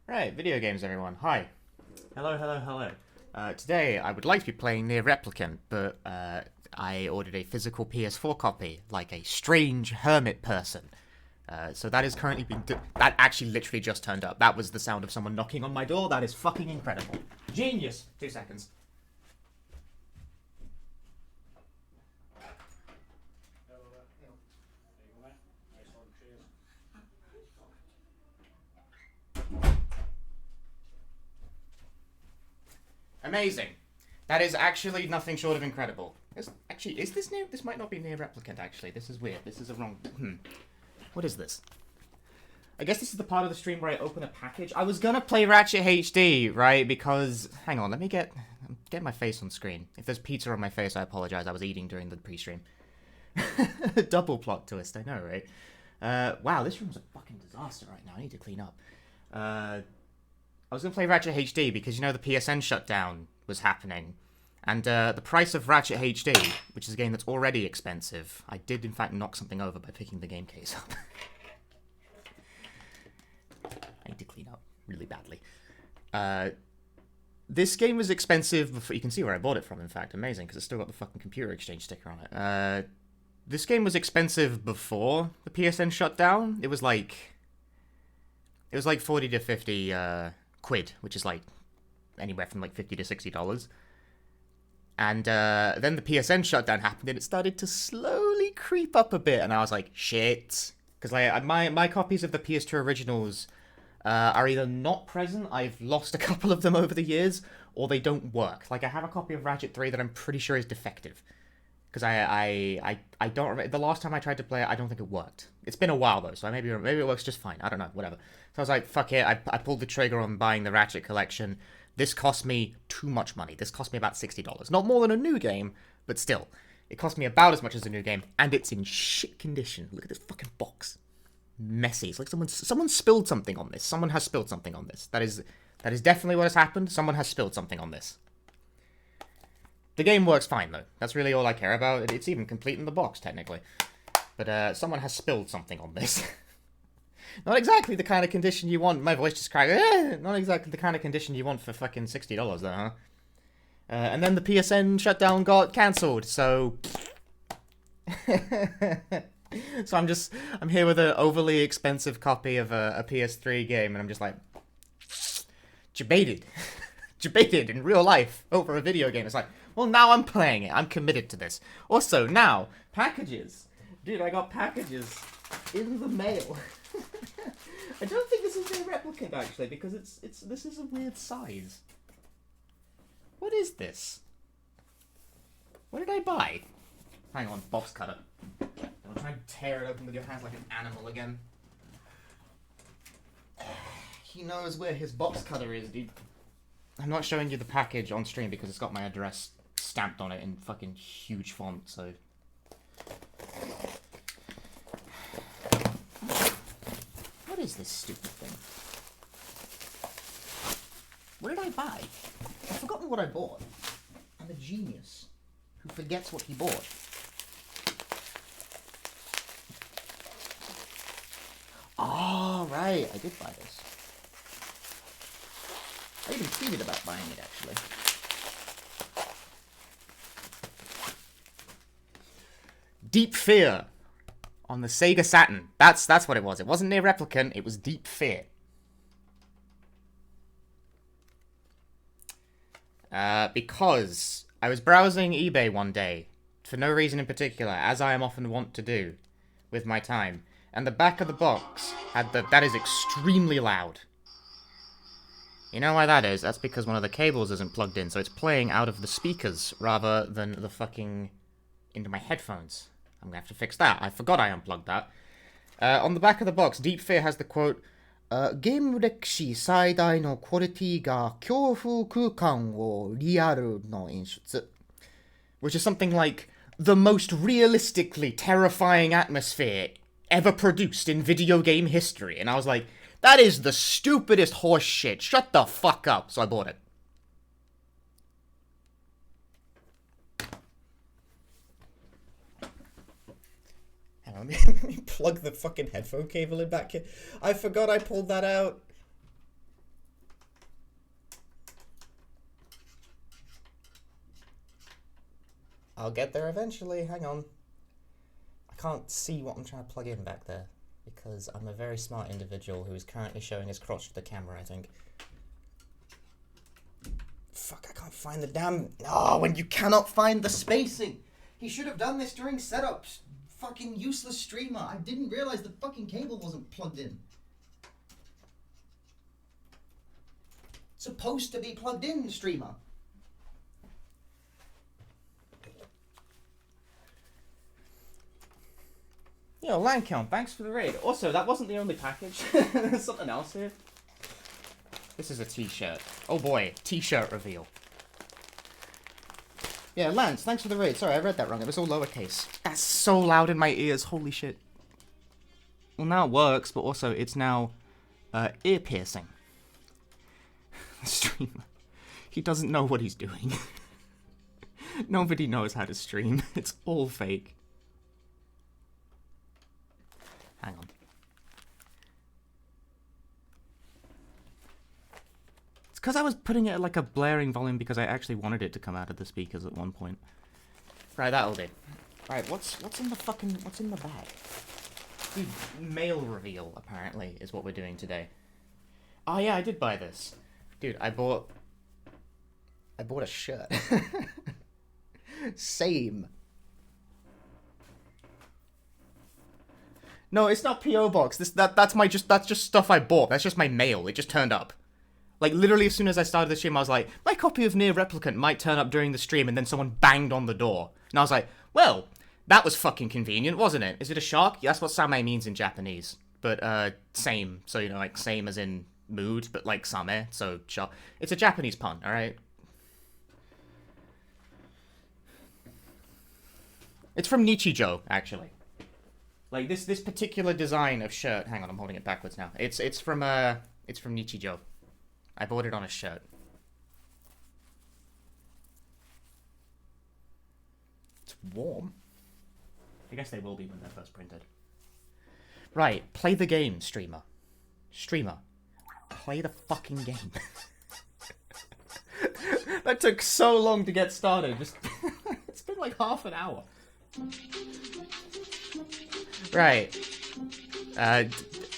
Right, video games, everyone. Hi. Hello, hello, hello. Today, I would like to be playing Near Replicant, but I ordered a physical PS4 copy, like a strange hermit person. So that is currently being... That actually literally just turned up. That was the sound of someone knocking on my door. That is fucking incredible. Genius! 2 seconds. Amazing. That is actually nothing short of incredible. Actually, is this new? This might not be Near Replicant, actually. This is weird. This is a wrong... What is this? I guess this is the part of the stream where I open a package. I was gonna play Ratchet HD, right? Because... Hang on, let me get my face on screen. If there's pizza on my face, I apologize. I was eating during the pre-stream. Double plot twist, I know, right? Wow, this room's a fucking disaster right now. I need to clean up. I was going to play Ratchet HD because, you know, the PSN shutdown was happening. And the price of Ratchet HD, which is a game that's already expensive, I did, in fact, knock something over by picking the game case up. I need to clean up really badly. This game was expensive before... You can see where I bought it from, in fact. Amazing, because it's still got the fucking computer exchange sticker on it. This game was expensive before the PSN shutdown. It was like 40 to 50... quid, which is like anywhere from like $50 to $60. And then the PSN shutdown happened and it started to slowly creep up a bit, and I was like, shit. Because like, my copies of the PS2 originals are either not present, I've lost a couple of them over the years, or they don't work. Like, I have a copy of Ratchet 3 that I'm pretty sure is defective. Because I don't remember. The last time I tried to play it, I don't think it worked. It's been a while, though, so maybe it works just fine. I don't know, whatever. So I was like, fuck it. I pulled the trigger on buying the Ratchet collection. This cost me too much money. This cost me about $60. Not more than a new game, but still. It cost me about as much as a new game, and it's in shit condition. Look at this fucking box. Messy. It's like someone spilled something on this. Someone has spilled something on this. That is definitely what has happened. Someone has spilled something on this. The game works fine, though. That's really all I care about. It's even complete in the box, technically. But, someone has spilled something on this. Not exactly the kind of condition you want. My voice just cracked. Not exactly the kind of condition you want for fucking $60, though, huh? And then the PSN shutdown got cancelled, so... So I'm here with an overly expensive copy of a PS3 game, and I'm just like... Debated. Debated in real life over a video game. It's like... Well, now I'm playing it. I'm committed to this. Also, now, packages. Dude, I got packages in the mail. I don't think this is a replicant, actually, because this is a weird size. What is this? What did I buy? Hang on, box cutter. Don't try and tear it open with your hands like an animal again. He knows where his box cutter is, dude. I'm not showing you the package on stream because it's got my address stamped on it in fucking huge font, so... What is this stupid thing? What did I buy? I've forgotten what I bought. I'm a genius who forgets what he bought. Oh, right, I did buy this. I even tweeted about buying it, actually. Deep Fear on the Sega Saturn. That's what it was. It wasn't Near Replicant, it was Deep Fear. Because I was browsing eBay one day, for no reason in particular, as I am often wont to do with my time, and the back of the box had that is extremely loud. You know why that is? That's because one of the cables isn't plugged in, so it's playing out of the speakers rather than the fucking... into my headphones. I'm gonna have to fix that. I forgot I unplugged that. On the back of the box, Deep Fear has the quote, ゲーム歴史最大のクオリティが恐怖空間をリアルの演出. Which is something like, the most realistically terrifying atmosphere ever produced in video game history. And I was like, that is the stupidest horse shit. Shut the fuck up. So I bought it. Let me plug the fucking headphone cable in back here. I forgot I pulled that out. I'll get there eventually, hang on. I can't see what I'm trying to plug in back there, because I'm a very smart individual who is currently showing his crotch to the camera, I think. Fuck, I can't find the damn... Oh, when you cannot find the spacing! He should have done this during setups. Fucking useless streamer. I didn't realize the fucking cable wasn't plugged in. It's supposed to be plugged in, streamer. Yo, Landcount, thanks for the raid. Also, that wasn't the only package. There's something else here. This is a t-shirt. Oh boy, t-shirt reveal. Yeah, Lance, thanks for the raid. Sorry, I read that wrong. It was all lowercase. That's so loud in my ears. Holy shit. Well, now it works, but also it's now ear piercing. The streamer. He doesn't know what he's doing. Nobody knows how to stream. It's all fake. Hang on. It's because I was putting it at like a blaring volume because I actually wanted it to come out of the speakers at one point. Right, that'll do. Right, what's in the bag? Dude, mail reveal, apparently, is what we're doing today. Oh yeah, I did buy this. Dude, I bought a shirt. Same. No, it's not P.O. Box. That's just stuff I bought. That's just my mail. It just turned up. Like, literally, as soon as I started the stream, I was like, my copy of Nier Replicant might turn up during the stream, and then someone banged on the door. And I was like, well, that was fucking convenient, wasn't it? Is it a shark? Yeah, that's what same means in Japanese. But, same. So, you know, like, same as in mood, but, like, same. So, shark. It's a Japanese pun, alright? It's from Nichijou, actually. Like, this particular design of shirt... Hang on, I'm holding it backwards now. It's from Nichijou. I bought it on a shirt. It's warm. I guess they will be when they're first printed. Right, play the game, streamer. Streamer, play the fucking game. That took so long to get started. Just it's been like half an hour. Right.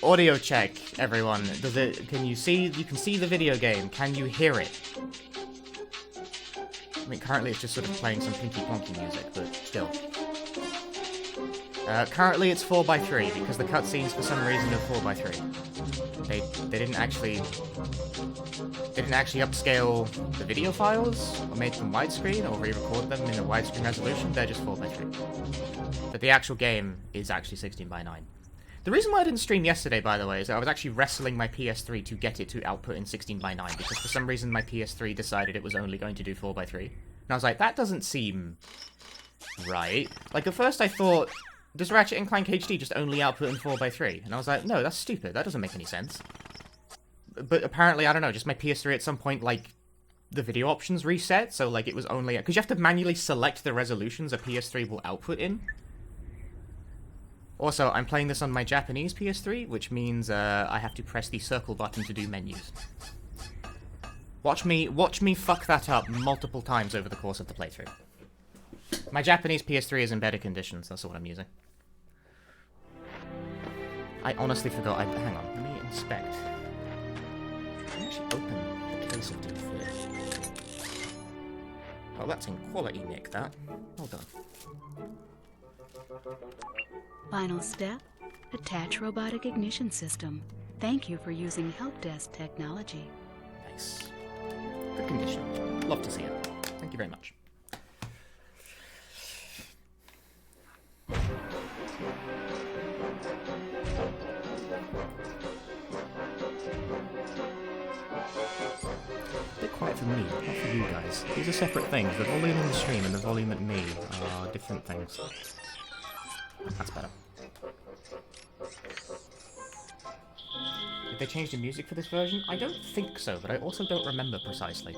Audio check, everyone. Can you see the video game? Can you hear it? I mean, currently it's just sort of playing some Pinky Plonky music, but still. Currently it's 4x3, because the cutscenes for some reason are 4x3. They didn't actually upscale the video files, or made them widescreen, or re-record them in a widescreen resolution. They're just 4x3. But the actual game is actually 16:9. The reason why I didn't stream yesterday, by the way, is that I was actually wrestling my PS3 to get it to output in 16:9, because for some reason my PS3 decided it was only going to do 4x3. And I was like, that doesn't seem right. Like, at first I thought, does Ratchet & Clank HD just only output in 4x3? And I was like, no, that's stupid. That doesn't make any sense. But apparently, I don't know, just my PS3 at some point, like, the video options reset, so, like, it was only... Because you have to manually select the resolutions a PS3 will output in. Also, I'm playing this on my Japanese PS3, which means I have to press the circle button to do menus. Watch me fuck that up multiple times over the course of the playthrough. My Japanese PS3 is in better conditions, that's what I'm using. I honestly forgot, hang on, let me inspect. Can I actually open the case of Deep Fish? Oh, that's in quality, Nick, that. Well done. Final step, attach robotic ignition system. Thank you for using help desk technology. Nice. Good condition. Love to see it. Thank you very much. A bit quiet for me, not for you guys. These are separate things. The volume in the stream and the volume at me are different things. That's better. Did they change the music for this version? I don't think so, but I also don't remember precisely.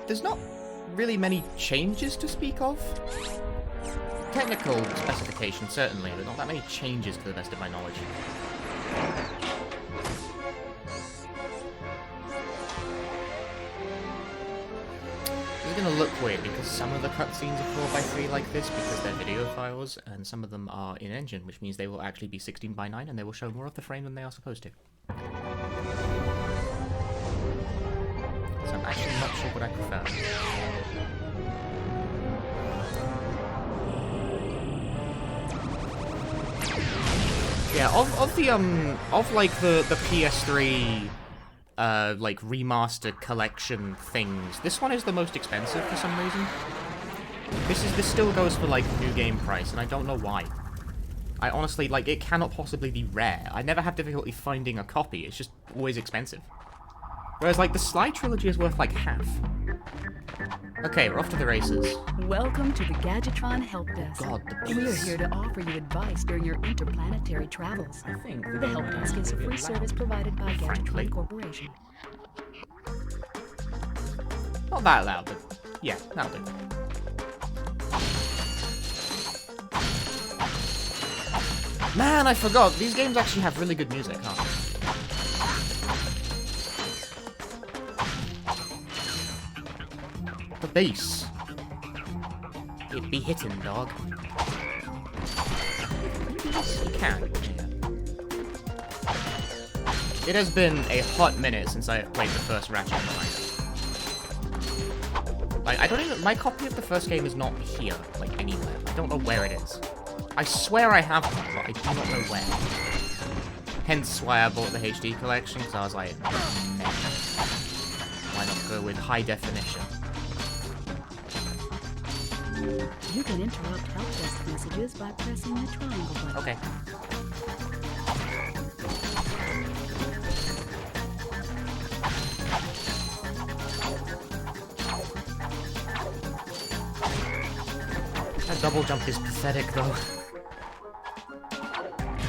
There's not really many changes to speak of. Technical specifications, certainly, but not that many changes to the best of my knowledge. It's gonna look weird because some of the cutscenes are 4x3 like this because they're video files, and some of them are in-engine, which means they will actually be 16:9 and they will show more of the frame than they are supposed to. So I'm actually not sure what I prefer. Yeah, of like the PS3 like remastered collection things, this one is the most expensive for some reason. This still goes for like new game price, and I don't know why. I honestly, like, it cannot possibly be rare. I never have difficulty finding a copy, it's just always expensive. Whereas like the Sly trilogy is worth like half. Okay, we're off to the races. Welcome to the Gadgetron Help Desk. God, the We're beast. here to offer you advice during your interplanetary travels. I think The Help Desk is a free service provided by Frankly. Gadgetron Corporation. Not that loud, but yeah, that'll do. Man, I forgot. These games actually have really good music, huh? The bass. It be hitting, dog. You can. It has been a hot minute since I have played the first Ratchet Clank. Like, I don't even... My copy of the first game is not here, like, anywhere. I don't know where it is. I swear I have one, but I do not know where. Hence why I bought the HD collection, because I was like, nah. Why not go with high definition? You can interrupt Help Desk messages by pressing the triangle button. Okay. That double jump is pathetic, though.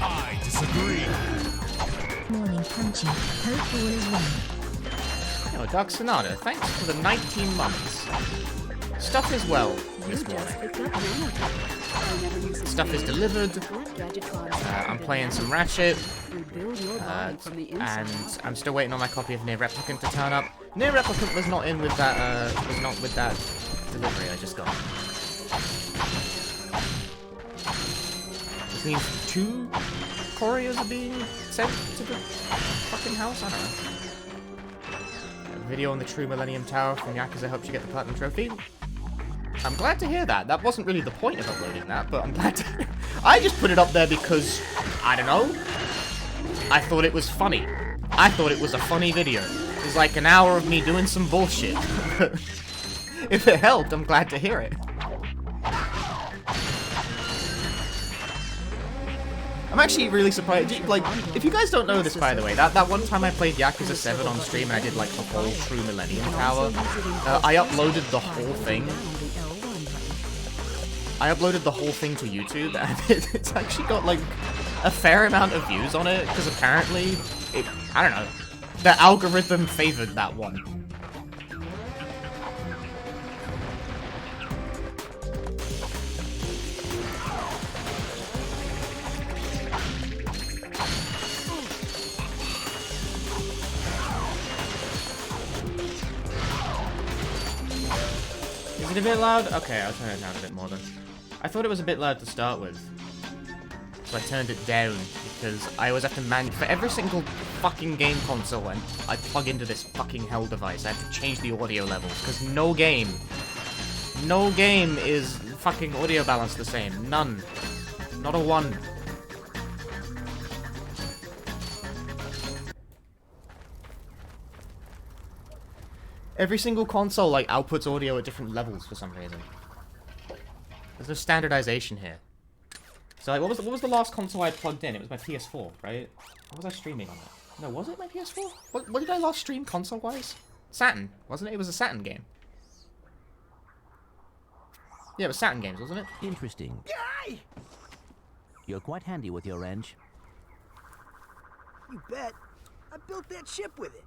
I disagree. Morning punching. Hope all is well. Oh, Dark Sonata, thanks for the 19 months. Stuff is well this You just morning. picked up nanotech. Stuff is delivered. I'm playing some Ratchet, Rebuild your body from the inside. and I'm still waiting on my copy of Near Replicant to turn up. Near Replicant was not in with that. Was not with that delivery I just got. Which means 2 couriers are being sent to the fucking house. I don't know. A video on the True Millennium Tower from Yakuza helps you get the Platinum Trophy. I'm glad to hear that. That wasn't really the point of uploading that, but I'm glad to... I just put it up there because, I don't know, I thought it was funny. I thought it was a funny video. It was like an hour of me doing some bullshit. If it helped, I'm glad to hear it. I'm actually really surprised. Like, if you guys don't know this, by the way, that one time I played Yakuza 7 on stream and I did like the whole True Millennium Tower, I uploaded the whole thing. I uploaded the whole thing to YouTube, and it's actually got like a fair amount of views on it because apparently, I don't know, the algorithm favored that one. Is it a bit loud? Okay, I'll turn it down a bit more then. I thought it was a bit loud to start with. So I turned it down because I always have to for every single fucking game console and I plug into this fucking hell device, I have to change the audio levels because no game is fucking audio balanced the same. None. Not a one. Every single console, like, outputs audio at different levels for some reason. There's no standardization here. So, like, what was the last console I plugged in? It was my PS4, right? What was I streaming on it? No, was it my PS4? What did I last stream console-wise? Saturn, wasn't it? It was a Saturn game. Yeah, it was Saturn games, wasn't it? Interesting. You're quite handy with your wrench. You bet. I built that ship with it.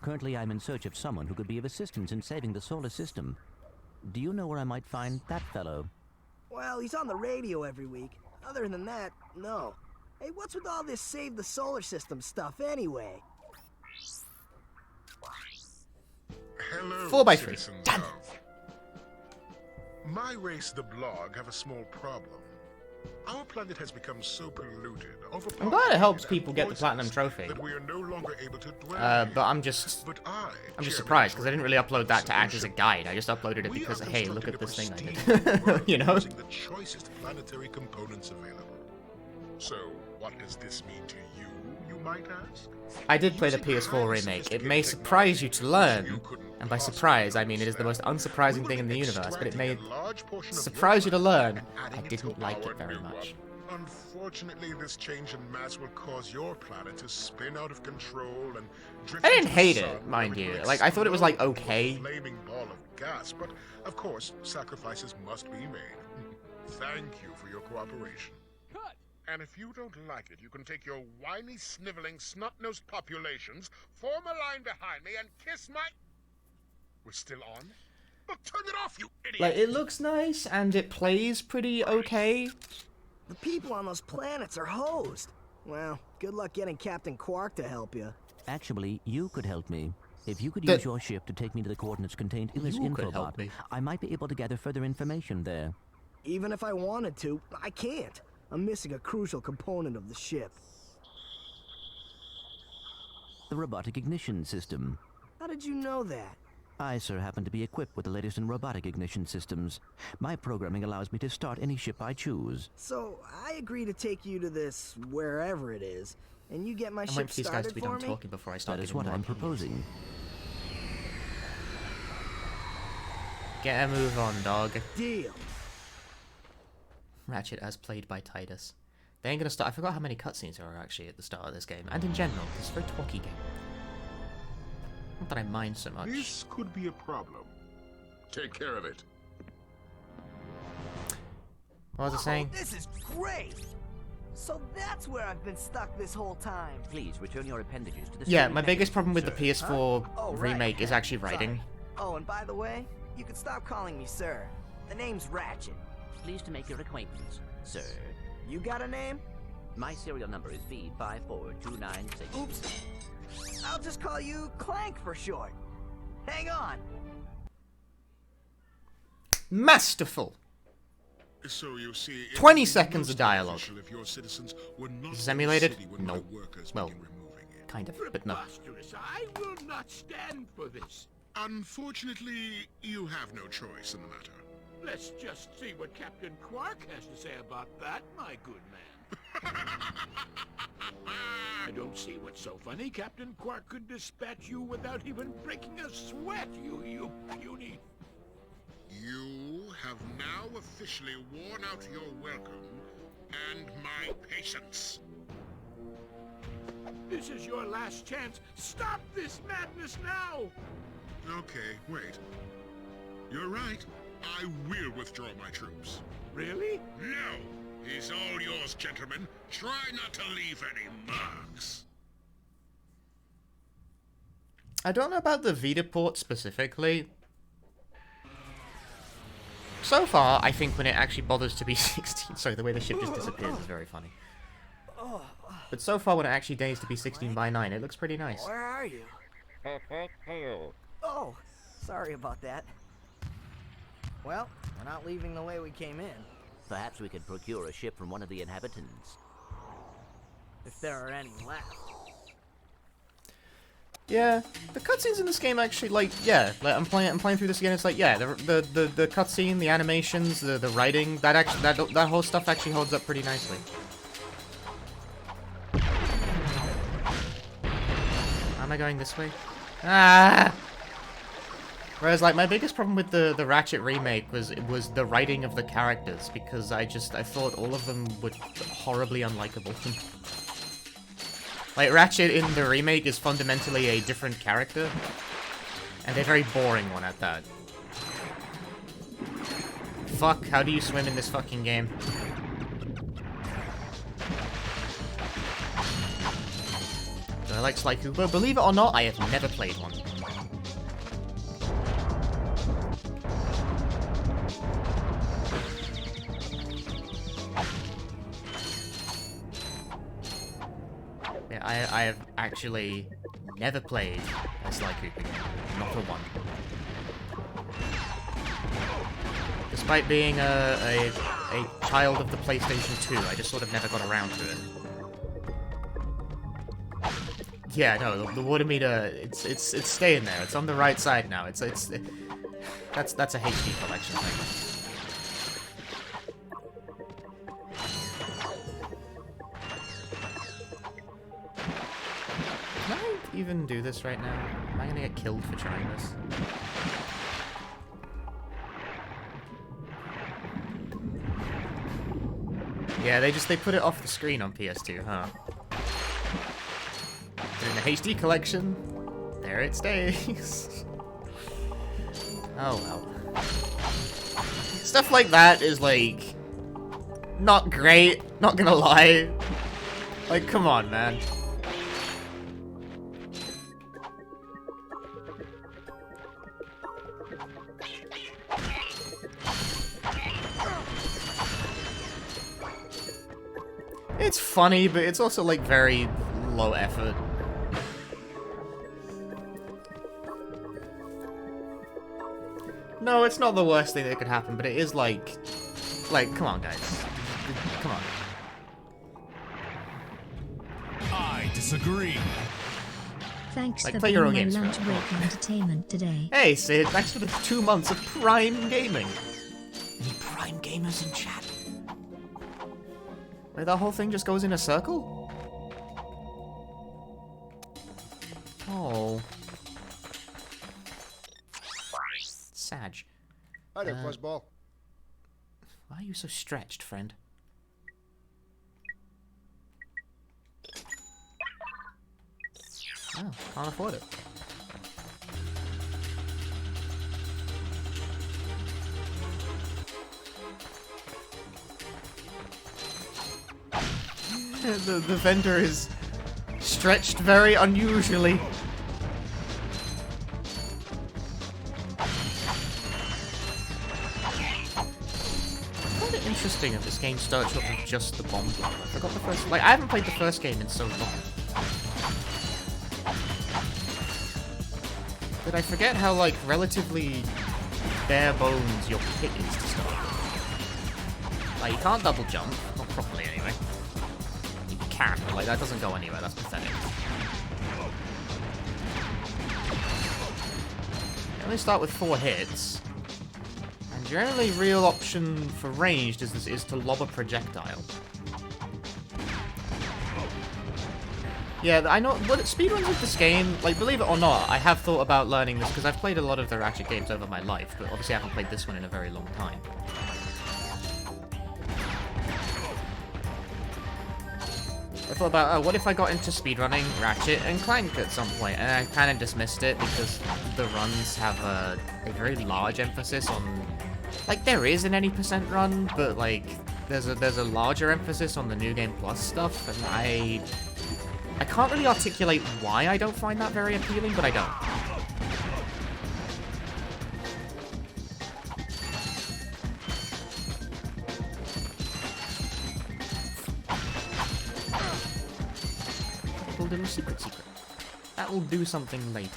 Currently, I'm in search of someone who could be of assistance in saving the solar system. Do you know where I might find that fellow? Well, he's on the radio every week. Other than that, no. Hey, what's with all this save the solar system stuff anyway? Hello, 4x3. citizens Damn. of. My race, the Blog, have a small problem. Our planet has become so polluted, I'm glad it helps overpopulated, people and get the platinum poisonous trophy. that we are no longer able to dwell here. But I'm just surprised because I didn't really upload that to act as a guide. I just uploaded it because, hey, look at this thing I did. You know? Using the choicest planetary components available. So, what does this mean to you, you might ask? I did play the PS4 remake. It may surprise you to learn, and by surprise, I mean it is the most unsurprising thing in the universe, but it may surprise you to learn. I didn't like it very much. Unfortunately, this change in mass will cause your planet to spin out of control and drift I didn't into the hate sun, it, where mind it you. will Like, I thought it was, like, explode okay. into a flaming ball of gas, but of course, sacrifices must be made. Thank you for your cooperation. And if you don't like it, you can take your whiny, sniveling, snot-nosed populations, form a line behind me, and kiss my... We're still on? Look, turn it off, you idiot! Like, it looks nice, and it plays pretty okay. The people on those planets are hosed. Well, good luck getting Captain Quark to help you. Actually, you could help me. If you could The- use your ship to take me to the coordinates contained in this You could infobot, help me. I might be able to gather further information there. Even if I wanted to, I can't. I'm missing a crucial component of the ship. The robotic ignition system. How did you know that? I, sir, happen to be equipped with the latest in robotic ignition systems. My programming allows me to start any ship I choose. So, I agree to take you to this wherever it is, and you get my I'm ship waiting for these guys started to be for done me? talking before I start That is giving what more I'm opinions. proposing. Get a move on, dog. Deal. Ratchet as played by Titus. They ain't gonna start. I forgot how many cutscenes there are actually at the start of this game, and in general. It's a very talky game. Not that I mind so much. This could be a problem. Take care of it. What was I saying? This is great! So that's where I've been stuck this whole time. Please return your appendages to the Yeah, screen my biggest problem with the mechanism, sir. PS4 Oh, right. remake is actually Sorry. writing. Oh, and by the way, you can stop calling me sir. The name's Ratchet. Pleased to make your acquaintance, sir. You got a name? My serial number is V54296. Oops. I'll just call you Clank for short. Hang on. Masterful! So you see, 20 it would be seconds of most dialogue. beneficial if your citizens were not Is this in the emulated? city when No. my workers Well, begin removing it. kind of, but no. Preposterous. I will not stand for this. Unfortunately, you have no choice in the matter. Let's just see what Captain Quark has to say about that, my good man. I don't see what's so funny. Captain Quark could dispatch you without even breaking a sweat, you puny... You have now officially worn out your welcome and my patience. This is your last chance. Stop this madness now! Okay, wait. You're right. I will withdraw my troops. Really? No! He's all yours, gentlemen. Try not to leave any marks. I don't know about the Vita port specifically. So far, I think when it actually bothers to be 16... Sorry, the way the ship just disappears is very funny. But so far, when it actually dares to be 16:9, it looks pretty nice. Where are you? Oh, sorry about that. Well, we're not leaving the way we came in. Perhaps we could procure a ship from one of the inhabitants. If there are any left. Yeah, the cutscenes in this game actually, like, yeah, like, I'm playing through this again. It's like, yeah, the cutscene, the animations, the writing, that actually, that whole stuff actually holds up pretty nicely. Am I going this way? Ah! Whereas, like, my biggest problem with the Ratchet remake was the writing of the characters, because I thought all of them were horribly unlikable. Like, Ratchet in the remake is fundamentally a different character, and a very boring one at that. Fuck, how do you swim in this fucking game? Do I like Sly Cooper? Believe it or not, I have never played one. I have actually never played a Sly Cooper game. Not a one. Despite being a child of the PlayStation 2, I just sort of never got around to it. Yeah, no, the water meter, it's staying there. It's on the right side now. That's a HD collection thing. Can I even do this right now? Am I gonna get killed for trying this? Yeah, they put it off the screen on PS2, huh? But in the HD collection, there it stays. Oh well. Stuff like that is like not great, not gonna lie. Like, come on, man. It's funny, but it's also like very low effort. No, it's not the worst thing that could happen, but it is like, come on, guys. Come on. I disagree. Thanks Like, for play your own being games, my lunch Phil. break entertainment today. Hey, Sid, thanks for the 2 months of Prime Gaming. Any Prime gamers in chat? Wait, that whole thing just goes in a circle? Oh. Sag. Hi there, Fuzzball. Why are you so stretched, friend? Oh, can't afford it. The vendor is stretched very unusually. I find it interesting that this game starts off with just the bomb block. I forgot the first. Like, I haven't played the first game in so long. But I forget how, like, relatively bare bones your kit is to start with. Like, you can't double jump. Not properly, anyway. You can, but, like, that doesn't go anywhere. That's pathetic. You only start with 4 hits. And your only real option for ranged is to lob a projectile. Yeah, I know, but speedruns with this game, like, believe it or not, I have thought about learning this, because I've played a lot of the Ratchet games over my life, but obviously I haven't played this one in a very long time. I thought about, oh, what if I got into speedrunning Ratchet and Clank at some point, and I kind of dismissed it, because the runs have a very large emphasis on, like, there is an any % run, but, like, there's a larger emphasis on the New Game Plus stuff, and I can't really articulate why I don't find that very appealing, but I don't. Little secret. That will do something later.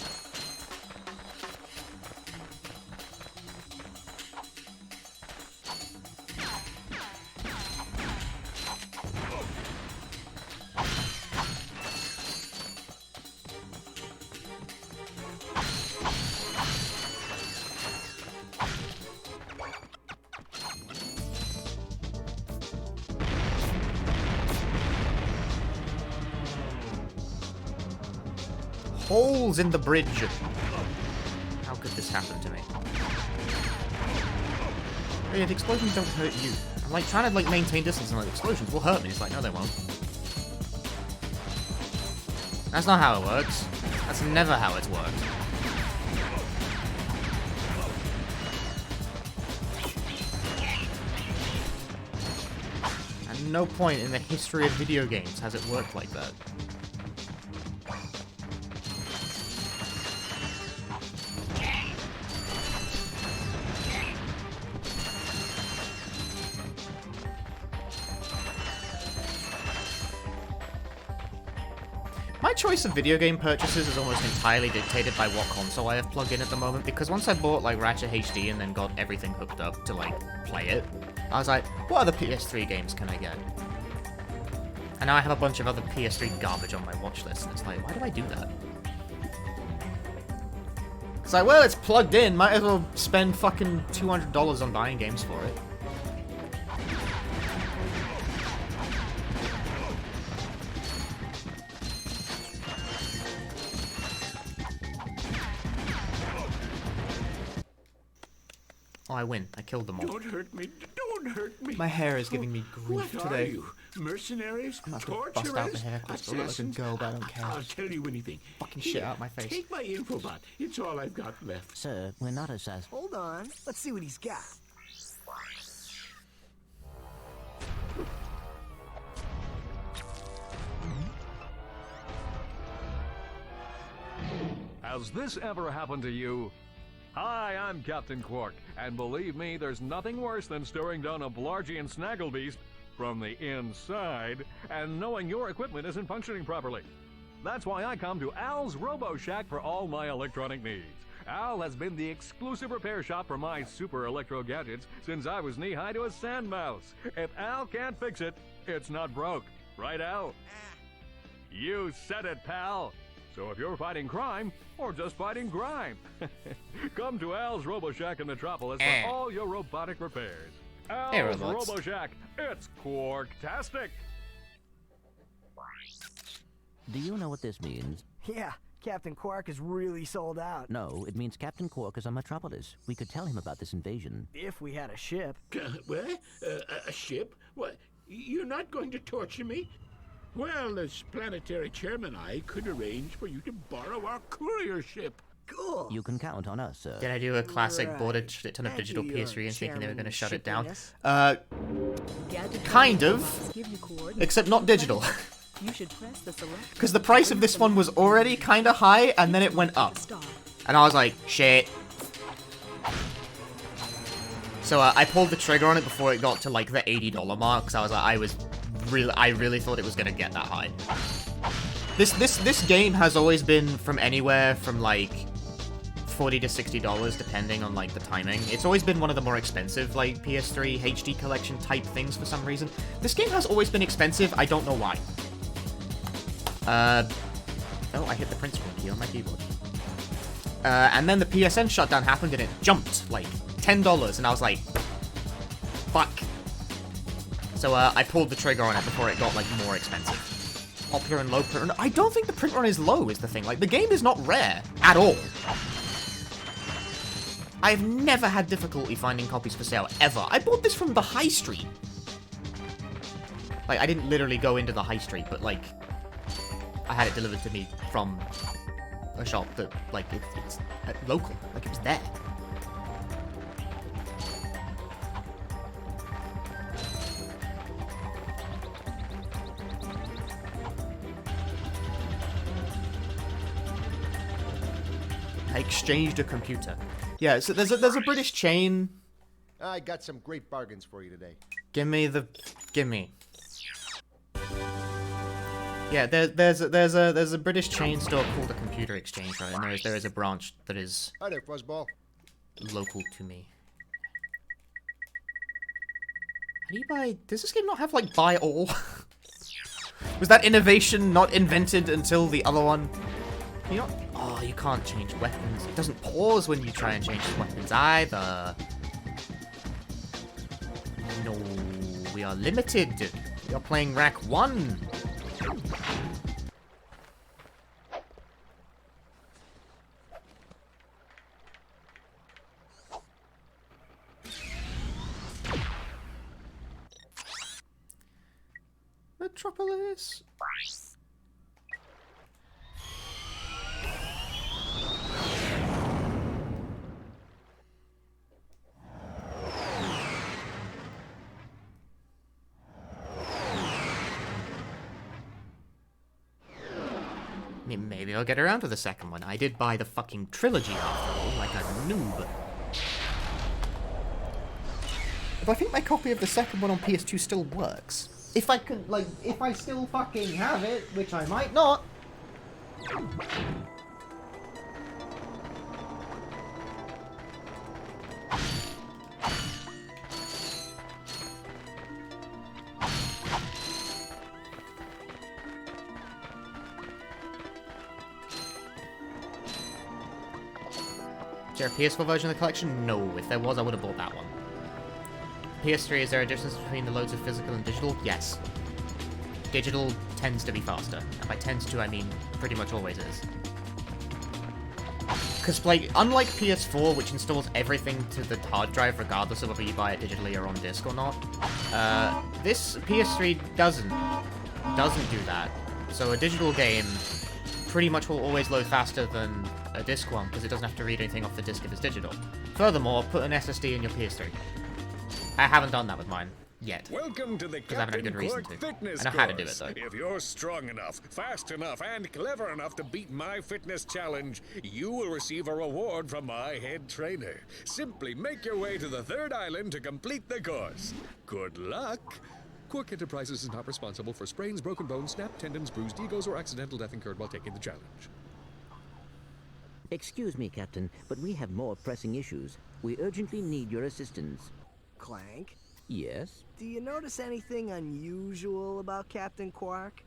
Holes in the bridge. How could this happen to me? Oh yeah, the explosions don't hurt you. I'm like trying to like maintain distance and like explosions will hurt me. It's like, no they won't. That's not how it works. That's never how it's worked. At no point in the history of video games has it worked like that. My choice of video game purchases is almost entirely dictated by what console I have plugged in at the moment, because once I bought, like, Ratchet HD and then got everything hooked up to, like, play it, I was like, what other PS3 games can I get? And now I have a bunch of other PS3 garbage on my watch list, and it's like, why do I do that? It's like, well, it's plugged in, might as well spend fucking $200 on buying games for it. Oh, I win. I killed them all. Don't hurt me. Don't hurt me. My hair is giving me grief what today. Are you? Mercenaries? I'm gonna have to bust Torturers? out my hair. I still look like a girl, but I don't care. I'll tell you anything. Fucking shit out my face. Take my infobot. It's all I've got left. Sir, we're not assassins. Hold on. Let's see what he's got. Has this ever happened to you? Hi, I'm Captain Quark, and believe me, there's nothing worse than staring down a Blargian snagglebeast from the inside and knowing your equipment isn't functioning properly. That's why I come to Al's Robo Shack for all my electronic needs. Al has been the exclusive repair shop for my super electro gadgets since I was knee-high to a sand mouse. If Al can't fix it, it's not broke. Right, Al? You said it, pal. So if you're fighting crime, or just fighting grime, come to Al's Robo Shack in Metropolis for all your robotic repairs. Al's Robo Shack, it's Quarktastic! Do you know what this means? Yeah, Captain Quark is really sold out. No, it means Captain Quark is on Metropolis. We could tell him about this invasion. If we had a ship. What? A ship? What? You're not going to torture me? Well, as planetary chairman, I could arrange for you to borrow our courier ship. Cool. You can count on us, sir. Did I do a classic Right. bought a shit ton of digital PS3 and thinking they were going to shut it down? Shippiness. Kind of. Except not digital. Because the price of this one was already kind of high, and then it went up. And I was like, shit. So I pulled the trigger on it before it got to like the $80 mark, because I was like, I really thought it was going to get that high. This game has always been from anywhere from like $40 to $60 depending on like the timing. It's always been one of the more expensive like PS3 HD collection type things for some reason. This game has always been expensive, I don't know why. Oh, I hit the print screen key on my keyboard. And then the PSN shutdown happened and it jumped like $10 and I was like, fuck. So I pulled the trigger on it before it got like more expensive. Popular and low print run. I don't think the print run is low is the thing. Like the game is not rare at all. I've never had difficulty finding copies for sale ever. I bought this from the high street. Like I didn't literally go into the high street, but like I had it delivered to me from a shop that like it's local. Like it was there. I exchanged a computer. Yeah, so there's a British chain. I got some great bargains for you today. Gimme. Yeah, there's a British chain store called a Computer Exchange, right? And there is a branch that is Hi there, Fuzzball. local to me. How do you buy? Does this game not have like buy all? Was that innovation not invented until the other one? You know? Oh, you can't change weapons. It doesn't pause when you try and change weapons either. No, we are limited. We are playing Rack 1. Metropolis. Maybe I'll get around to the second one. I did buy the fucking trilogy after all, like a noob. But I think my copy of the second one on PS2 still works. If I could, like, if I still fucking have it, which I might not, Is there a PS4 version of the collection? No. If there was, I would have bought that one. PS3, is there a difference between the loads of physical and digital? Yes. Digital tends to be faster. And by tends to, I mean pretty much always is. Because, like, unlike PS4, which installs everything to the hard drive regardless of whether you buy it digitally or on disc or not, this PS3 doesn't do that. So a digital game pretty much will always load faster than a disc one, because it doesn't have to read anything off the disc if it's digital. Furthermore, put an SSD in your PS3. I haven't done that with mine. Yet. Welcome to the because I haven't had a good reason to. Fitness I know how to do it, though. If you're strong enough, fast enough, and clever enough to beat my fitness challenge, you will receive a reward from my head trainer. Simply make your way to the third island to complete the course. Good luck. Quirk Enterprises is not responsible for sprains, broken bones, snapped tendons, bruised egos, or accidental death incurred while taking the challenge. Excuse me, Captain, but we have more pressing issues. We urgently need your assistance. Clank? Yes? Do you notice anything unusual about Captain Quark?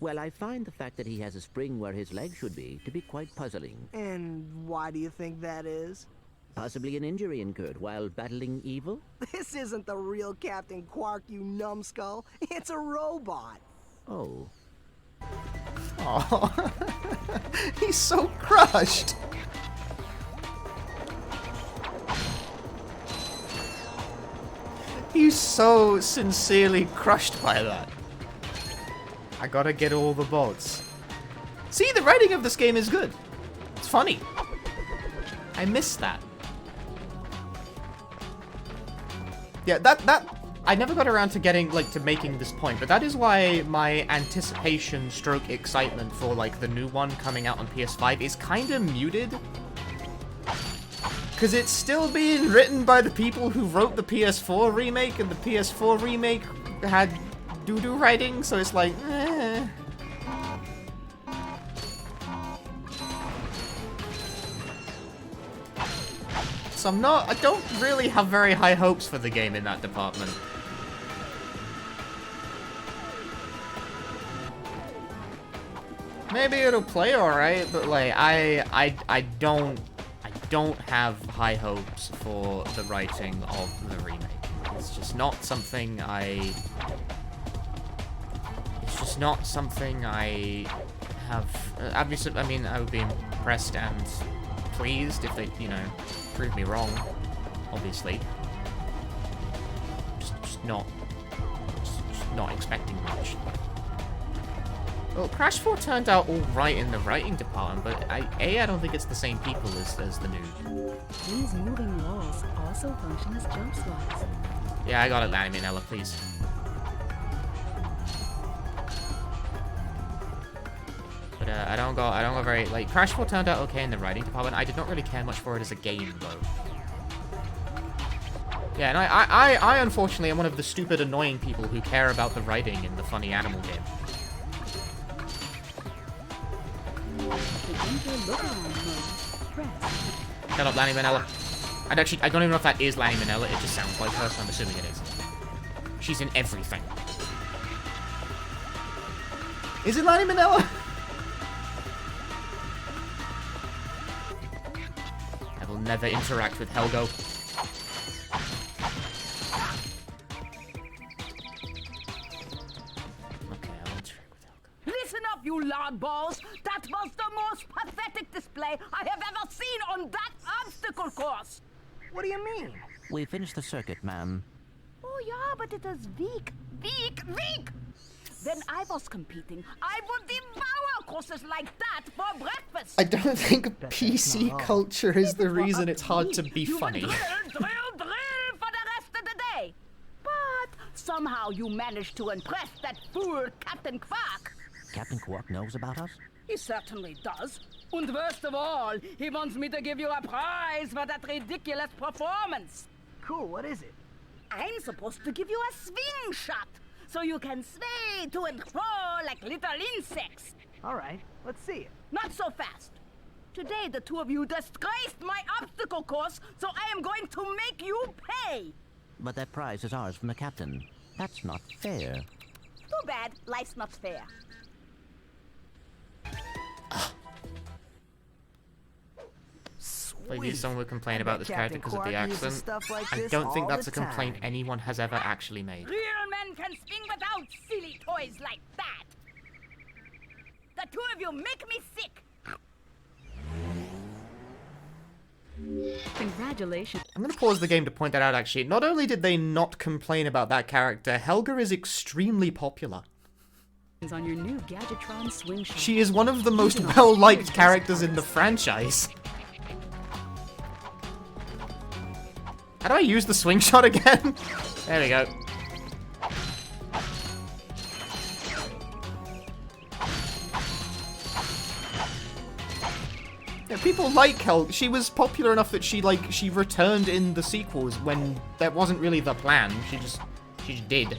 Well, I find the fact that he has a spring where his leg should be to be quite puzzling. And why do you think that is? Possibly an injury incurred while battling evil? This isn't the real Captain Quark, you numbskull. It's a robot. Oh. Oh, he's so crushed. He's so sincerely crushed by that. I gotta get all the bots. See, the writing of this game is good. It's funny. I missed that. Yeah, I never got around to getting, like, to making this point, but that is why my anticipation stroke excitement for, like, the new one coming out on PS5 is kind of muted. Because it's still being written by the people who wrote the PS4 remake, and the PS4 remake had doo-doo writing, so it's like, eh. So I don't really have very high hopes for the game in that department. Maybe it'll play alright, but like I don't have high hopes for the writing of the remake. It's just not something I have. Obviously, I mean, I would be impressed and pleased if they, you know, prove me wrong. Obviously, just not expecting much. Well, Crash 4 turned out alright in the writing department, but I don't think it's the same people as the new. These moving walls also function as jump slots. Yeah, I got it, Lanny Minella, please. But I don't go very, like, Crash 4 turned out okay in the writing department. I did not really care much for it as a game, though. Yeah, and I unfortunately am one of the stupid, annoying people who care about the writing in the funny animal game. Shut up, Lanny Minella. And actually, I don't even know if that is Lanny Minella. It just sounds like her, so I'm assuming it is. She's in everything. Is it Lanny Minella? I will never interact with Helgo. Okay, I'll interact with Helgo. Listen up, you loudballs! That was the most pathetic display I have ever seen on that obstacle course! What do you mean? We finished the circuit, ma'am. Oh yeah, but it is weak. When I was competing, I would devour courses like that for breakfast. I don't think PC culture is the reason it's hard to be funny. Drill for the rest of the day. But somehow you managed to impress that fool Captain Quark. Captain Quark knows about us? He certainly does. And worst of all, he wants me to give you a prize for that ridiculous performance. Cool, what is it? I'm supposed to give you a swing shot, so you can sway to and fro like little insects. All right, let's see it. Not so fast. Today, the two of you disgraced my obstacle course, so I am going to make you pay. But that prize is ours from the captain. That's not fair. Too bad. Life's not fair. Maybe someone would complain about this character because of the accent. I don't think that's a complaint anyone has ever actually made. Real men can swing without silly toys like that. The two of you make me sick. Congratulations. I'm going to pause the game to point that out, actually. Not only did they not complain about that character, Helga is extremely popular. On your new Gadgetron swing shot. She is one of the most well-liked characters in the franchise. How do I use the swing shot again? There we go. Yeah, people like Helga. She was popular enough that she returned in the sequels when that wasn't really the plan. She just did.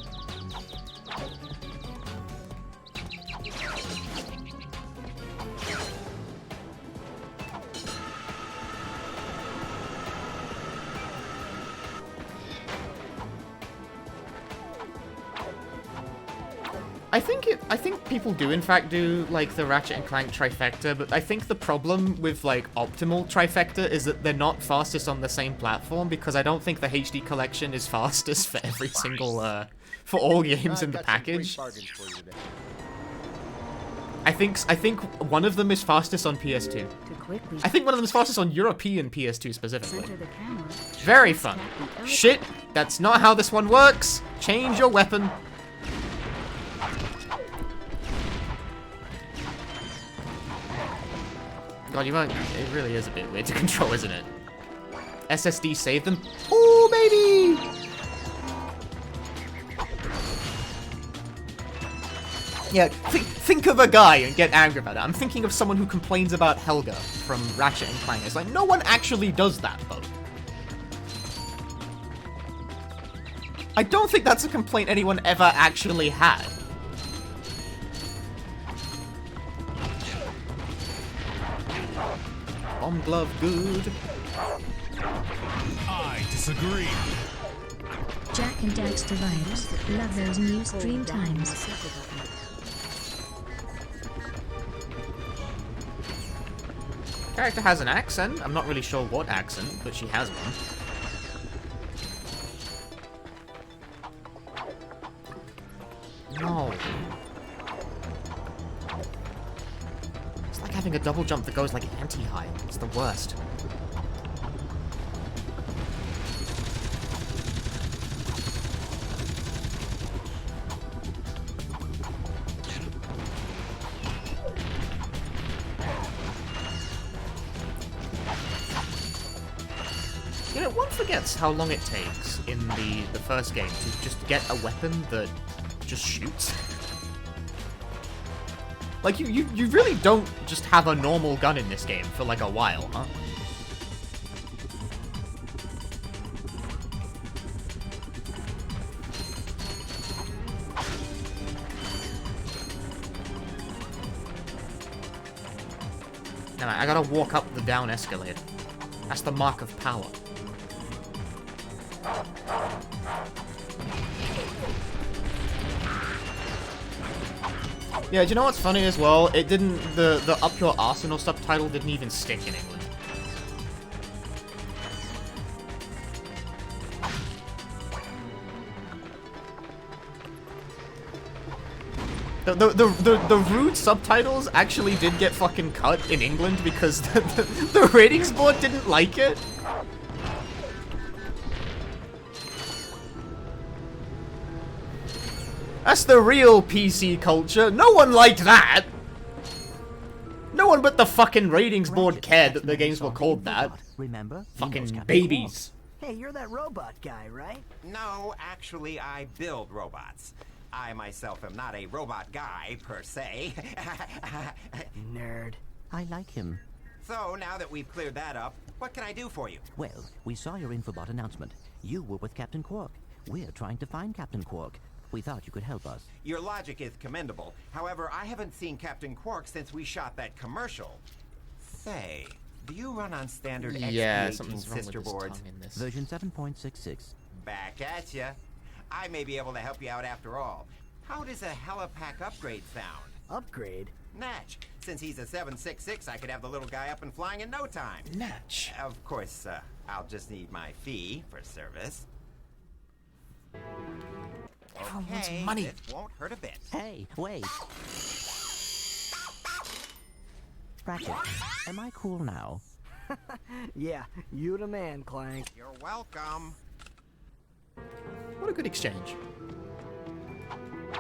I think people do in fact do like the Ratchet and Clank trifecta, but I think the problem with like optimal trifecta is that they're not fastest on the same platform, because I don't think the HD collection is fastest for every single for all games in the package. I think one of them is fastest on PS2. I think one of them is fastest on European PS2 specifically. Very fun. Shit, that's not how this one works. Change your weapon. God, you won't. It really is a bit weird to control, isn't it? SSD saved them. Ooh, baby! Yeah, think of a guy and get angry about it. I'm thinking of someone who complains about Helga from Ratchet and Clank. It's like, no one actually does that, though. I don't think that's a complaint anyone ever actually had. Bomb glove good. I disagree. Jack and Daxter vibes. Love those new stream times. Character has an accent. I'm not really sure what accent, but she has one. No. It's like having a double jump that goes like anti-high. It's the worst. You know, one forgets how long it takes in the first game to just get a weapon that just shoots. Like, you really don't just have a normal gun in this game for like a while, huh? No, I gotta walk up the down escalator. That's the mark of power. Yeah, do you know what's funny as well? It didn't, the Up Your Arsenal subtitle didn't even stick in England. The rude subtitles actually did get fucking cut in England because the ratings board didn't like it. That's the real PC culture. No one liked that. No one but the fucking ratings board cared that the games were called that. Remember? Fucking babies. Hey, you're that robot guy, right? No, actually, I build robots. I myself am not a robot guy, per se. Nerd. I like him. So, now that we've cleared that up, what can I do for you? Well, we saw your Infobot announcement. You were with Captain Quark. We're trying to find Captain Quark. We thought you could help us. Your logic is commendable. However, I haven't seen Captain Quark since we shot that commercial. Say, do you run on standard Yeah, XP18 something's wrong with sister his boards? tongue in this. Version 7.66. Back at ya. I may be able to help you out after all. How does a helipack upgrade sound? Upgrade? Natch. Since he's a 766, I could have the little guy up and flying in no time. Natch. Of course, I'll just need my fee for service. Everyone wants Okay, money. it won't hurt a bit. Hey, wait. Ratchet, am I cool now? Yeah, you the man, Clank. You're welcome. What a good exchange.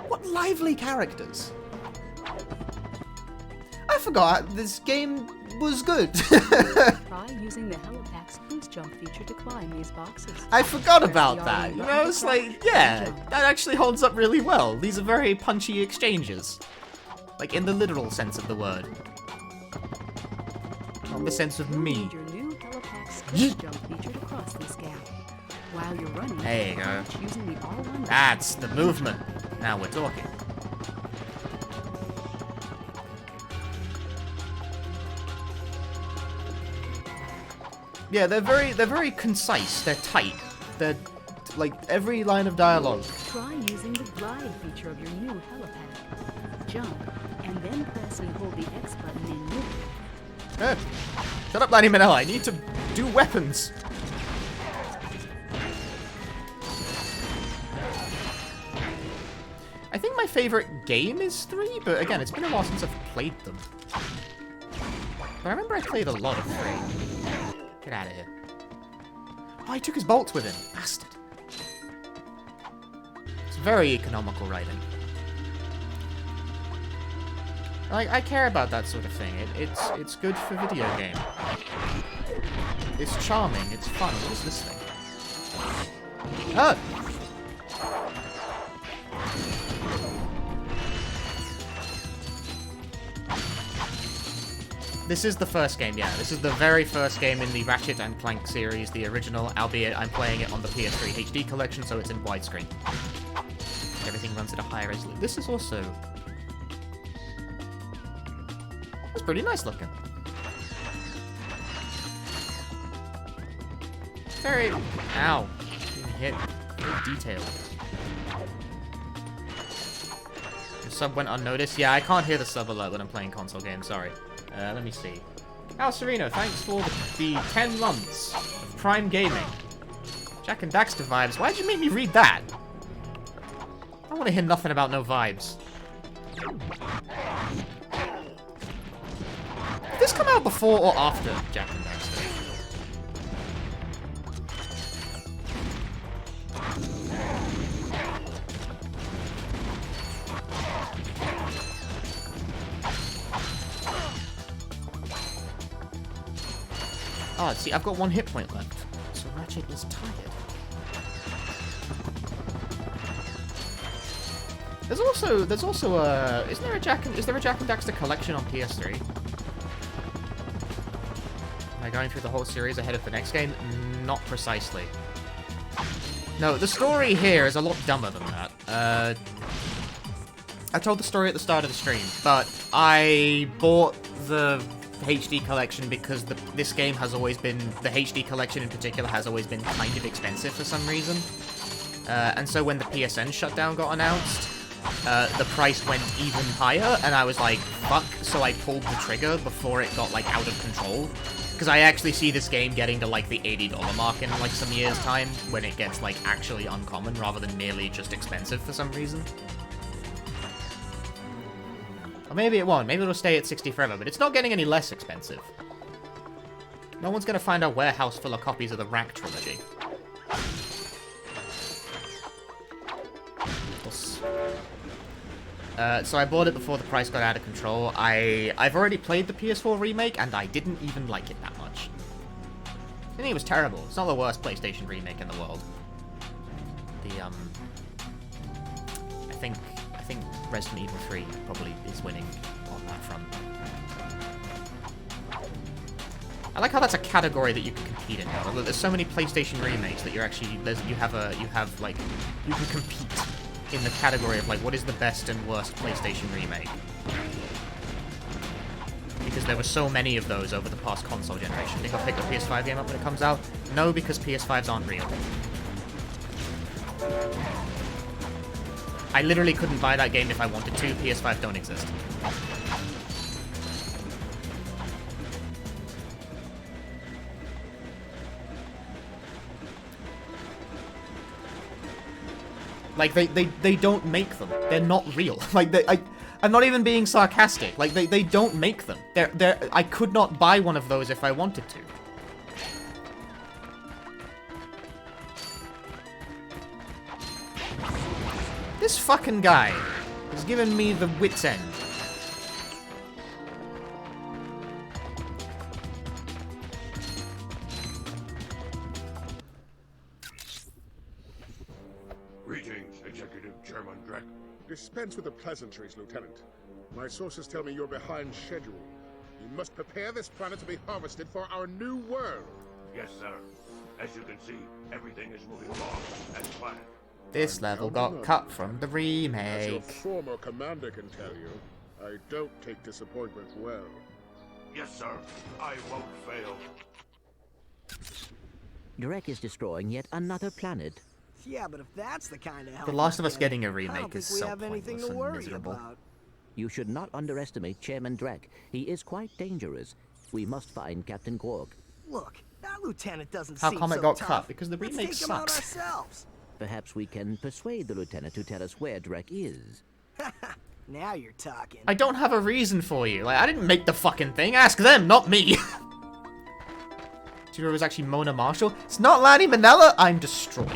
What lively characters. I forgot this game was good. Try using the Helipack's boost jump feature to climb these boxes. I forgot Press about the that. RB You button know, to it's crouch like, yeah, and jump. that actually holds up really well. These are very punchy exchanges. Like, in the literal sense of the word. Not the sense of You'll me. need your new Helipack's boost jump feature to cross this gap. While you're running, There you go. crouch using the R1 button. That's the movement. Now we're talking. Yeah, they're very concise. They're tight. They're like every line of dialogue. Try using the glide feature of your new Helipack. Jump, and then press and hold the X button in mid. Shut up, Lanny Manella. I need to do weapons. I think my favorite game is 3, but again, it's been a while since I've played them. But I remember I played a lot of 3. Get out of here. Oh, he took his bolts with him. Bastard. It's very economical writing. Like, I care about that sort of thing. It's good for video game. It's charming. It's fun. What is this thing? Oh! This is the first game, yeah. This is the very first game in the Ratchet and Clank series, the original, albeit I'm playing it on the PS3 HD collection, so it's in widescreen. Everything runs at a higher resolution. This is also... It's pretty nice looking. Very... Ow. Getting hit. Very detailed. The sub went unnoticed. Yeah, I can't hear the sub alert when I'm playing console games, sorry. Let me see. Al Sereno, thanks for the 10 months of Prime Gaming. Jack and Daxter vibes. Why'd you make me read that? I want to hear nothing about no vibes. Did this come out before or after Jack and Daxter? Oh, see, I've got 1 hit point left. So Ratchet is tired. There's also a... Is there a Jack and Daxter collection on PS3? Am I going through the whole series ahead of the next game? Not precisely. No, the story here is a lot dumber than that. I told the story at the start of the stream, but I bought the HD collection because this game has always been, the HD collection in particular has always been kind of expensive for some reason. And so when the PSN shutdown got announced, the price went even higher, and I was like, fuck, so I pulled the trigger before it got, like, out of control. Because I actually see this game getting to, like, the $80 mark in, like, some years' time, when it gets, like, actually uncommon rather than merely just expensive for some reason. Or maybe it won't. Maybe it'll stay at 60 forever, but it's not getting any less expensive. No one's gonna find a warehouse full of copies of the Rack trilogy. So I bought it before the price got out of control. I've already played the PS4 remake, and I didn't even like it that much. I think it was terrible. It's not the worst PlayStation remake in the world. I think Resident Evil 3 probably is winning on that front. I like how that's a category that you can compete in now. There's so many PlayStation remakes that you're actually you can compete in the category of like what is the best and worst PlayStation remake. Because there were so many of those over the past console generation. Think I'll pick a PS5 game up when it comes out? No, because PS5s aren't real. I literally couldn't buy that game if I wanted to. PS5 don't exist. Like, they don't make them. They're not real. Like, I'm not even being sarcastic. Like, they don't make them. I could not buy one of those if I wanted to. This fucking guy has given me the wit's end. Greetings, Executive Chairman Drek. Dispense with the pleasantries, Lieutenant. My sources tell me you're behind schedule. You must prepare this planet to be harvested for our new world. Yes, sir. As you can see, everything is moving along as planned. This level got cut from the As your remake. former commander can tell you, I don't take disappointment well. Yes, sir. I won't fail. Drek is destroying yet another planet. Yeah, but if that's the kind of help The Last of Us we're getting a I don't remake think is we so have anything pointless to and worry miserable. about. You should not underestimate Chairman Drek. He is quite dangerous. We must find Captain Quark. Look, that lieutenant doesn't How seem come it so got tough. cut? Because the Let's remake take him out sucks. ourselves. Perhaps we can persuade the lieutenant to tell us where Drek is. Now you're talking. I don't have a reason for you. Like, I didn't make the fucking thing. Ask them, not me. Do you know it was actually Mona Marshall? It's not Lanny Manella. I'm destroyed.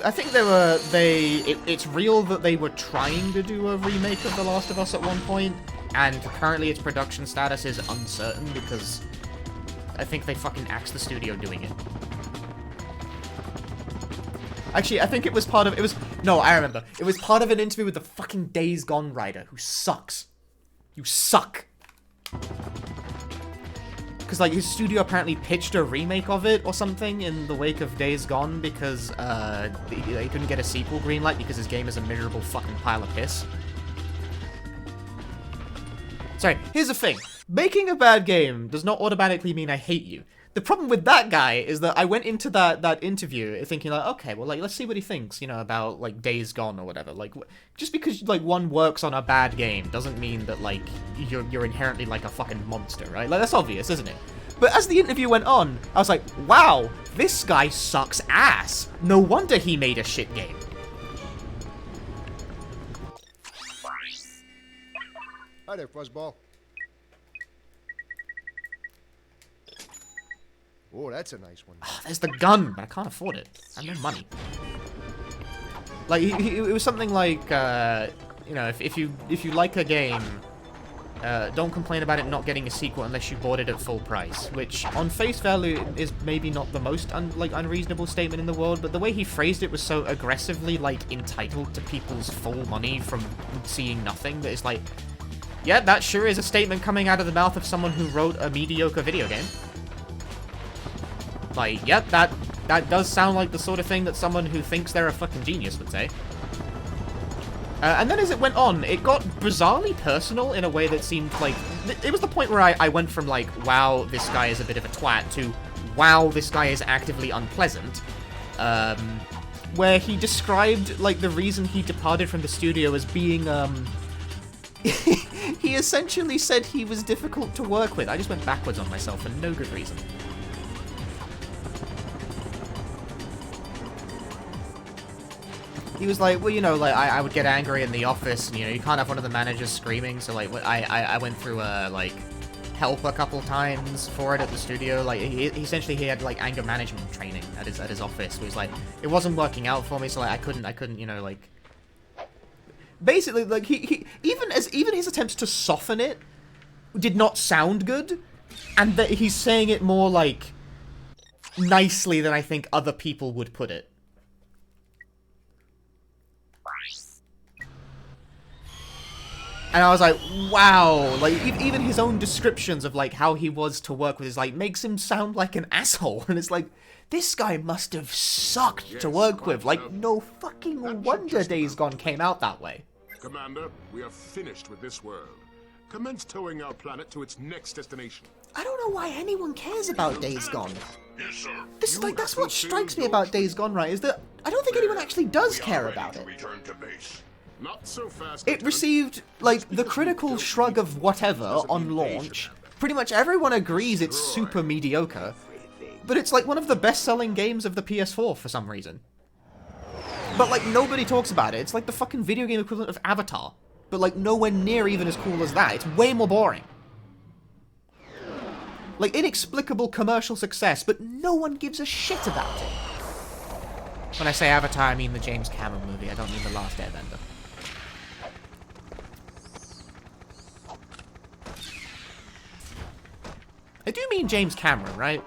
I think it's real that they were trying to do a remake of The Last of Us at one point, and currently its production status is uncertain because I think they fucking axed the studio doing it. Actually, I think it was part of, no, I remember. It was part of an interview with the fucking Days Gone writer, who sucks. You suck. Because, like, his studio apparently pitched a remake of it or something in the wake of Days Gone because, he couldn't get a sequel greenlight because his game is a miserable fucking pile of piss. Sorry, here's the thing. Making a bad game does not automatically mean I hate you. The problem with that guy is that I went into that interview thinking, like, okay, well, like, let's see what he thinks, you know, about, like, Days Gone or whatever. Like, just because, like, one works on a bad game doesn't mean that, like, you're inherently, like, a fucking monster, right? Like, that's obvious, isn't it? But as the interview went on, I was like, wow, this guy sucks ass. No wonder he made a shit game. Hi there, Fuzzball. Oh, that's a nice one. Oh, there's the gun, but I can't afford it. I have no money. Like, it was something like, you know, if you like a game, don't complain about it not getting a sequel unless you bought it at full price. Which, on face value, is maybe not the most unreasonable statement in the world, but the way he phrased it was so aggressively, like, entitled to people's full money from seeing nothing that it's like, yeah, that sure is a statement coming out of the mouth of someone who wrote a mediocre video game. Like, yep, that does sound like the sort of thing that someone who thinks they're a fucking genius would say. And then as it went on, it got bizarrely personal in a way that seemed like... It was the point where I went from, like, wow, this guy is a bit of a twat, to wow, this guy is actively unpleasant. Where he described, like, the reason he departed from the studio as being, he essentially said he was difficult to work with. I just went backwards on myself for no good reason. He was like, well, you know, like, I would get angry in the office, and, you know, you can't have one of the managers screaming, so, like, I went through, like, help a couple times for it at the studio. Like, he had, like, anger management training at his office, where he's like, it wasn't working out for me, so, like, I couldn't, you know, like... Basically, like, he even his attempts to soften it did not sound good, and that he's saying it more, like, nicely than I think other people would put it. And I was like, wow, like, even his own descriptions of, like, how he was to work with is, like, makes him sound like an asshole. And it's like, this guy must have sucked to work with. Like, no fucking wonder Days Gone came out that way. Commander, we are finished with this world. Commence towing our planet to its next destination. I don't know why anyone cares about Days Gone. Yes, sir. This, like, that's what strikes me about Days Gone, right, is that I don't think anyone actually does care about it. Return to base. Not so fast. It received, like, the critical shrug of whatever on launch. Pretty much everyone agrees it's super mediocre. But it's, like, one of the best-selling games of the PS4 for some reason. But, like, nobody talks about it. It's like the fucking video game equivalent of Avatar. But, like, nowhere near even as cool as that. It's way more boring. Like, inexplicable commercial success, but no one gives a shit about it. When I say Avatar, I mean the James Cameron movie. I don't mean The Last Airbender. I do mean James Cameron, right?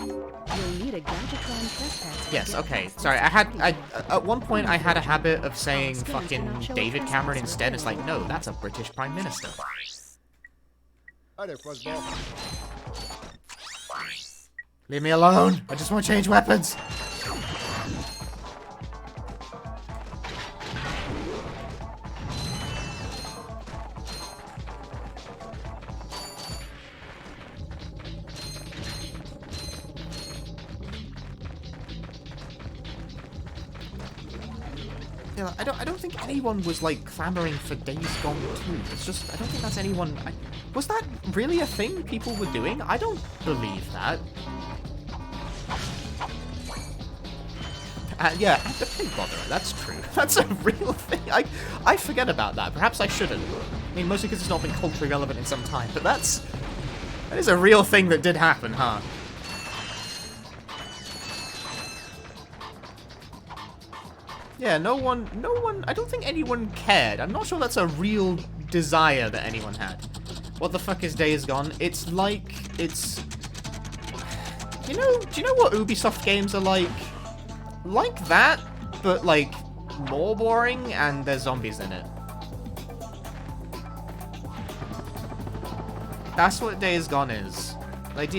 You'll need a Gadgetron trespass. Yes, okay. Sorry, at one point I had a habit of saying fucking David Cameron instead. It's like, no, that's a British Prime Minister. Hi there, Fuzzball. Leave me alone. I just want to change weapons. Yeah, I don't think anyone was like clamoring for Days Gone 2. It's just I don't think that's anyone. Was that really a thing people were doing? I don't believe that. Yeah, the pig botherer. That's true. That's a real thing. I forget about that. Perhaps I shouldn't. I mean, mostly because it's not been culturally relevant in some time. But that is a real thing that did happen, huh? Yeah, no one, I don't think anyone cared. I'm not sure that's a real desire that anyone had. What the fuck is Days Gone? It's like, do you know what Ubisoft games are like? Like that, but like more boring and there's zombies in it. That's what Days Gone is. Like,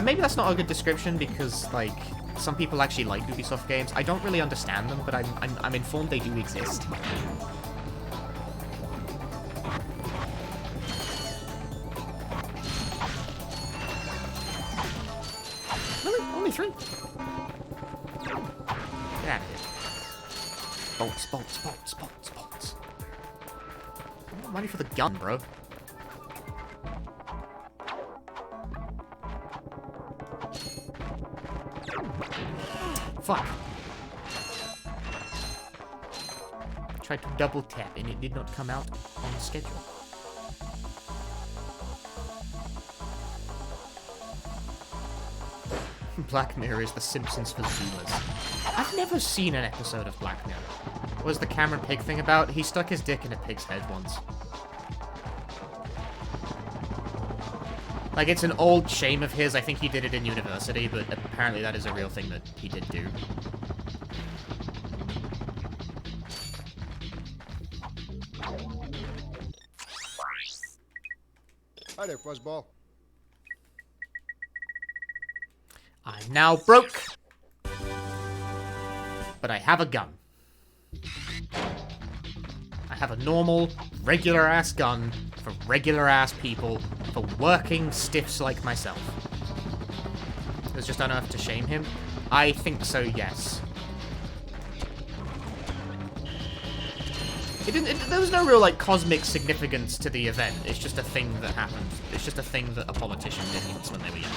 maybe that's not a good description because like, some people actually like Ubisoft games. I don't really understand them, but I'm informed they do exist. Really? Only 3? Get out of here. Bolts, bolts, bolts, bolts, bolts. I want money for the gun, bro. Fuck. Tried to double tap and it did not come out on the schedule. Black Mirror is the Simpsons for Zoomers. I've never seen an episode of Black Mirror. What was the Cameron Pig thing about? He stuck his dick in a pig's head once. Like, it's an old shame of his. I think he did it in university, but apparently that is a real thing that he did do. Hi there, Fuzzball. I'm now broke. But I have a gun. I have a normal, regular-ass gun for regular-ass people, for working stiffs like myself. There's just enough to shame him? I think so, yes. There was no real, like, cosmic significance to the event. It's just a thing that happened. It's just a thing that a politician did once when they were younger.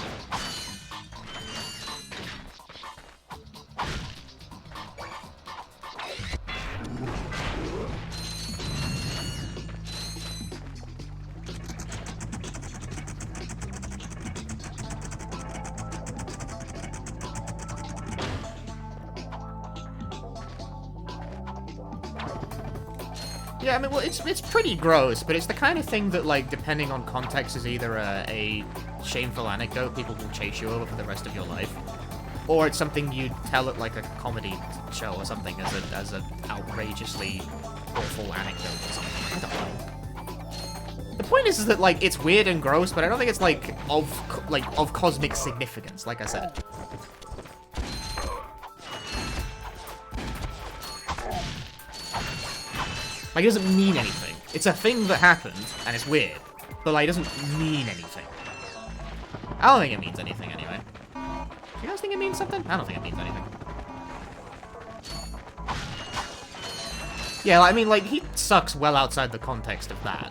Yeah, I mean, well, it's pretty gross, but it's the kind of thing that, like, depending on context, is either a shameful anecdote people will chase you over for the rest of your life, Or it's something you tell at like a comedy show or something as a outrageously awful anecdote or something. I don't know. The point is that like it's weird and gross, but I don't think it's like of cosmic significance, like I said. Like, it doesn't mean anything. It's a thing that happened, and it's weird. But, like, it doesn't mean anything. I don't think it means anything, anyway. You guys think it means something? I don't think it means anything. Yeah, I mean, like, he sucks well outside the context of that.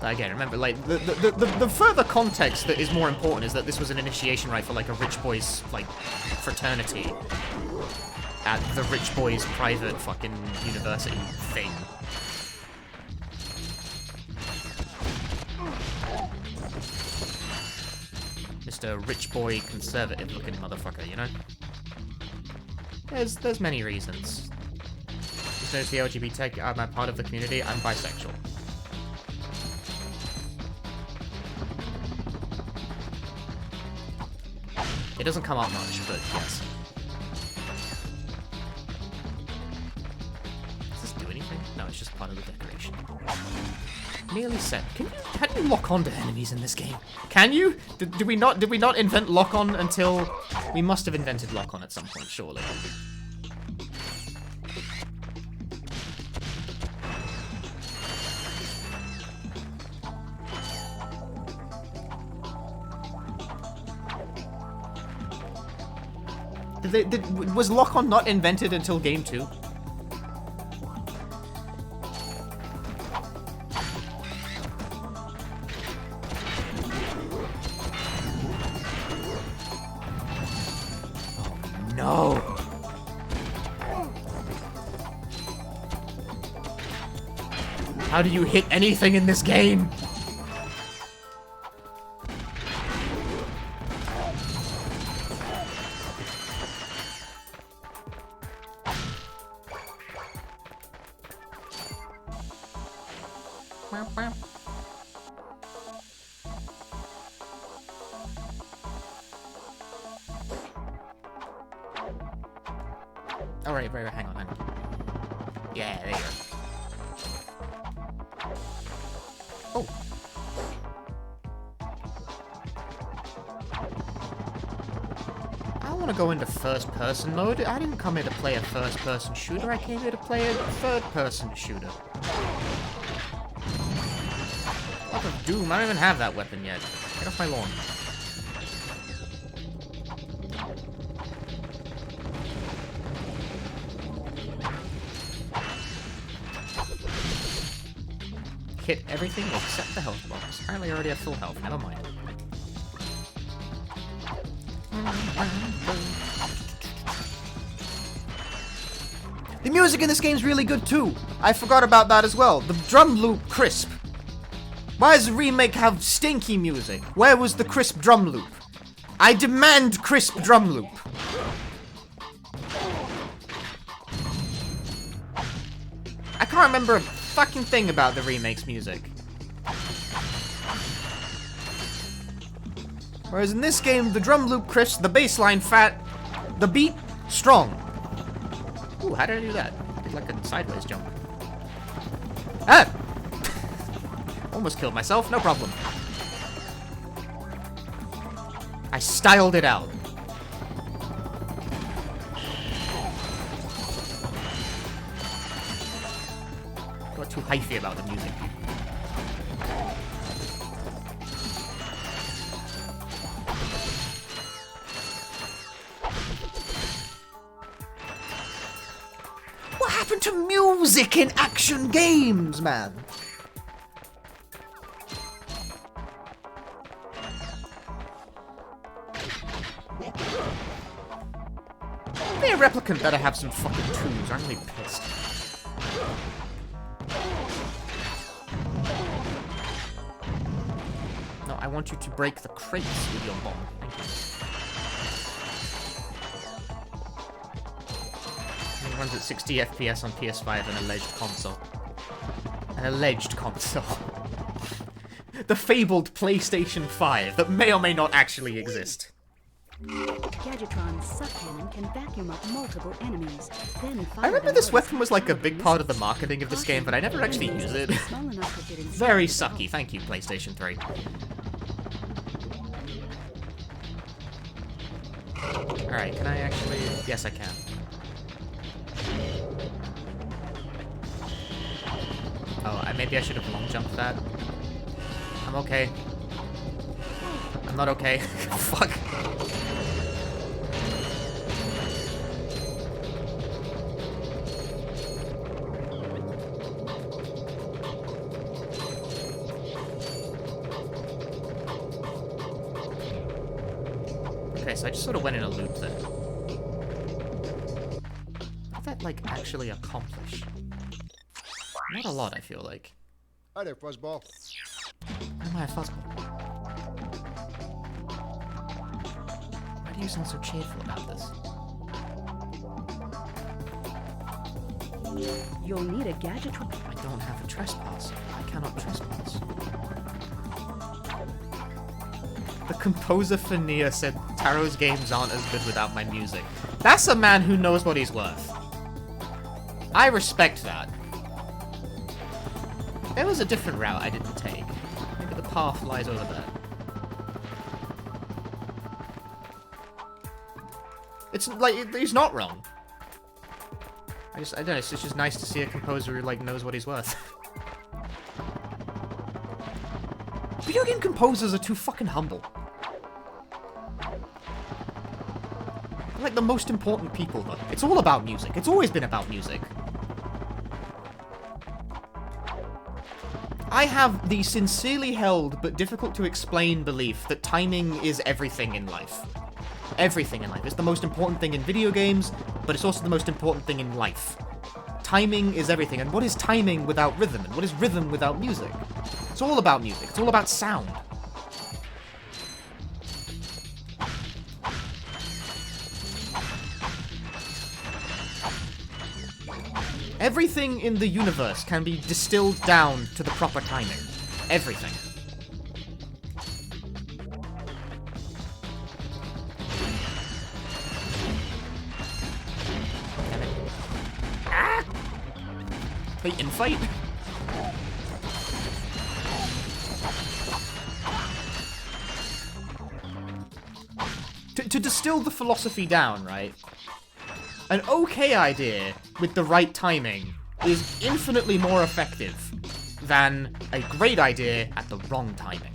But again, remember, like, the further context that is more important is that this was an initiation rite for, like, a rich boys, like, fraternity at the rich boys private fucking university thing. Mr. Rich Boy conservative looking motherfucker, you know? There's many reasons. Just notice the LGBT, I'm a part of the community, I'm bisexual. It doesn't come up much, but yes. Does this do anything? No, it's just part of the decoration. Merely said. Can you lock on to enemies in this game? Can you? Did we not invent lock on until we must have invented lock on at some point, surely. Was lock-on not invented until Game 2? Oh, no! How do you hit anything in this game? Oh, right, hang on. Yeah, there you go. Oh. I want to go into first-person mode. I didn't come here to play a first-person shooter. I came here to play a third-person shooter. What of Doom? I don't even have that weapon yet. Get off my lawn. Hit everything except the health box. Apparently I already have full health. Never mind. The music in this game's really good too. I forgot about that as well. The drum loop crisp. Why does the remake have stinky music? Where was the crisp drum loop? I demand crisp drum loop. I can't remember a fucking thing about the remake's music. Whereas in this game, the drum loop crisp, the bass line fat, the beat strong. Ooh, how did I do that? I did like a sideways jump. Ah! Almost killed myself, no problem. I styled it out. Got too hyphy about the music. What happened to music in action games, man? The replicant better have some fucking tools. I'm really pissed. No, I want you to break the crates with your bomb. Thank you. It runs at 60 FPS on PS5 and alleged console. An alleged console. The fabled PlayStation 5 that may or may not actually exist. Gadgetron's suck cannon can vacuum up multiple enemies. Then I remember this weapon was like a big part of the marketing of this game, but I never actually used it. Very sucky. Thank you, PlayStation 3. Alright, can I actually... Yes, I can. Oh, maybe I should have long jumped that. I'm okay. I'm not okay. Fuck. Okay, so I just sort of went in a loop there. What did that, like, actually accomplish? Not a lot, I feel like. Hi there, Fuzzball. Why am I a fuzzball? Why do you sound so cheerful about this? You'll need a Gadgetron. I don't have a trespass. I cannot trespass. The composer for Nia said Taro's games aren't as good without my music. That's a man who knows what he's worth. I respect that. There was a different route I didn't take. Maybe the path lies over there. It's like, he's not wrong. I don't know, it's just nice to see a composer who, like, knows what he's worth. Video game composers are too fucking humble. They're like the most important people, though. It's all about music. It's always been about music. I have the sincerely held but difficult to explain belief that timing is everything in life. Everything in life. It's the most important thing in video games, but it's also the most important thing in life. Timing is everything. And what is timing without rhythm? And what is rhythm without music? It's all about music. It's all about sound. Everything in the universe can be distilled down to the proper timing. Everything. Damn it. Ah! Wait, infight? To distill the philosophy down, right? An okay idea with the right timing is infinitely more effective than a great idea at the wrong timing.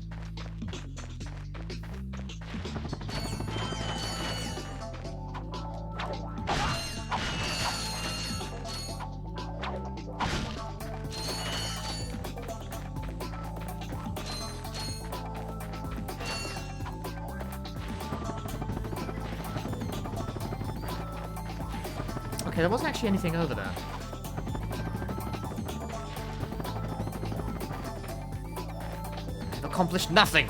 Okay, there wasn't actually anything over there. I've accomplished nothing!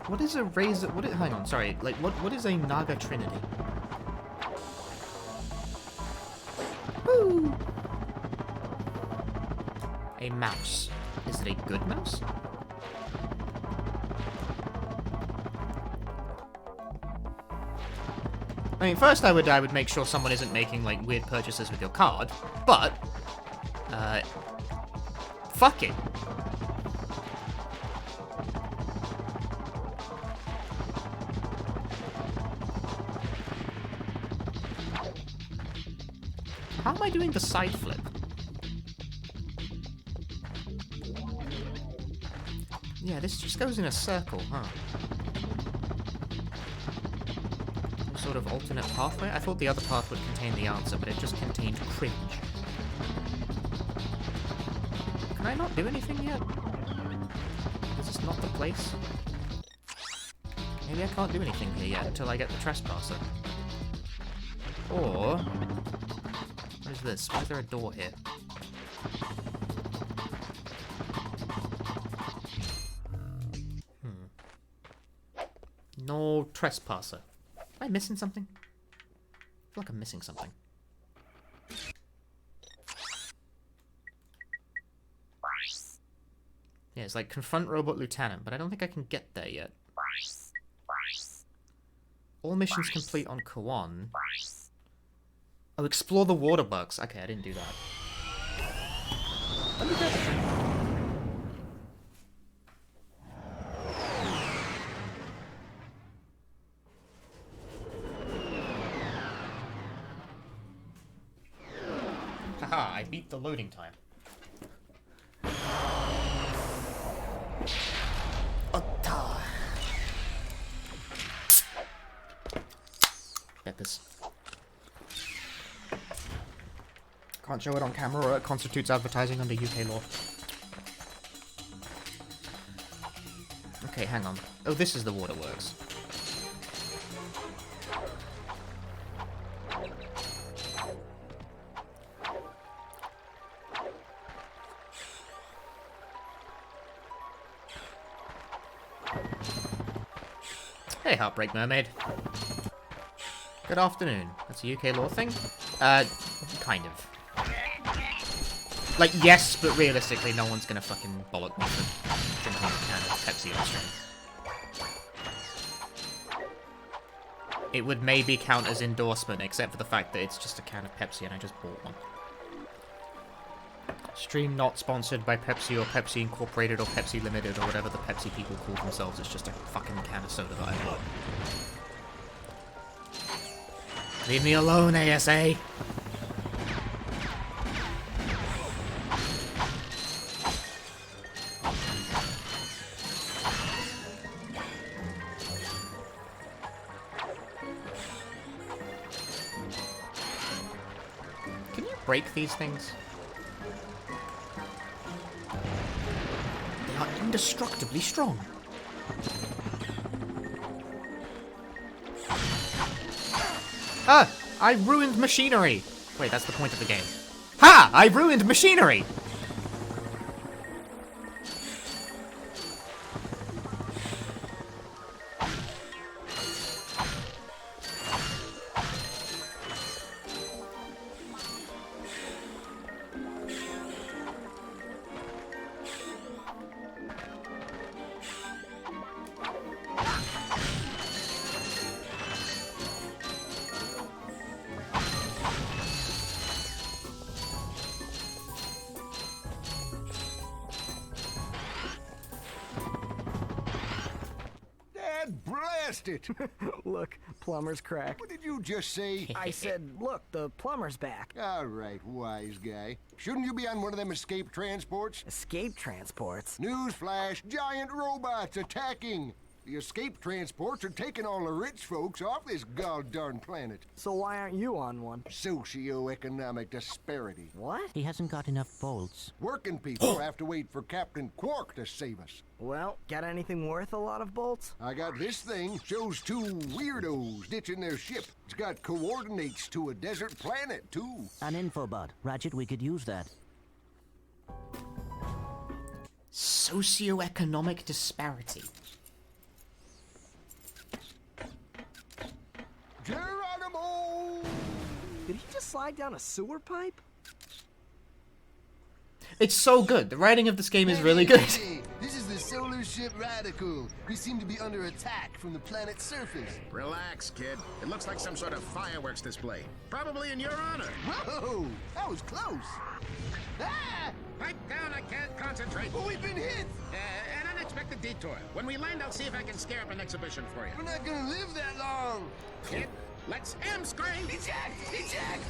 What is a razor? Hang on, sorry. Like, what is a Naga Trinity? Woo! A mouse. Is it a good mouse? I mean, first I would make sure someone isn't making, like, weird purchases with your card, but, fuck it. How am I doing the side flip? Yeah, this just goes in a circle, huh? Some sort of alternate pathway? I thought the other path would contain the answer, but it just contained cringe. Can I not do anything yet? Is this not the place? Maybe I can't do anything here yet until I get the trespasser. Or... what is this? Why is there a door here? No trespasser. Am I missing something? I feel like I'm missing something. Yeah, it's like confront robot lieutenant, but I don't think I can get there yet. All missions complete on Kawan. Oh, explore the water bugs. Okay, I didn't do that. Let me go. Haha, I beat the loading time. Otta. Peppers. Can't show it on camera or it constitutes advertising under UK law. Okay, hang on. Oh, this is the waterworks. Hey, Heartbreak Mermaid. Good afternoon. That's a UK law thing? Kind of. Like, yes, but realistically, no one's gonna fucking bollock me for drinking a can of Pepsi on stream. It would maybe count as endorsement, except for the fact that it's just a can of Pepsi and I just bought one. Stream not sponsored by Pepsi or Pepsi Incorporated or Pepsi Limited or whatever the Pepsi people call themselves. It's just a fucking can of soda that I bought. Leave me alone, ASA! Can you break these things? They are indestructibly strong. Ah! I ruined machinery! Wait, that's the point of the game. Ha! I ruined machinery! Blast it! Look, plumber's crack. What did you just say? I said, look, the plumber's back. All right, wise guy. Shouldn't you be on one of them escape transports? Escape transports? Newsflash, giant robots attacking! The escape transports are taking all the rich folks off this god-darn planet. So why aren't you on one? Socioeconomic disparity. What? He hasn't got enough bolts. Working people have to wait for Captain Quark to save us. Well, got anything worth a lot of bolts? I got this thing. Shows two weirdos ditching their ship. It's got coordinates to a desert planet, too. An infobot. Ratchet, we could use that. Socioeconomic disparity. Geronimo! Did he just slide down a sewer pipe? It's so good. The writing of this game is really good. This is the solar ship Radical. We seem to be under attack from the planet's surface. Relax, kid. It looks like some sort of fireworks display. Probably in your honor. Whoa! That was close. Ah! Pipe down, I can't concentrate. But we've been hit! An unexpected detour. When we land, I'll see if I can scare up an exhibition for you. We're not gonna live that long! Kid, let's M-screen! Eject! Eject!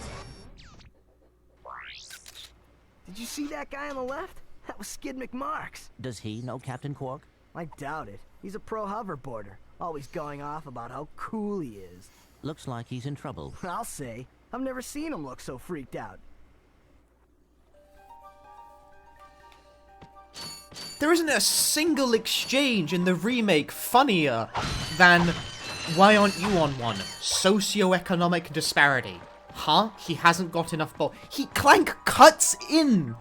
Did you see that guy on the left? That was Skid McMarks. Does he know Captain Quark? I doubt it. He's a pro hoverboarder, always going off about how cool he is. Looks like he's in trouble. I'll say. I've never seen him look so freaked out. There isn't a single exchange in the remake funnier than why aren't you on one? Socioeconomic disparity. Huh? He hasn't got enough Clank cuts in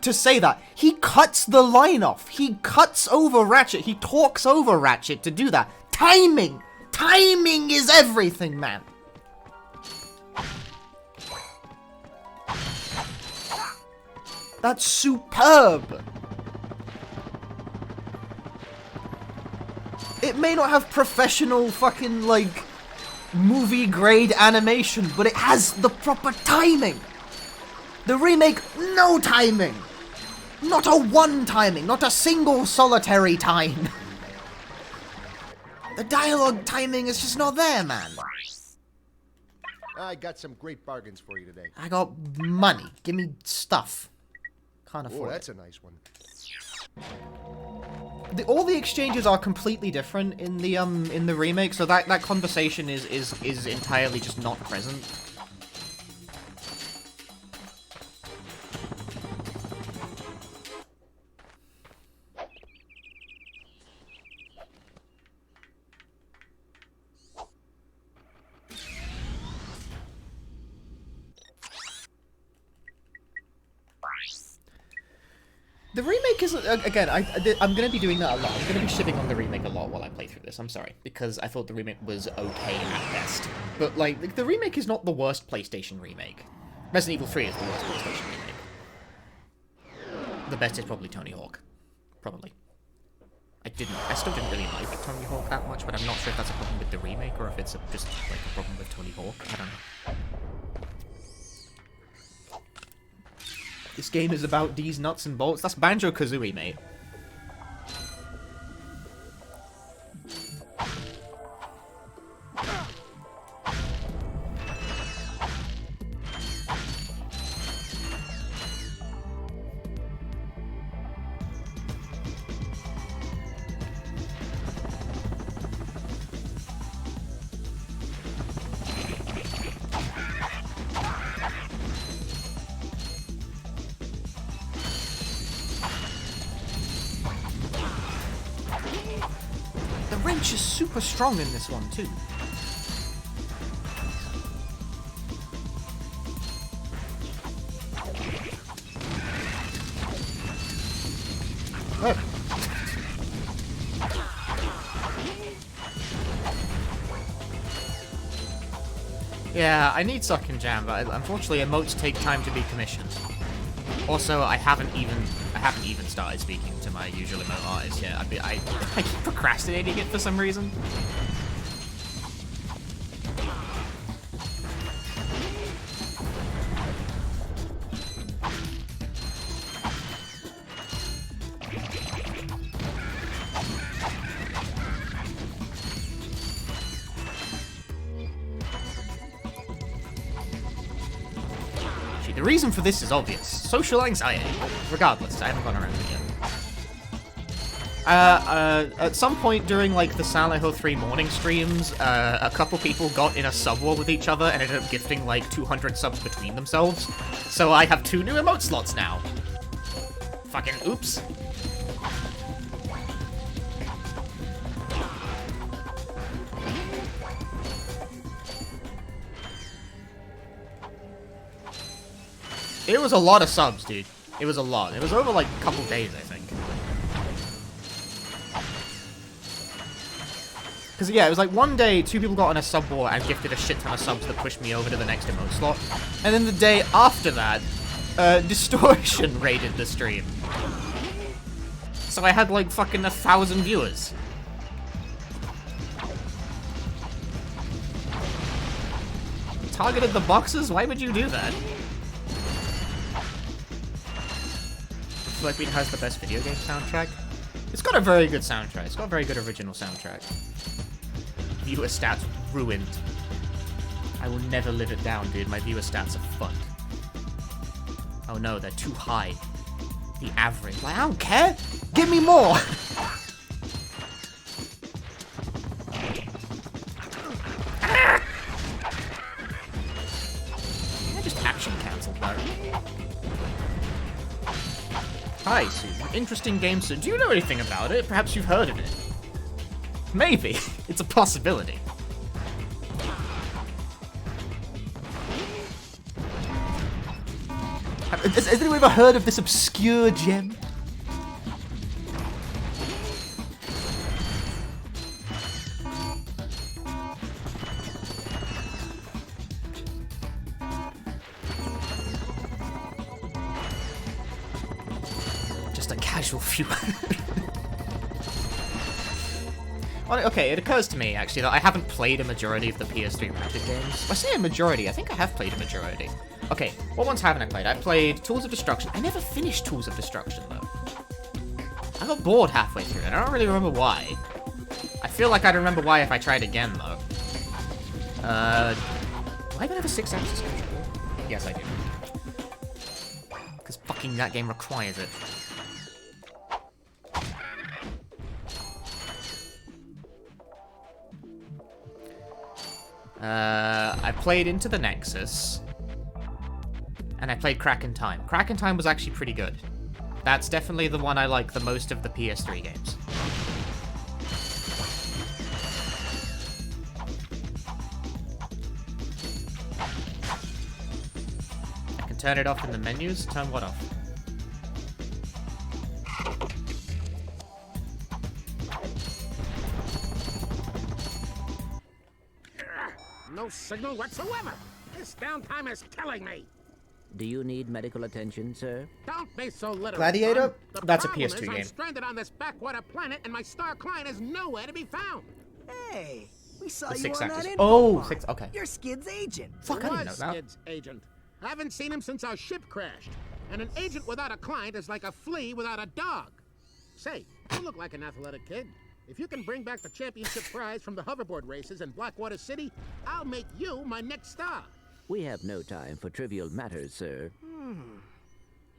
to say that. He cuts the line off. He cuts over Ratchet. He talks over Ratchet to do that. Timing! timing is everything, man. That's superb. It may not have professional fucking, like, movie-grade animation, but it has the proper timing. The remake, no timing. Not a one timing, not a single solitary time. The dialogue timing is just not there, man. I got some great bargains for you today. I got money. Give me stuff. Can't afford Oh, that's it. a nice one. All the exchanges are completely different in the remake, so that conversation is entirely just not present. The remake is, again, I'm going to be doing that a lot. I'm going to be shitting on the remake a lot while I play through this. I'm sorry, because I thought the remake was okay at best. But, like, the remake is not the worst PlayStation remake. Resident Evil 3 is the worst PlayStation remake. The best is probably Tony Hawk. Probably. I still didn't really like Tony Hawk that much, but I'm not sure if that's a problem with the remake or if it's just, like, a problem with Tony Hawk. I don't know. This game is about these nuts and bolts. That's Banjo-Kazooie, mate. Wrench is super strong in this one, too. Oh. Yeah, I need Suck and Jam, but unfortunately emotes take time to be commissioned. Also, I haven't even started speaking to my usual emote artist yet. I keep procrastinating it for some reason. The reason for this is obvious. Social anxiety. Regardless, I haven't gone around it yet. At some point during, like, the Silent Hill 3 morning streams, a couple people got in a sub war with each other and ended up gifting, like, 200 subs between themselves. So I have 2 new emote slots now. Fucking oops. It was a lot of subs, dude. It was a lot. It was over, like, a couple days, I think. Because, yeah, it was like one day, 2 people got on a sub war and gifted a shit ton of subs that pushed me over to the next emote slot. And then the day after that, Distortion raided the stream. So I had, like, fucking 1,000 viewers. Targeted the boxes? Why would you do that? Like it has the best video game soundtrack. It's got a very good soundtrack. It's got a very good original soundtrack. Viewer stats ruined. I will never live it down, dude. My viewer stats are fucked. Oh no, they're too high. The average. Like, I don't care. Give me more. I just action cancelled that. Hi, Sue. Interesting game, Sue. Do you know anything about it? Perhaps you've heard of it. Maybe. It's a possibility. Has anyone ever heard of this obscure gem? just a casual viewer. Well, okay, it occurs to me, actually, that I haven't played a majority of the PS3 Ratchet games. I say a majority, I think I have played a majority. Okay, what ones haven't I played? I played Tools of Destruction. I never finished Tools of Destruction, though. I got bored halfway through, and I don't really remember why. I feel like I'd remember why if I tried again, though. Do I even have a 6 axis controller? Yes, I do. Because fucking that game requires it. I played Into the Nexus, and I played Crack in Time. Crack in Time was actually pretty good. That's definitely the one I like the most of the PS3 games. I can turn it off in the menus. Turn what off? No signal whatsoever. This downtime is killing me. Do you need medical attention, sir? Don't be so literal. Gladiator? The That's a problem PS2 is game. I'm stranded on this backwater planet, and my star client is nowhere to be found. Hey, we saw The you 6 on axis. that info Oh, bar. 6. Okay. You're Skid's agent. Fuck, I didn't know that. Skid's agent. I haven't seen him since our ship crashed. And an agent without a client is like a flea without a dog. Say, you look like an athletic kid. If you can bring back the championship prize from the hoverboard races in Blackwater City, I'll make you my next star. We have no time for trivial matters, sir.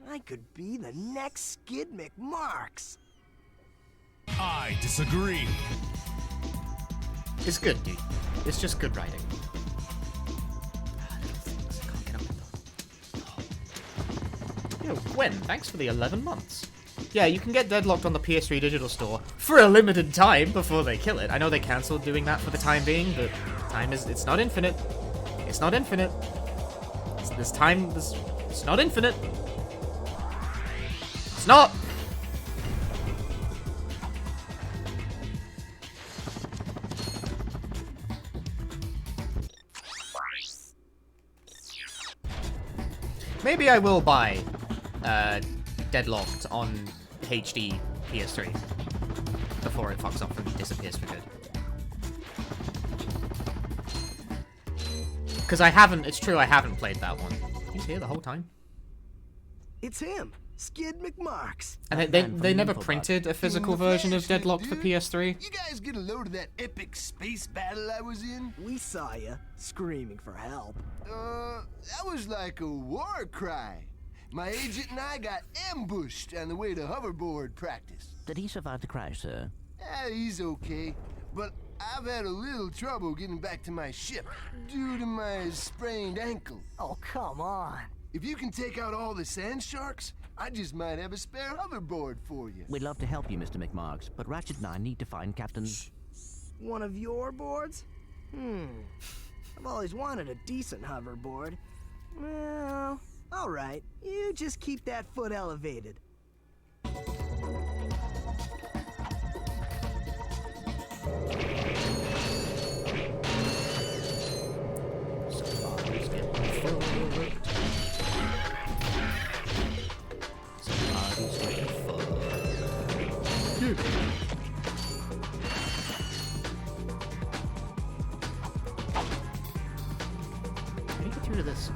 I could be the next Skid McMarks. I disagree. It's good, dude. It's just good writing. Yo, Gwen, thanks for the 11 months. Yeah, you can get Deadlocked on the PS3 Digital Store for a limited time before they kill it. I know they cancelled doing that for the time being, but it's not infinite. It's not infinite. It's not infinite. It's not! Maybe I will buy Deadlocked on HD PS3 before it fucks off and disappears for good. Because it's true I haven't played that one. He's here the whole time. It's him, Skid McMarks. And they never printed a physical version of Deadlocked for PS3? You guys get a load of that epic space battle I was in? We saw you, screaming for help. That was like a war cry. My agent and I got ambushed on the way to hoverboard practice. Did he survive the crash, sir? He's okay, but I've had a little trouble getting back to my ship due to my sprained ankle. Oh, come on. If you can take out all the sand sharks, I just might have a spare hoverboard for you. We'd love to help you, Mr. McMarks, but Ratchet and I need to find Captain... One of your boards? I've always wanted a decent hoverboard. Well, alright. You just keep that foot elevated. How do you get through to this?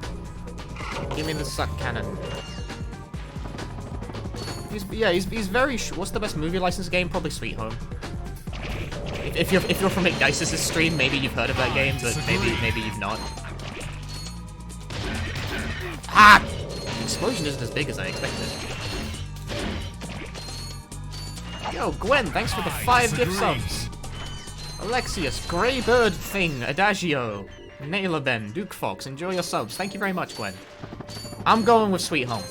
Give me the suck cannon. He's very. What's the best movie license game? Probably Sweet Home. If you're from Ignicis' stream, maybe you've heard of that game, but maybe you've not. Ah! The explosion isn't as big as I expected. Yo, Gwen, thanks for the 5 gift subs. Alexius, Greybird Thing, Adagio, Naileben, Duke Fox, enjoy your subs. Thank you very much, Gwen. I'm going with Sweet Home.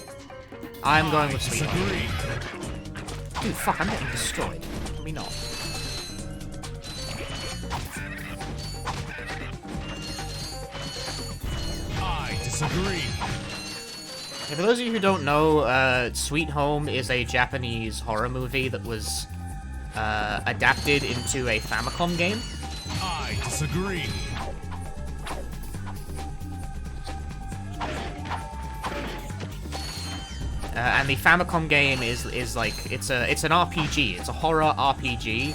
I'm going with Sweet Home. Dude, fuck, I'm getting destroyed. Let me know. I disagree. Yeah, for those of you who don't know, Sweet Home is a Japanese horror movie that was adapted into a Famicom game. I disagree. and the Famicom game is like it's an RPG. It's a horror RPG,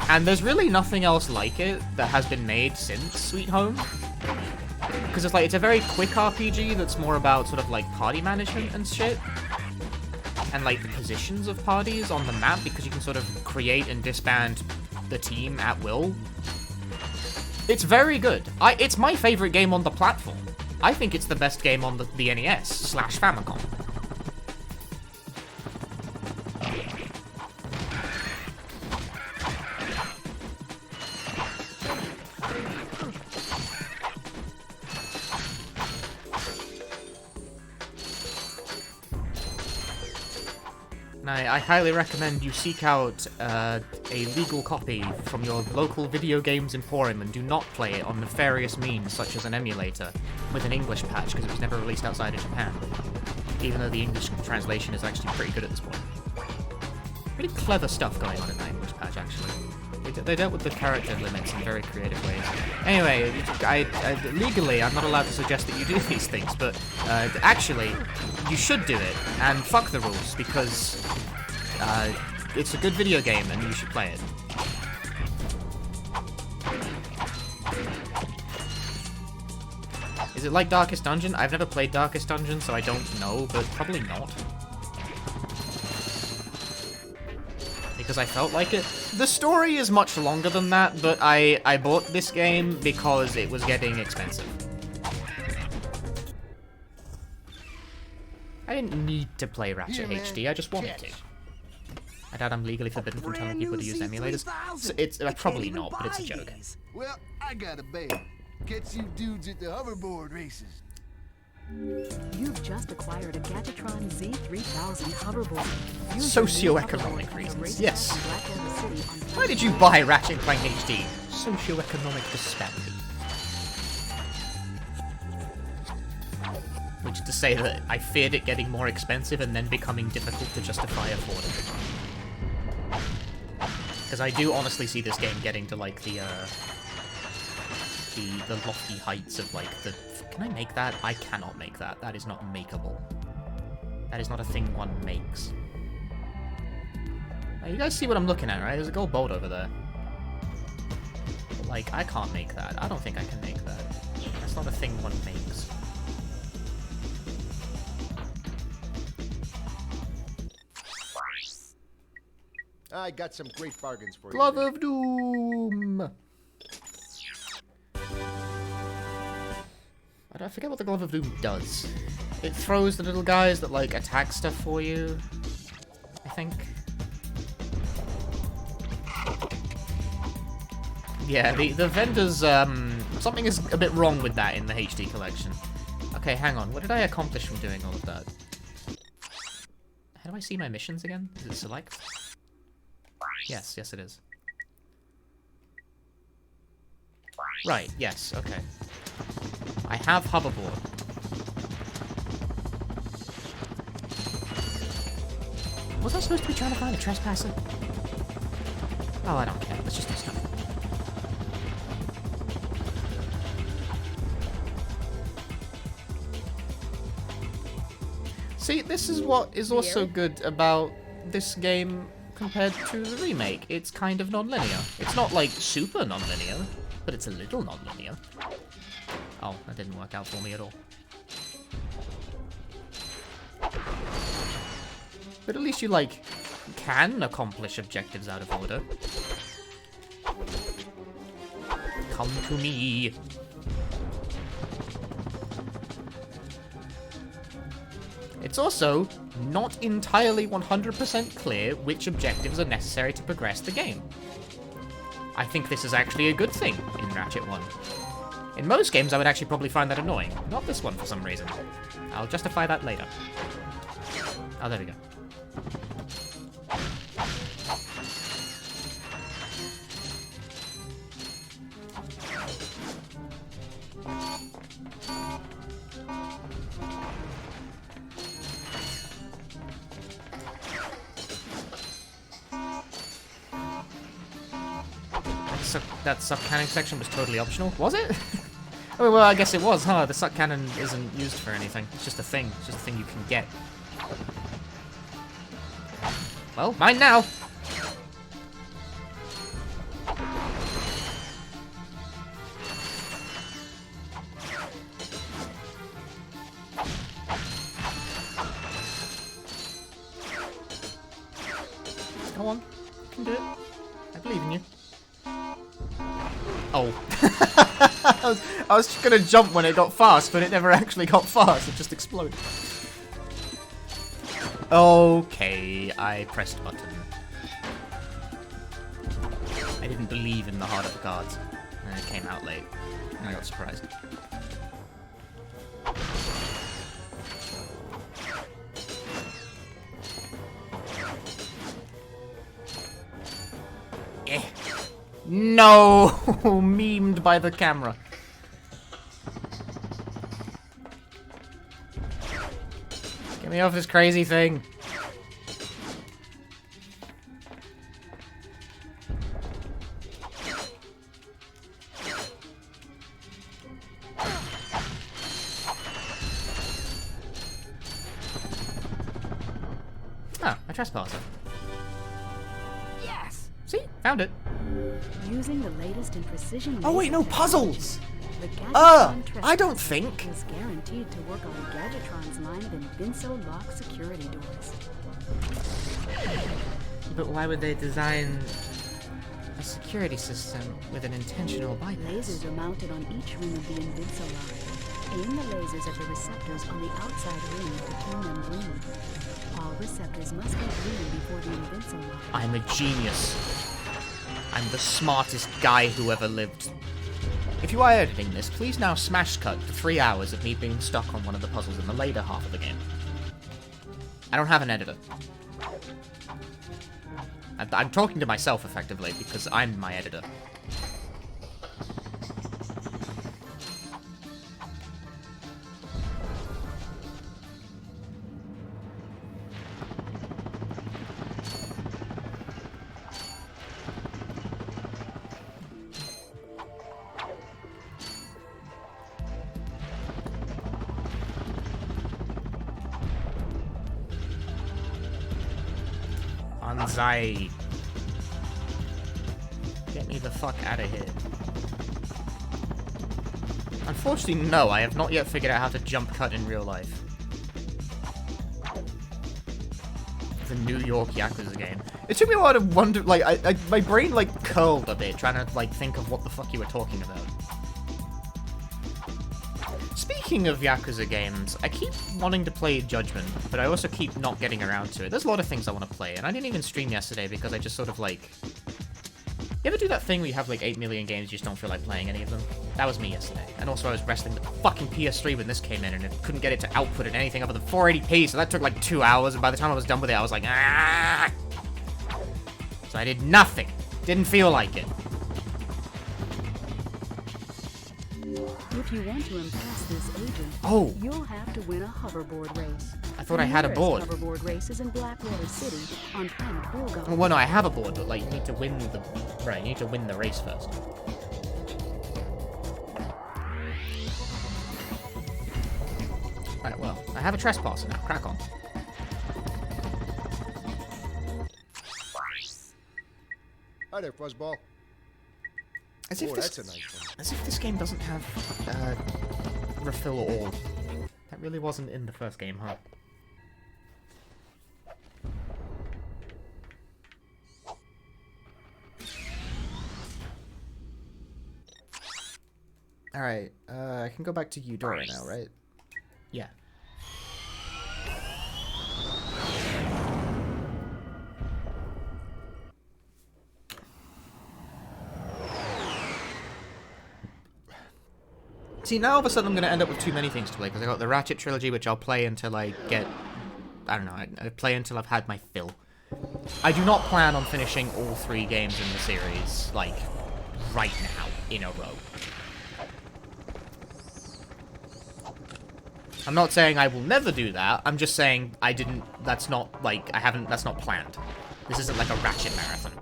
and there's really nothing else like it that has been made since Sweet Home. Because it's a very quick RPG that's more about sort of like party management and shit, and like the positions of parties on the map, because you can sort of create and disband the team at will. It's very good. It's my favorite game on the platform. I think it's the best game on the NES/Famicom. I highly recommend you seek out a legal copy from your local video games emporium and do not play it on nefarious means such as an emulator with an English patch, because it was never released outside of Japan, even though the English translation is actually pretty good at this point. Really clever stuff going on in that English patch, actually. They dealt with the character limits in very creative ways. Anyway, legally, I'm not allowed to suggest that you do these things, but actually, you should do it, and fuck the rules, because it's a good video game and you should play it. Is it like Darkest Dungeon? I've never played Darkest Dungeon, so I don't know, but probably not. Because I felt like it. The story is much longer than that, but I bought this game because it was getting expensive. I didn't need to play Ratchet HD, I just wanted to. I doubt I'm legally forbidden from telling people to use emulators. So it's probably not, but it's a joke. Well, I got a bail. Catch you dudes at the hoverboard races. You've just acquired a Gadgetron Z3000 hoverboard. Socioeconomic reasons, yes. Why did you buy Ratchet Clank HD? Socioeconomic disparity. Which is to say that I feared it getting more expensive and then becoming difficult to justify affording. Because I do honestly see this game getting to like the lofty heights of like the... Can I make that? I cannot make that. That is not makeable. That is not a thing one makes. Now, you guys see what I'm looking at, right? There's a gold bolt over there. But, like, I can't make that. I don't think I can make that. That's not a thing one makes. I got some great bargains for you. Glove of Doom! I forget what the Glove of Doom does. It throws the little guys that, like, attack stuff for you, I think. Yeah, the vendors, something is a bit wrong with that in the HD collection. Okay, hang on. What did I accomplish from doing all of that? How do I see my missions again? Is it select? Yes, yes it is. Right, yes, okay. I have hoverboard. Was I supposed to be trying to find a trespasser? Oh, I don't care. Let's just do stuff. See, this is what is also good about this game compared to the remake. It's kind of non-linear. It's not like super non-linear, but it's a little non-linear. Oh, that didn't work out for me at all. But at least you, like, can accomplish objectives out of order. Come to me. It's also not entirely 100% clear which objectives are necessary to progress the game. I think this is actually a good thing in Ratchet 1. In most games, I would actually probably find that annoying. Not this one for some reason. I'll justify that later. Oh, there we go. That suck cannon section was totally optional. Was it? Oh, well, I guess it was, huh? The suck cannon isn't used for anything. It's just a thing. It's just a thing you can get. Well, mine now. Go on. You can do it. I believe in you. Oh. I was just gonna jump when it got fast, but it never actually got fast. It just exploded. Okay, I pressed button. I didn't believe in the heart of the cards. And it came out late. And I got surprised. Eh. No! Memed by the camera. Get me off this crazy thing. Ah, a trespasser. Yes! See? Found it. Using the latest in precision. Oh wait, no, laser puzzles! technology, the I don't think. is guaranteed to work on Gadgetron's line of Invinso lock security doors. But why would they design a security system with an intentional bypass? Lasers are mounted on each ring of the Invinso line. Aim the lasers at the receptors on the outside ring to turn them green. All receptors must be green before the Invinso line. I'm a genius. I'm the smartest guy who ever lived. If you are editing this, please now smash cut to 3 hours of me being stuck on one of the puzzles in the later half of the game. I don't have an editor. I'm talking to myself, effectively, because I'm my editor. Anzai. Get me the fuck out of here. Unfortunately, no, I have not yet figured out how to jump cut in real life. It's a New York Yakuza game. It took me a while to wonder, like, my brain, like, curled a bit, trying to, like, think of what the fuck you were talking about. Speaking of Yakuza games, I keep wanting to play Judgment, but I also keep not getting around to it. There's a lot of things I want to play, and I didn't even stream yesterday because I just sort of, like... You ever do that thing where you have, like, 8 million games, you just don't feel like playing any of them? That was me yesterday. And also I was wrestling with the fucking PS3 when this came in, and it couldn't get it to output at anything other than 480p, so that took, like, 2 hours, and by the time I was done with it, I was like, ah! So I did nothing. Didn't feel like it. If you want to impress this agent, you'll have to win a hoverboard race. I thought I had a board. The hoverboard race is in Blackwater City on planet Wilgon. Well, no, I have a board, but, like, you need to win the... Right, you need to win the race first. Right, well, I have a trespasser now. Crack on. Hi there, Fuzzball. As if that's a nice one. As if this game doesn't have refill all. That really wasn't in the first game, huh? Alright, I can go back to Eudora now, right? Yeah. See, now all of a sudden I'm going to end up with too many things to play, because I got the Ratchet trilogy, which I'll play until I get... I don't know, I play until I've had my fill. I do not plan on finishing all 3 games in the series, like, right now, in a row. I'm not saying I will never do that, I'm just saying I didn't... That's not, like, that's not planned. This isn't like a Ratchet marathon.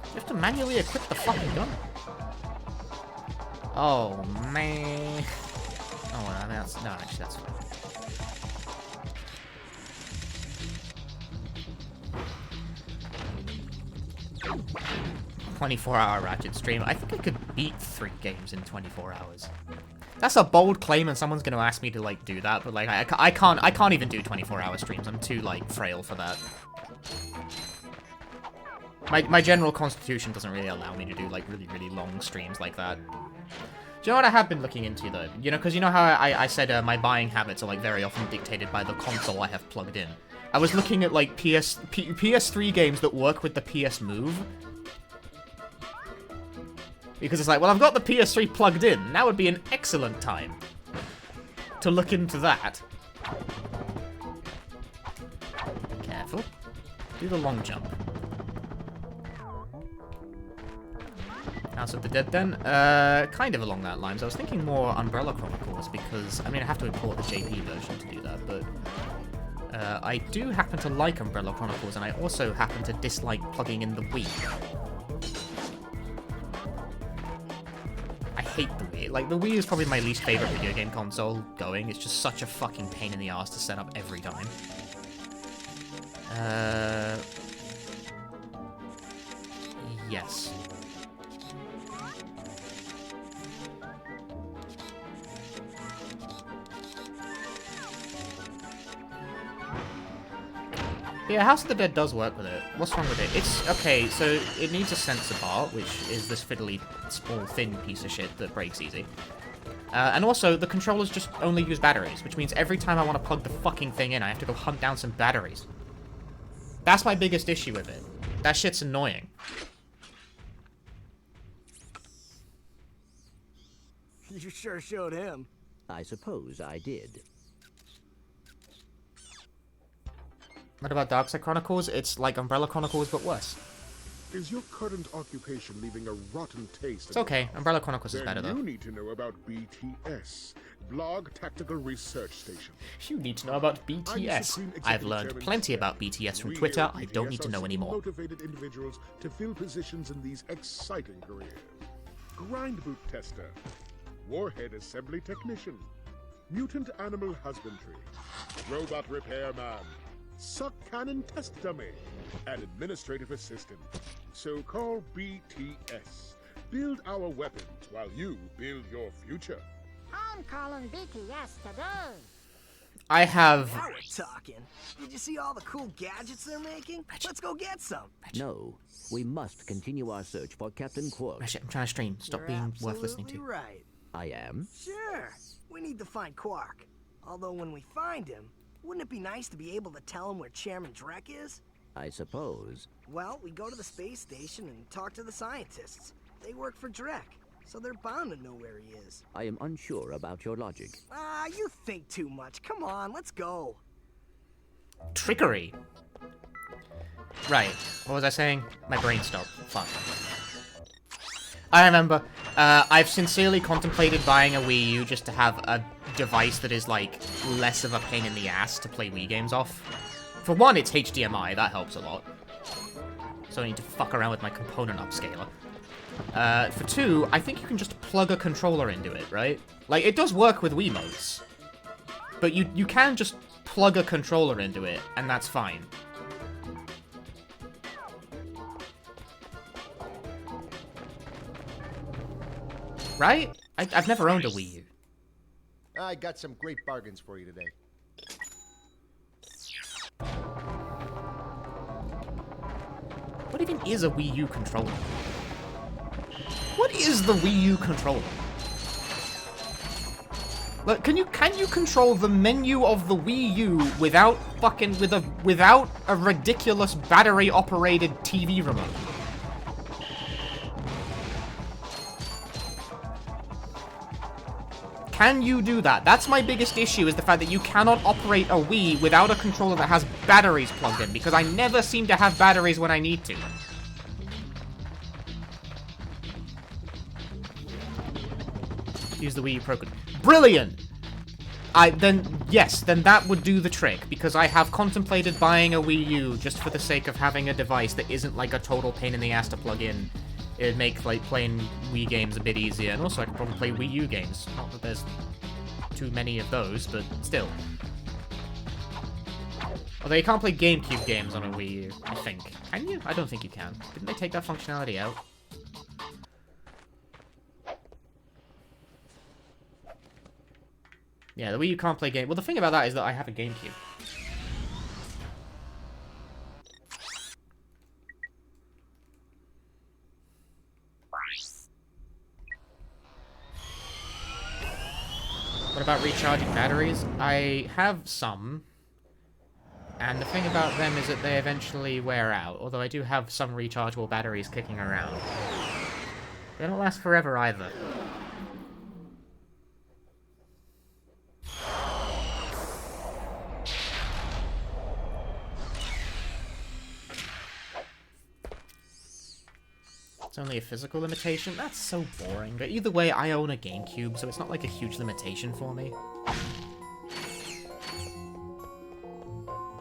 You have to manually equip the fucking gun. Oh, man. Oh, well, that's... No, actually, that's fine. "24-hour Ratchet stream." I think I could beat 3 games in 24 hours. That's a bold claim, and someone's gonna ask me to, like, do that, but, like, I can't even do 24-hour streams. I'm too, like, frail for that. My general constitution doesn't really allow me to do, like, really, really long streams like that. Do you know what I have been looking into, though? You know, because you know how I said my buying habits are, like, very often dictated by the console I have plugged in? I was looking at, like, PS3 games that work with the PS Move. Because it's like, well, I've got the PS3 plugged in. Now would be an excellent time to look into that. Careful. Do the long jump. House of the Dead, then? Kind of along that lines. I was thinking more Umbrella Chronicles because, I mean, I have to import the JP version to do that, but I do happen to like Umbrella Chronicles, and I also happen to dislike plugging in the Wii. I hate the Wii. Like, the Wii is probably my least favorite video game console going. It's just such a fucking pain in the ass to set up every time. Yes. Yeah, House of the Dead does work with it. What's wrong with it? It's, okay, so it needs a sensor bar, which is this fiddly, small, thin piece of shit that breaks easy. And also, the controllers just only use batteries, which means every time I want to plug the fucking thing in, I have to go hunt down some batteries. That's my biggest issue with it. That shit's annoying. You sure showed him. I suppose I did. What about Darkside Chronicles? It's like Umbrella Chronicles, but worse. Is your current occupation leaving a rotten taste? It's okay. Umbrella Chronicles is better, though. You need to know about BTS, Blog Tactical Research Station. You need to know about BTS. I've learned plenty about BTS from Twitter. I don't need to know anymore. Motivated individuals to fill positions in these exciting careers. Grind boot tester, warhead assembly technician, mutant animal husbandry, robot repairman, suck cannon test dummy, and administrative assistant. So call BTS. Build our weapons while you build your future. I'm calling BTS today. I have... Now we're talking. Did you see all the cool gadgets they're making? Let's go get some. No, we must continue our search for Captain Quark. Ratchet, I'm trying to stream. Stop being worth listening to. Right. I am? Sure. We need to find Quark. Although when we find him, wouldn't it be nice to be able to tell him where Chairman Drek is? I suppose. Well, we go to the space station and talk to the scientists. They work for Drek, so they're bound to know where he is. I am unsure about your logic. Ah, you think too much. Come on, let's go. Trickery. Right. What was I saying? My brain stopped. Fuck. I remember. I've sincerely contemplated buying a Wii U just to have a device that is, like, less of a pain in the ass to play Wii games off. For one, it's HDMI. That helps a lot. So I need to fuck around with my component upscaler. For two, I think you can just plug a controller into it, right? Like, it does work with Wiimotes. But you can just plug a controller into it, and that's fine. Right? I've never owned a Wii U. I got some great bargains for you today. What even is a Wii U controller? What is the Wii U controller? Like, can you control the menu of the Wii U without without a ridiculous battery-operated TV remote? Can you do that? That's my biggest issue, is the fact that you cannot operate a Wii without a controller that has batteries plugged in, because I never seem to have batteries when I need to. Use the Wii U Pro. Brilliant! then that would do the trick, because I have contemplated buying a Wii U just for the sake of having a device that isn't like a total pain in the ass to plug in. It'd make like playing Wii games a bit easier, and also I could probably play Wii U games. Not that there's too many of those, but still. Although you can't play GameCube games on a Wii U, I think. Can you? I don't think you can. Didn't they take that functionality out? Yeah, the Wii U can't play game. Well, the thing about that is that I have a GameCube. What about recharging batteries? I have some. And the thing about them is that they eventually wear out. Although I do have some rechargeable batteries kicking around. They don't last forever either. It's only a physical limitation? That's so boring. But either way, I own a GameCube, so it's not like a huge limitation for me.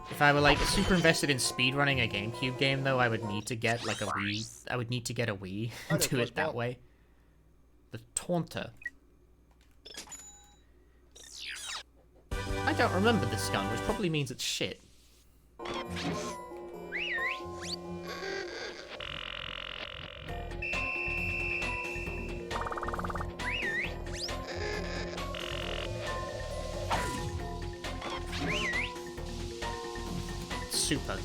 If I were like super invested in speedrunning a GameCube game, though, I would need to get like a Wii. I would need to get a Wii and do it that way. The Taunter. I don't remember this gun, which probably means it's shit. Super.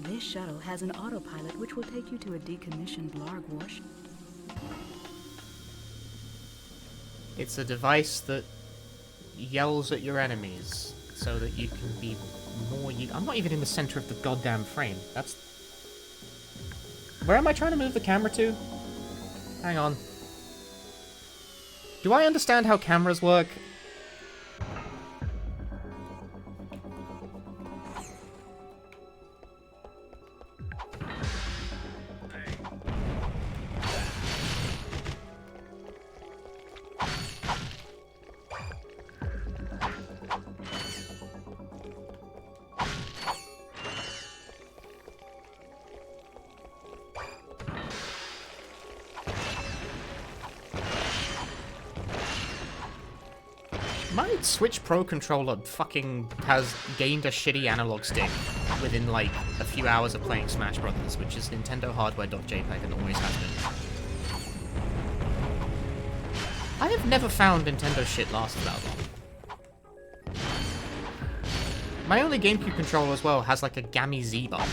This shuttle has an autopilot which will take you to a decommissioned Blarg warship. It's a device that yells at your enemies so that you can be more... I'm not even in the center of the goddamn frame. That's... Where am I trying to move the camera to? Hang on. Do I understand how cameras work? My Switch Pro controller fucking has gained a shitty analog stick within like a few hours of playing Smash Brothers, which is Nintendo hardware.jpg and always has been. I have never found Nintendo shit lasts that long. My only GameCube controller as well has like a Gammy Z button.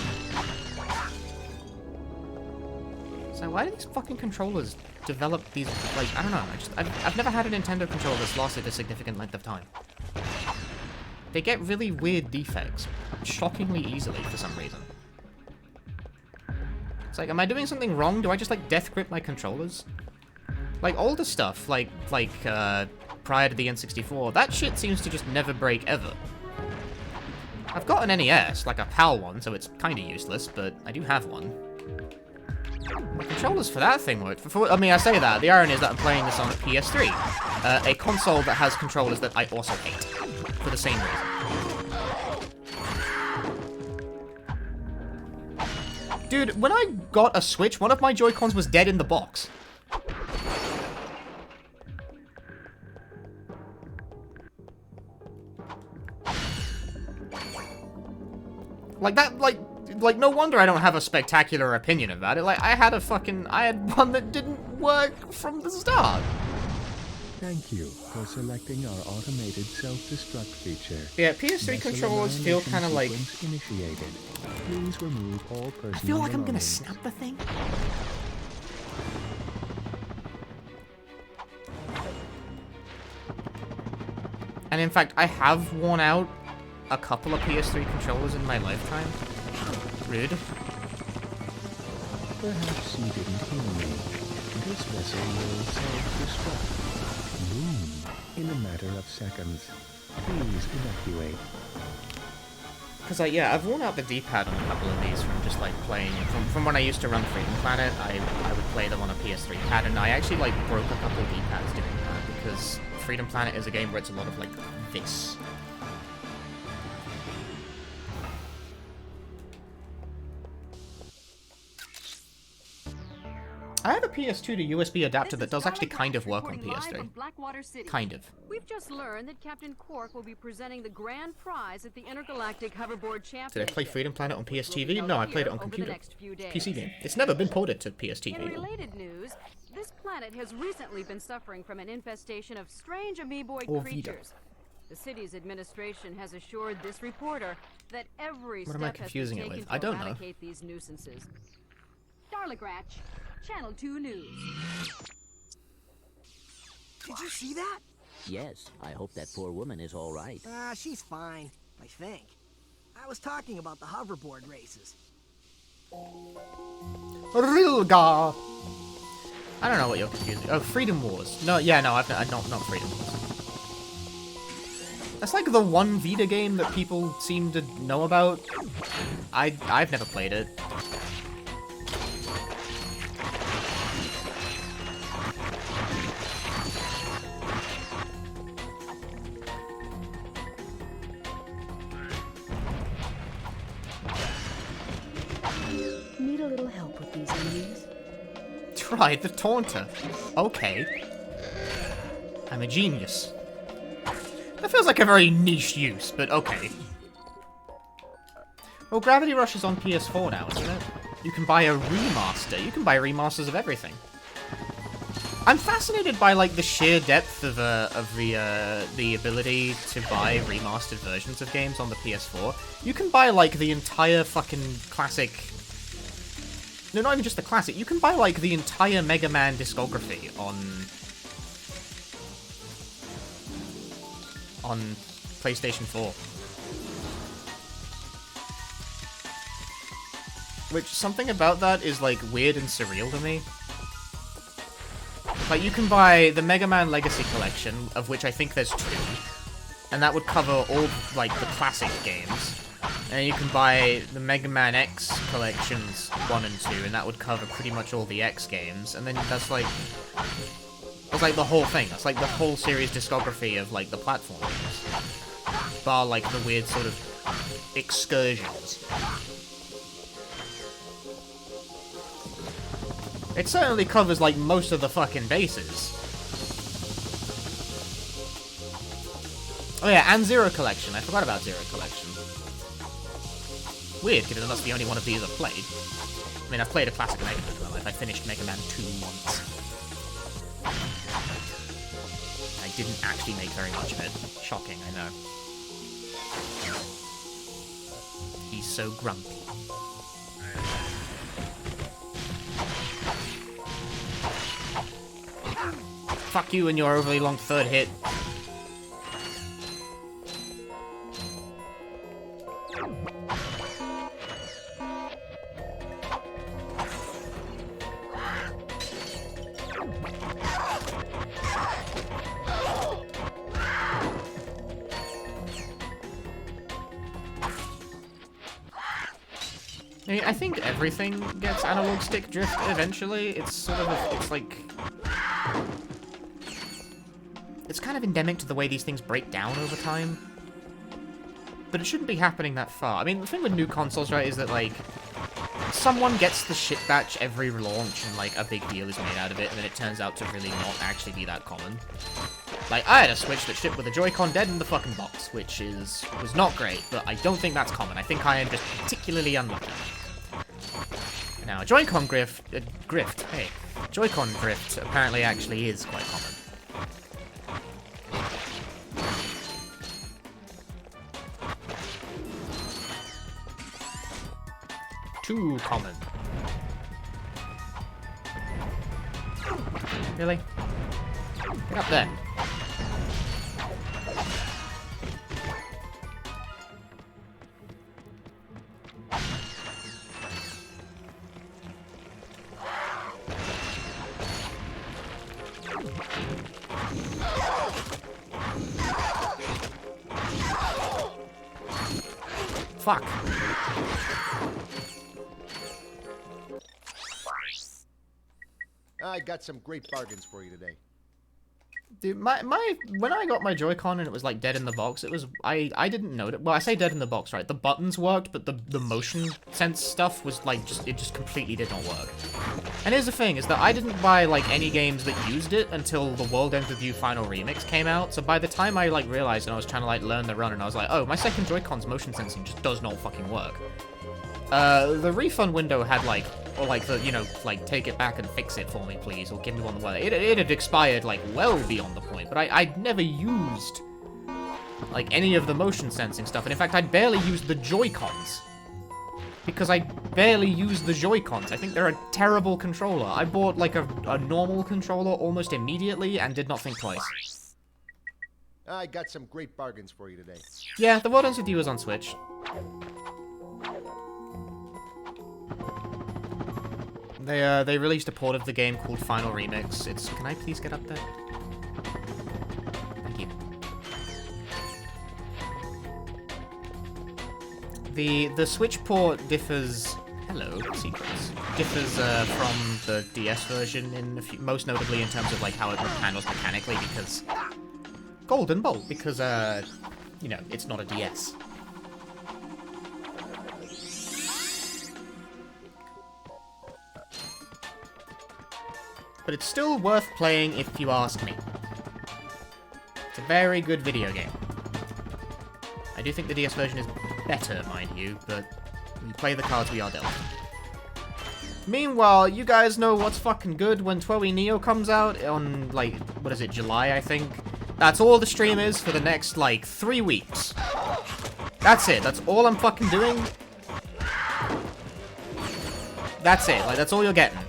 So why do these fucking controllers develop these, like, I don't know, I've never had a Nintendo controller that's lasted a significant length of time. They get really weird defects, shockingly easily for some reason. It's like, am I doing something wrong? Do I just, like, death grip my controllers? Like, older stuff, like prior to the N64, that shit seems to just never break ever. I've got an NES, like a PAL one, so it's kinda useless, but I do have one. The controllers for that thing work. I mean, I say that. The irony is that I'm playing this on a PS3. A console that has controllers that I also hate. For the same reason. Dude, when I got a Switch, one of my Joy-Cons was dead in the box. Like, that, like, no wonder I don't have a spectacular opinion about it. Like, I had one that didn't work from the start. Thank you for selecting our automated self-destruct feature. Yeah, PS3 controllers feel kind of like... Initiated. Please remove all personal I feel like I'm gonna snap the thing. And in fact, I have worn out a couple of PS3 controllers in my lifetime. Rude. Perhaps you didn't hear me. This vessel will self-destruct. Boom. In a matter of seconds. Please evacuate. Because, yeah, I've worn out the D-pad on a couple of these from just, like, playing... From when I used to run Freedom Planet, I would play them on a PS3 pad, and I actually like broke a couple of D-pads doing that because Freedom Planet is a game where it's a lot of like this. I have a PS2 to USB adapter that does actually kind of work on PS3. Kind of. We've just learned that Captain Quark will be presenting the grand prize at the Intergalactic Hoverboard Championship. Did I play Freedom Planet on PS TV? No, I played it on computer. PC game. It's never been ported to PS TV. In related news, this planet has recently been suffering from an infestation of strange amoeboid creatures. The city's administration has assured this reporter that every step has been taken to eradicate these nuisances. Darla Gratch, Channel 2 News. Did you see that? Yes, I hope that poor woman is all right. She's fine, I think. I was talking about the hoverboard races. Rilgar! I don't know what you're confusing. Oh, Freedom Wars. No, yeah, no, not Freedom Wars. That's like the one Vita game that people seem to know about. I've never played it. Need a little help with these enemies? Try the Taunter. Okay. I'm a genius. That feels like a very niche use, but okay. Well, Gravity Rush is on PS4 now, isn't it? You can buy a remaster. You can buy remasters of everything. I'm fascinated by like the sheer depth of the ability to buy remastered versions of games on the PS4. You can buy like the entire fucking classic. No, not even just the classic. You can buy like the entire Mega Man discography on PlayStation 4. Which, something about that is like weird and surreal to me. Like, you can buy the Mega Man Legacy Collection, of which I think there's 2. And that would cover all, like, the classic games. And you can buy the Mega Man X Collections 1 and 2, and that would cover pretty much all the X games. And then that's like the whole thing. That's like the whole series discography of, like, the platform games. Bar, like, the weird sort of excursions. It certainly covers, like, most of the fucking bases. Oh yeah, and Zero Collection. I forgot about Zero Collection. Weird, given that's the only one of these I've played. I mean, I've played a classic Mega Man in my life. I finished Mega Man 2 once. I didn't actually make very much of it. Shocking, I know. He's so grumpy. Fuck you and your overly long third hit. I mean, I think everything gets analog stick drift eventually. It's sort of it's like... It's kind of endemic to the way these things break down over time. But it shouldn't be happening that far. I mean, the thing with new consoles, right, is that, like, someone gets the shit batch every launch and, like, a big deal is made out of it, and then it turns out to really not actually be that common. Like, I had a Switch that shipped with a Joy-Con dead in the fucking box, which was not great, but I don't think that's common. I think I am just particularly unlucky. Now, Joy-Con drift, hey, Joy-Con drift apparently actually is quite common. Too common. Really? Get up there. Fuck. I got some great bargains for you today. Dude, when I got my Joy-Con and it was like dead in the box, it was I didn't notice. Well, I say dead in the box, right? The buttons worked, but the motion sense stuff was like it just completely did not work. And here's the thing: is that I didn't buy like any games that used it until the World Ends With You Final Remix came out. So by the time I like realized and I was trying to like learn the run, and I was like, oh, my second Joy-Con's motion sensing just does not fucking work. The refund window had like, or like the, you know, like take it back and fix it for me, please, or give me one. Well, it had expired like well beyond the point, but I'd never used like any of the motion sensing stuff, and in fact, I'd barely used the Joy-Cons because I barely used the Joy-Cons. I think they're a terrible controller. I bought like a normal controller almost immediately and did not think twice. I got some great bargains for you today. Yeah, The World Ends With You is on Switch. They released a port of the game called Final Remix. It's... Can I please get up there? Thank you. The Switch port differs... Hello, secrets. Differs from the DS version in most notably in terms of like how it handles mechanically, because... Golden Bolt, because you know, it's not a DS. But it's still worth playing if you ask me. It's a very good video game. I do think the DS version is better, mind you, but we play the cards we are dealt. Meanwhile, you guys know what's fucking good when 12E Neo comes out on, like, what is it, July, I think? That's all the stream is for the next, like, 3 weeks. That's it. That's all I'm fucking doing. That's it. Like, that's all you're getting.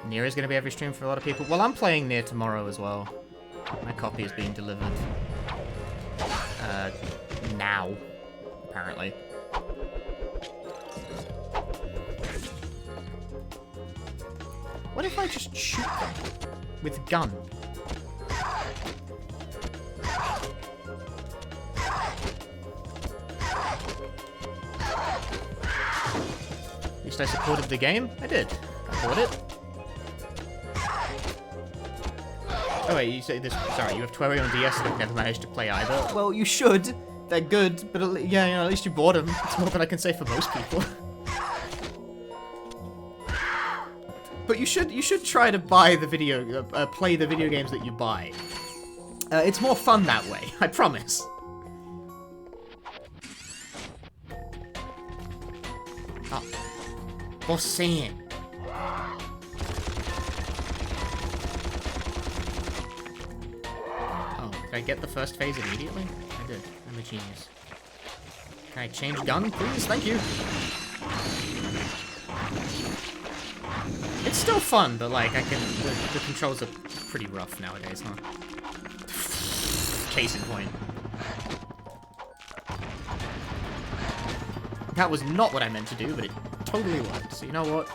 Nier is going to be every stream for a lot of people. Well, I'm playing Nier tomorrow as well. My copy is being delivered. Now, apparently. What if I just shoot them with a gun? At least I supported the game. I did. I bought it. Oh wait, you say this... Sorry, you have 12 on DS and I've never managed to play either. Well, you should. They're good, but yeah, you know, at least you bought them. It's more than I can say for most people. But you should try to buy the play the video games that you buy. It's more fun that way, I promise. Oh. What's saying? Did I get the first phase immediately? I did. I'm a genius. Can I change gun, please? Thank you. It's still fun, but like I can. The controls are pretty rough nowadays, huh? Case in point. That was not what I meant to do, but it totally worked. So you know what?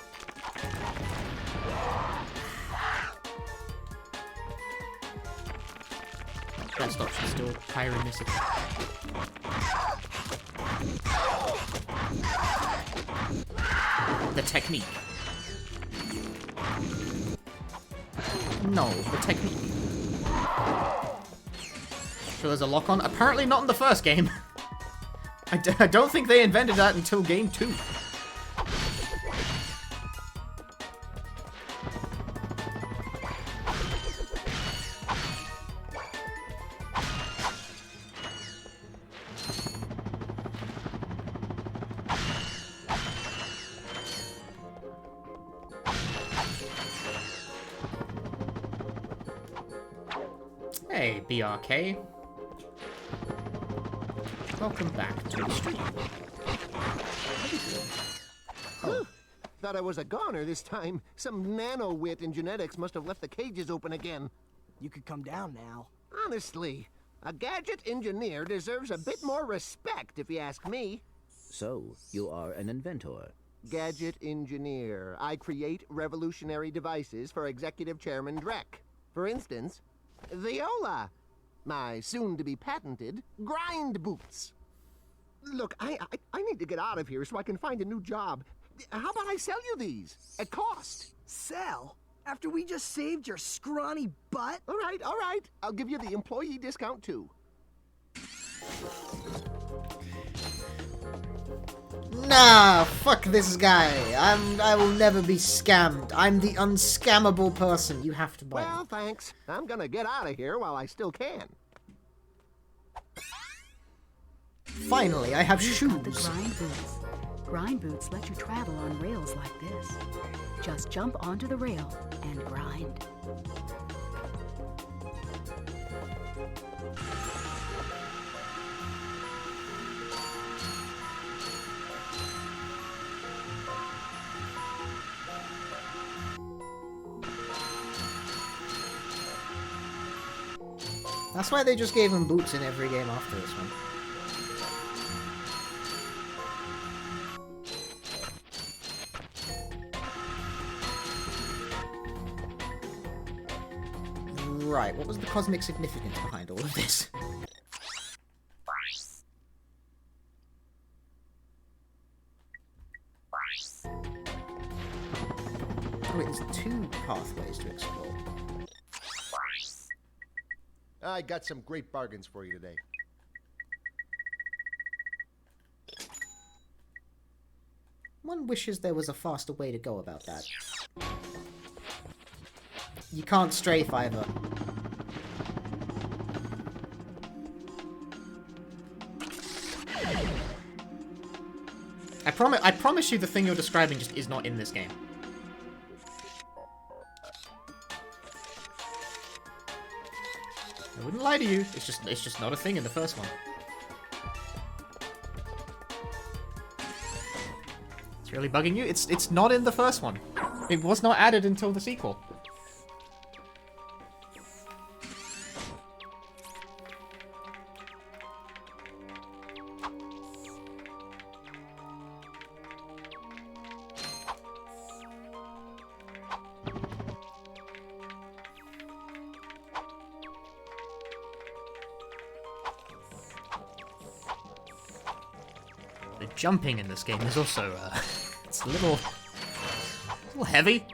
Best option still Pyramissity. The technique. No, the technique. So there's a lock-on? Apparently not in the first game. I don't think they invented that until game 2. Hey, BRK. Welcome back to the stream. Oh. Thought I was a goner this time. Some nano-wit in genetics must have left the cages open again. You could come down now. Honestly, a gadget engineer deserves a bit more respect, if you ask me. So, you are an inventor. Gadget engineer. I create revolutionary devices for Executive Chairman Drek. For instance, Viola. My soon-to-be patented grind boots. Look, I need to get out of here so I can find a new job. How about I sell you these at cost? Sell? After we just saved your scrawny butt? All right. I'll give you the employee discount too. Nah, fuck this guy. I will never be scammed. I'm the unscammable person. You have to buy. Well, thanks. I'm gonna get out of here while I still can. Finally, I have shoes. The grind boots. Grind boots let you travel on rails like this. Just jump onto the rail and grind. That's why they just gave him boots in every game after this one. Right, what was the cosmic significance behind all of this? Oh wait, there's 2 pathways to explore. I got some great bargains for you today. One wishes there was a faster way to go about that. You can't strafe either. I promise you the thing you're describing just is not in this game. I wouldn't lie to you. It's just not a thing in the first one. It's really bugging you. It's not in the first one. It was not added until the sequel. Jumping in this game is also, it's a little heavy.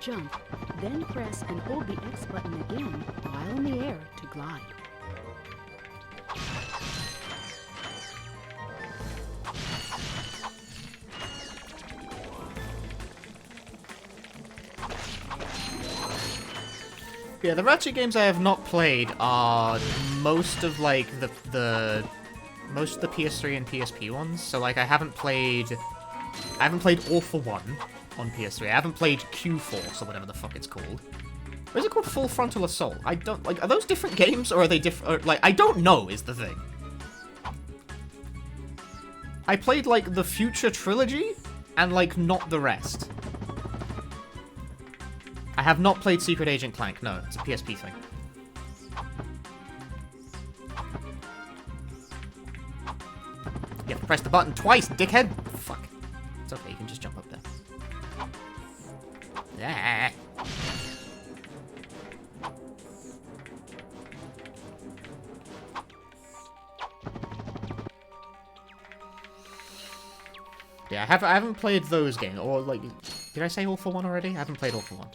Jump, then press and hold the X button again while in the air to glide. Yeah, the Ratchet games I have not played are most of like the most of the PS3 and PSP ones. So like I haven't played All for One on PS3. I haven't played Q-Force or whatever the fuck it's called. Or is it called Full Frontal Assault? I don't like. Are those different games or are they different? Like I don't know is the thing. I played like the Future Trilogy and like not the rest. I have not played Secret Agent Clank. No, it's a PSP thing. You have to press the button twice, dickhead! Fuck. It's okay, you can just jump up there. Yeah. Yeah, I haven't played those games, or like, did I say All for One already? I haven't played All for One.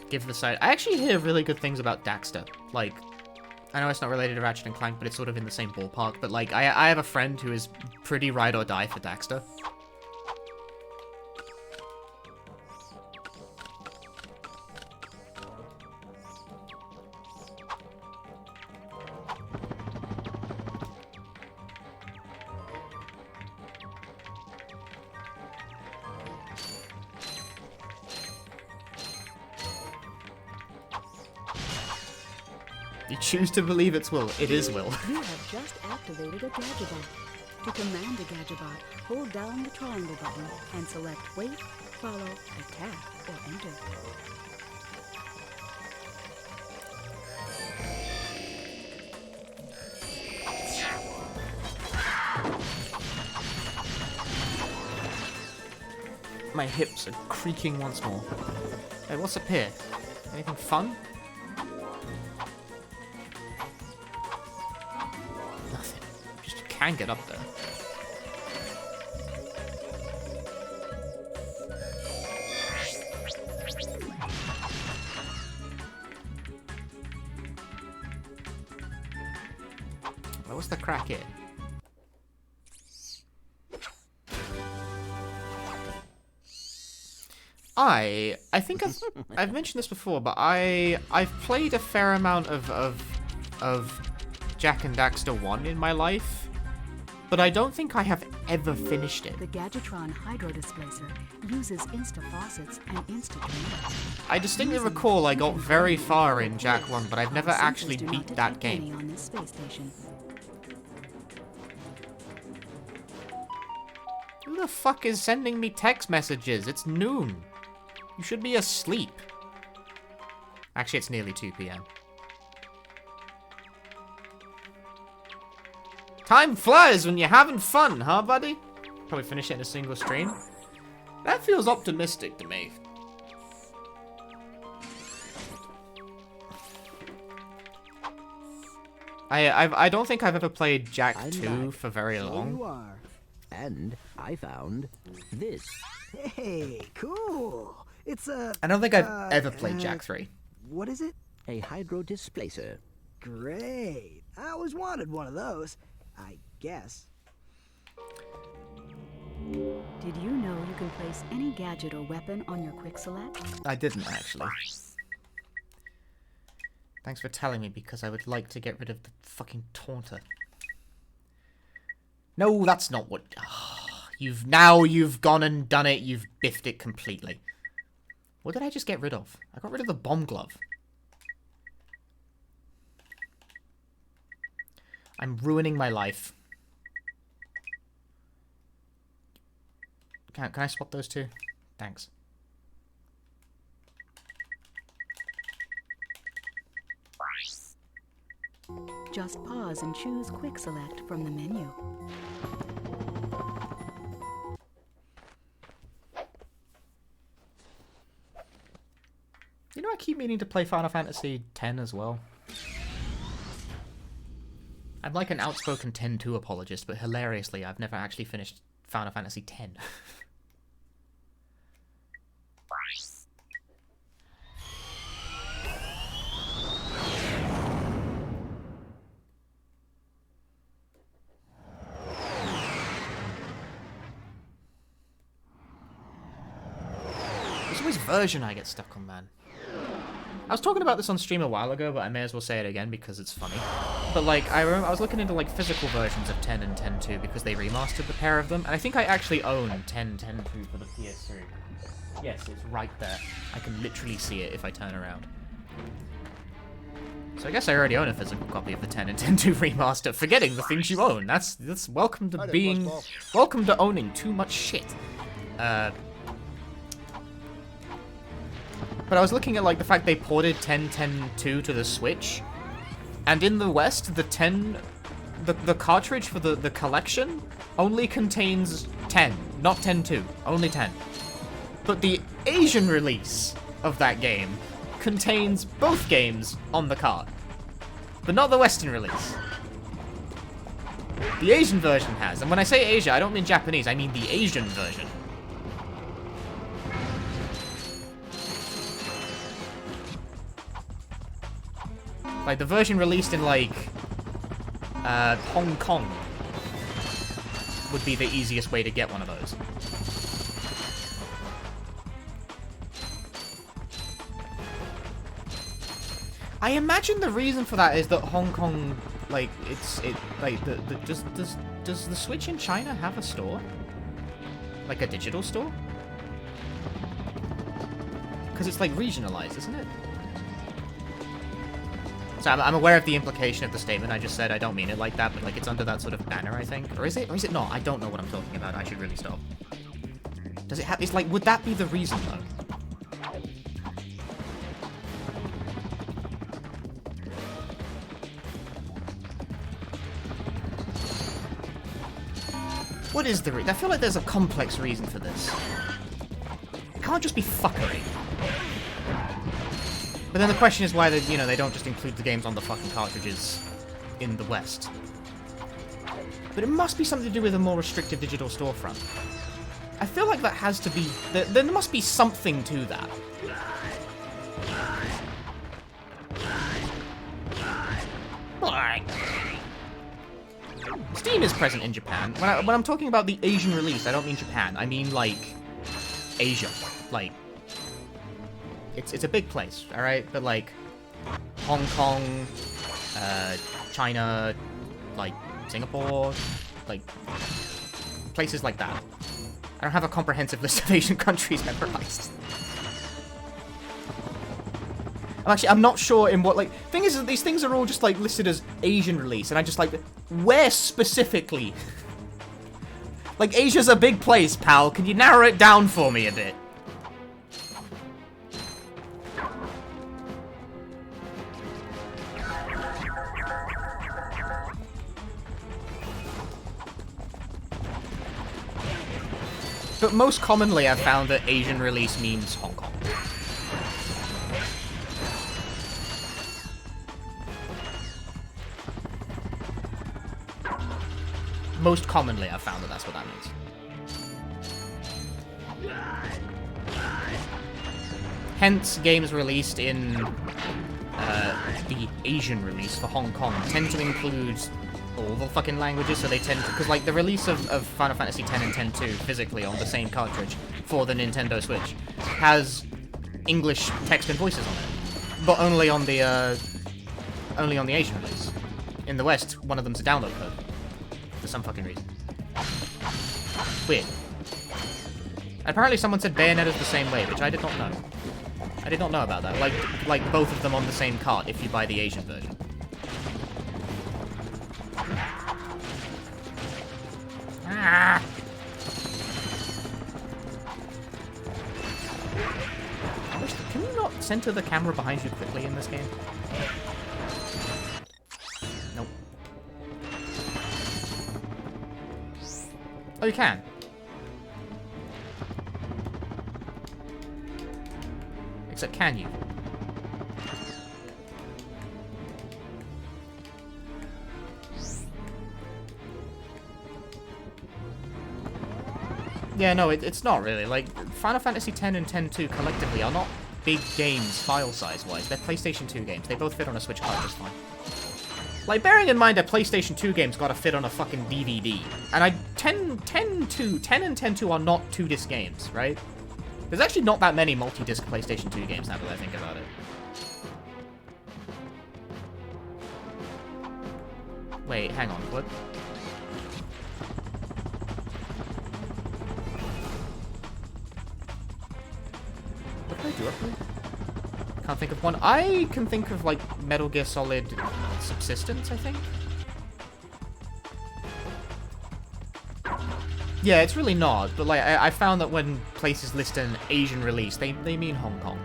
Give the side. I actually hear really good things about Daxter. Like, I know it's not related to Ratchet and Clank, but it's sort of in the same ballpark. But like, I have a friend who is pretty ride or die for Daxter. You choose to believe it's Will. It is Will. You have just activated a Gadgetbot. To command a Gadgetbot, hold down the triangle button and select Wait, Follow, Attack, or Enter. My hips are creaking once more. Hey, what's up here? Anything fun? Nothing. Just can't get up there. Well, what's the crack here? I think I've mentioned this before, but I've played a fair amount of Jak and Daxter 1 in my life, but I don't think I have ever finished it. The Gadgetron Hydro Displacer uses Insta-Faucets and Insta-Drainers. I distinctly recall I got very far in Jak 1, but I've never actually beat that game. On this space station. Who the fuck is sending me text messages? It's noon. You should be asleep. Actually, it's nearly 2 p.m. Time flies when you're having fun, huh, buddy? Probably finish it in a single stream. That feels optimistic to me. I don't think I've ever played Jak 2 for very long. You are. And I found this. Hey, cool. It's a... I don't think I've ever played Jak 3. What is it? A hydro displacer. Great. I always wanted one of those, I guess. Did you know you can place any gadget or weapon on your quick select? I didn't, actually. Thanks for telling me, because I would like to get rid of the fucking taunter. No, that's not what... Oh, you've gone and done it. You've biffed it completely. What did I just get rid of? I got rid of the bomb glove. I'm ruining my life. Can I swap those two? Thanks. Just pause and choose Quick Select from the menu. You know, I keep meaning to play Final Fantasy X as well. I'm like an outspoken 10-2 apologist, but hilariously, I've never actually finished Final Fantasy X. There's always version I get stuck on, man. I was talking about this on stream a while ago, but I may as well say it again because it's funny. But like, I remember I was looking into like physical versions of 10 and 10.2 because they remastered the pair of them, and I think I actually own 10.2 for the PS3. Yes, it's right there. I can literally see it if I turn around. So I guess I already own a physical copy of the 10 and 10.2 remaster. Forgetting the things you own. That's welcome to being, welcome to owning too much shit. But I was looking at like the fact they ported 10.2 to the Switch, and in the West, the cartridge for the collection only contains 10, not 10.2, only 10. But the Asian release of that game contains both games on the cart, but not the Western release. The Asian version has, and when I say Asia, I don't mean Japanese, I mean the Asian version. Like, the version released in, like, Hong Kong would be the easiest way to get one of those. I imagine the reason for that is that Hong Kong, like, does the Switch in China have a store? Like a digital store? Because it's, like, regionalized, isn't it? So I'm aware of the implication of the statement I just said. I don't mean it like that, but like it's under that sort of banner, I think. Or is it? Or is it not? I don't know what I'm talking about. I should really stop. Does it have... It's like, would that be the reason, though? What is the reason? I feel like there's a complex reason for this. It can't just be fuckery. But then the question is why they, you know, they don't just include the games on the fucking cartridges in the West. But it must be something to do with a more restrictive digital storefront. I feel like that has to be... There must be something to that. Steam is present in Japan. When I'm talking about the Asian release, I don't mean Japan. I mean, like, Asia. Like, it's a big place, alright? But, like, Hong Kong, China, like, Singapore, like, places like that. I don't have a comprehensive list of Asian countries memorized. I'm not sure in what, like, thing is that these things are all just, like, listed as Asian release, and I just, like, where specifically? Like, Asia's a big place, pal. Can you narrow it down for me a bit? But most commonly, I've found that Asian release means Hong Kong. Most commonly, I've found that that's what that means. Hence, games released in the Asian release for Hong Kong tend to include all the fucking languages, so they tend to... Because, like, the release of Final Fantasy X and X-2 physically on the same cartridge for the Nintendo Switch has English text and voices on it, but only on the Asian release. In the West, one of them's a download code. For some fucking reason. Weird. Apparently someone said Bayonetta's the same way, which I did not know. I did not know about that. Like both of them on the same cart if you buy the Asian version. Ah! Can you not center the camera behind you quickly in this game? Nope. Oh, you can. Except, can you? Yeah, no, it's not really. Like, Final Fantasy X and X-2 collectively are not big games file size-wise. They're PlayStation 2 games. They both fit on a Switch card just fine. Like, bearing in mind that PlayStation 2 games gotta fit on a fucking DVD. And 10 and 10-2 are not 2-disc games, right? There's actually not that many multi-disc PlayStation 2 games now that I think about it. Wait, hang on, what? What did I do up here? Can't think of one. I can think of, like, Metal Gear Solid Subsistence, I think? Yeah, it's really not, but, like, I found that when places list an Asian release, they mean Hong Kong.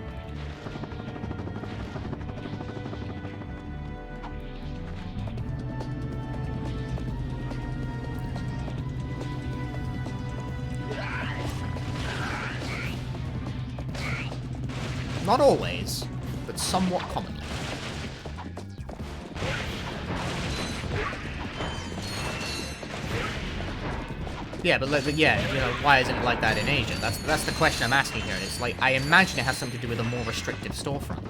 Not always, but somewhat commonly. Yeah, but yeah, you know, why isn't it like that in Asia? That's the question I'm asking here. It's like, I imagine it has something to do with a more restrictive storefront.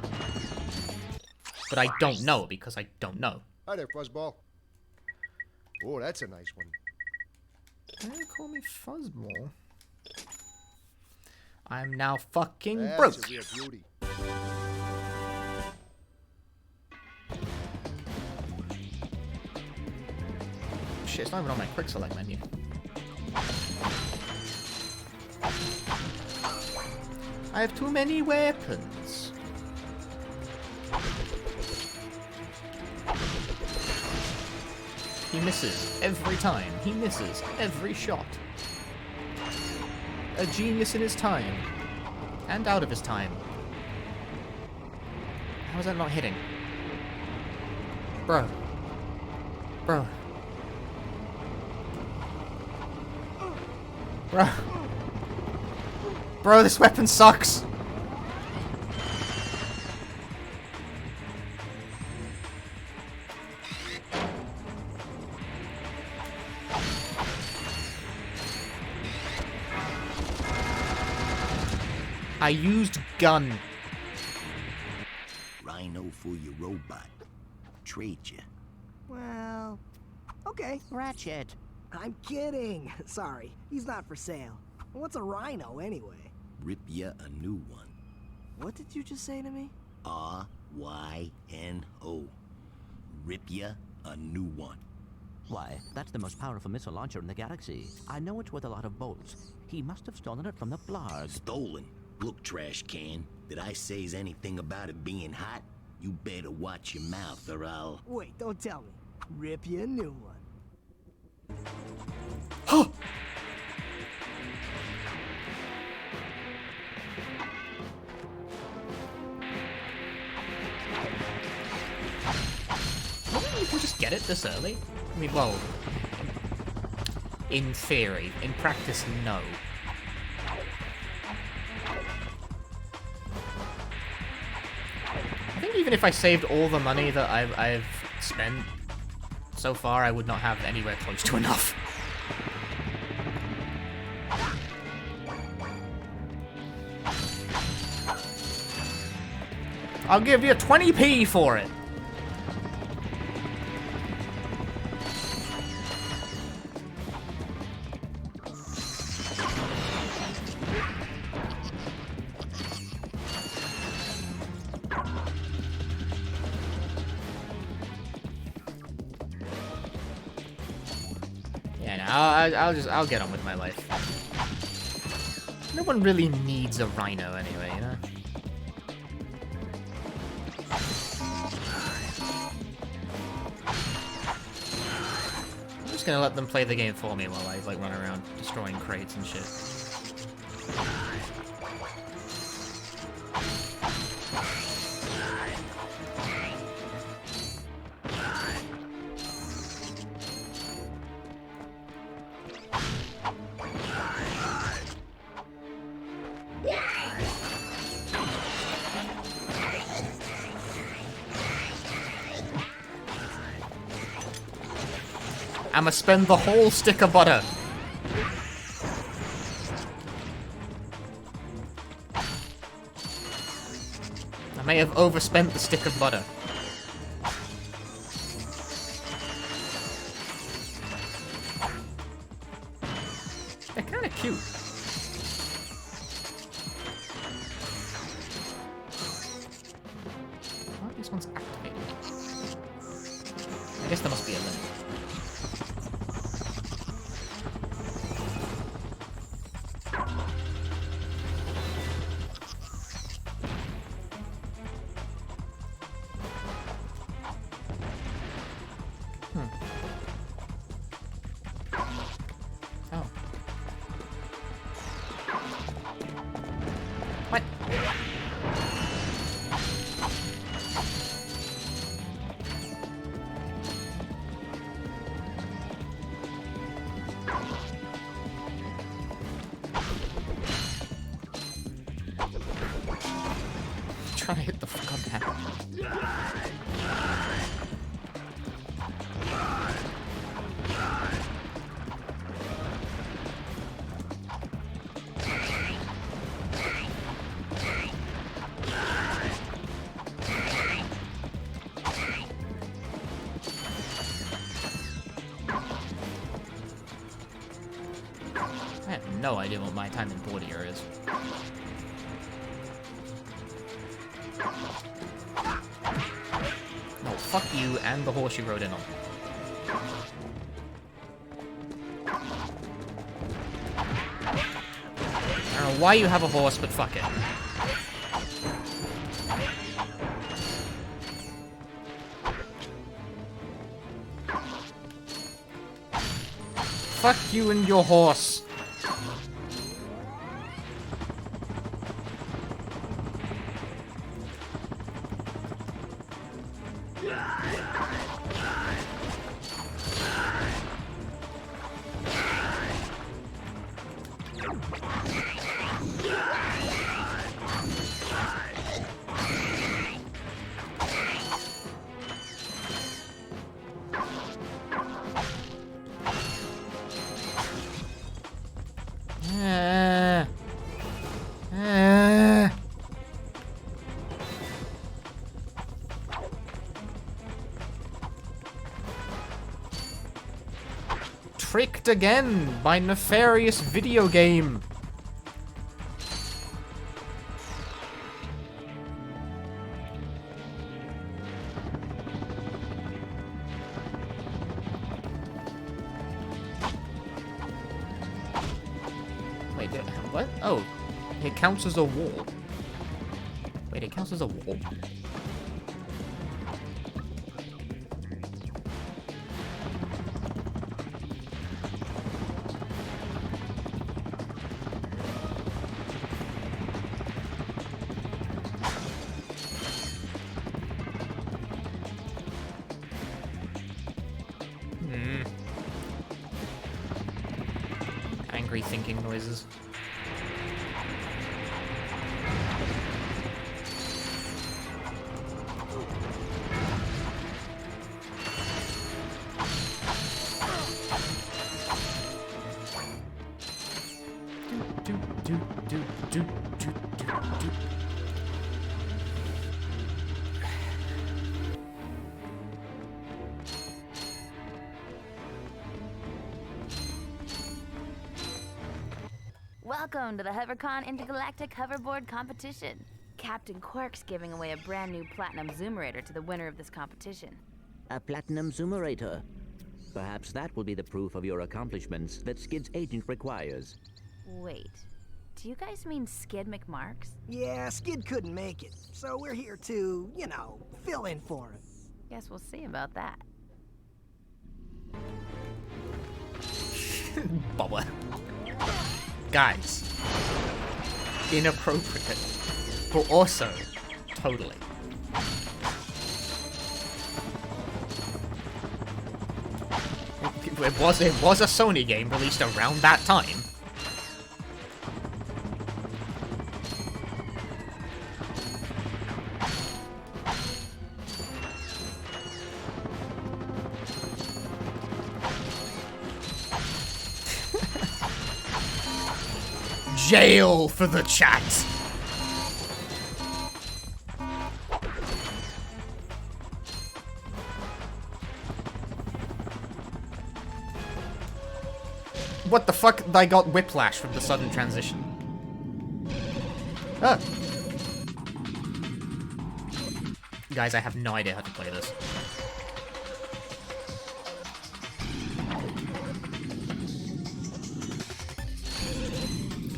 But I don't know, because I don't know. Hi there, Fuzzball. Oh, that's a nice one. Why do you call me Fuzzball? I'm now fucking broke. That's a real beauty. Shit, it's not even on my quick select menu. I have too many weapons. He misses every time. He misses every shot. A genius in his time. And out of his time. How is that not hitting? Bro. Bro. Bro. Bro, this weapon sucks. I used gun. Rhino for your robot. Trade you. Well, okay. Ratchet. I'm kidding. Sorry, he's not for sale. What's a rhino anyway? Rip ya a new one. What did you just say to me? R-Y-N-O. Rip ya a new one. Why, that's the most powerful missile launcher in the galaxy. I know it's worth a lot of bolts. He must have stolen it from the Blarg. Stolen? Look, trash can. Did I say anything about it being hot? You better watch your mouth or I'll... Wait, don't tell me. Rip you a new one. You can just get it this early? I mean, well, in theory. In practice, no. I think even if I saved all the money that I've spent so far, I would not have anywhere close to enough. I'll give you 20p for it. I'll get on with my life. No one really needs a rhino anyway, you know? I'm just gonna let them play the game for me while I, like, run around destroying crates and shit. I'ma spend the whole stick of butter. I may have overspent the stick of butter. They're kind of cute. Why are these ones activated? I guess there must be a limit. Trying to hit the fuck up hat. I have no idea what my time in Bordier is. No, fuck you and the horse you rode in on. I don't know why you have a horse, but fuck it. Fuck you and your horse. Tricked again by nefarious video game. Wait, what? Oh, it counts as a wall. Wait, it counts as a wall? Angry thinking noises. Welcome to the HoverCon Intergalactic Hoverboard Competition. Captain Quark's giving away a brand new Platinum Zoomerator to the winner of this competition. A Platinum Zoomerator. Perhaps that will be the proof of your accomplishments that Skid's agent requires. Wait, do you guys mean Skid McMarks? Yeah, Skid couldn't make it, so we're here to, you know, fill in for him. Guess we'll see about that. Bubba. Guys. Inappropriate. But also, totally. It was a Sony game released around that time. Jail for the chat. What the fuck? I got whiplash from the sudden transition. Ah. Guys, I have no idea how to play this.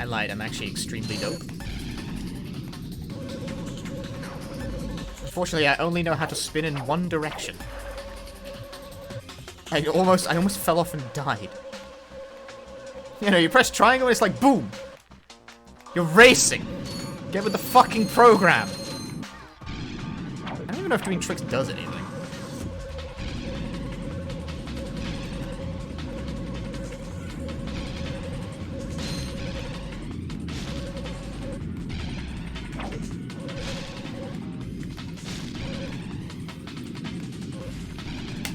I lied, I'm actually extremely dope. Unfortunately, I only know how to spin in one direction. I almost fell off and died. You know, you press triangle and it's like, boom! You're racing! Get with the fucking program! I don't even know if doing tricks does anything.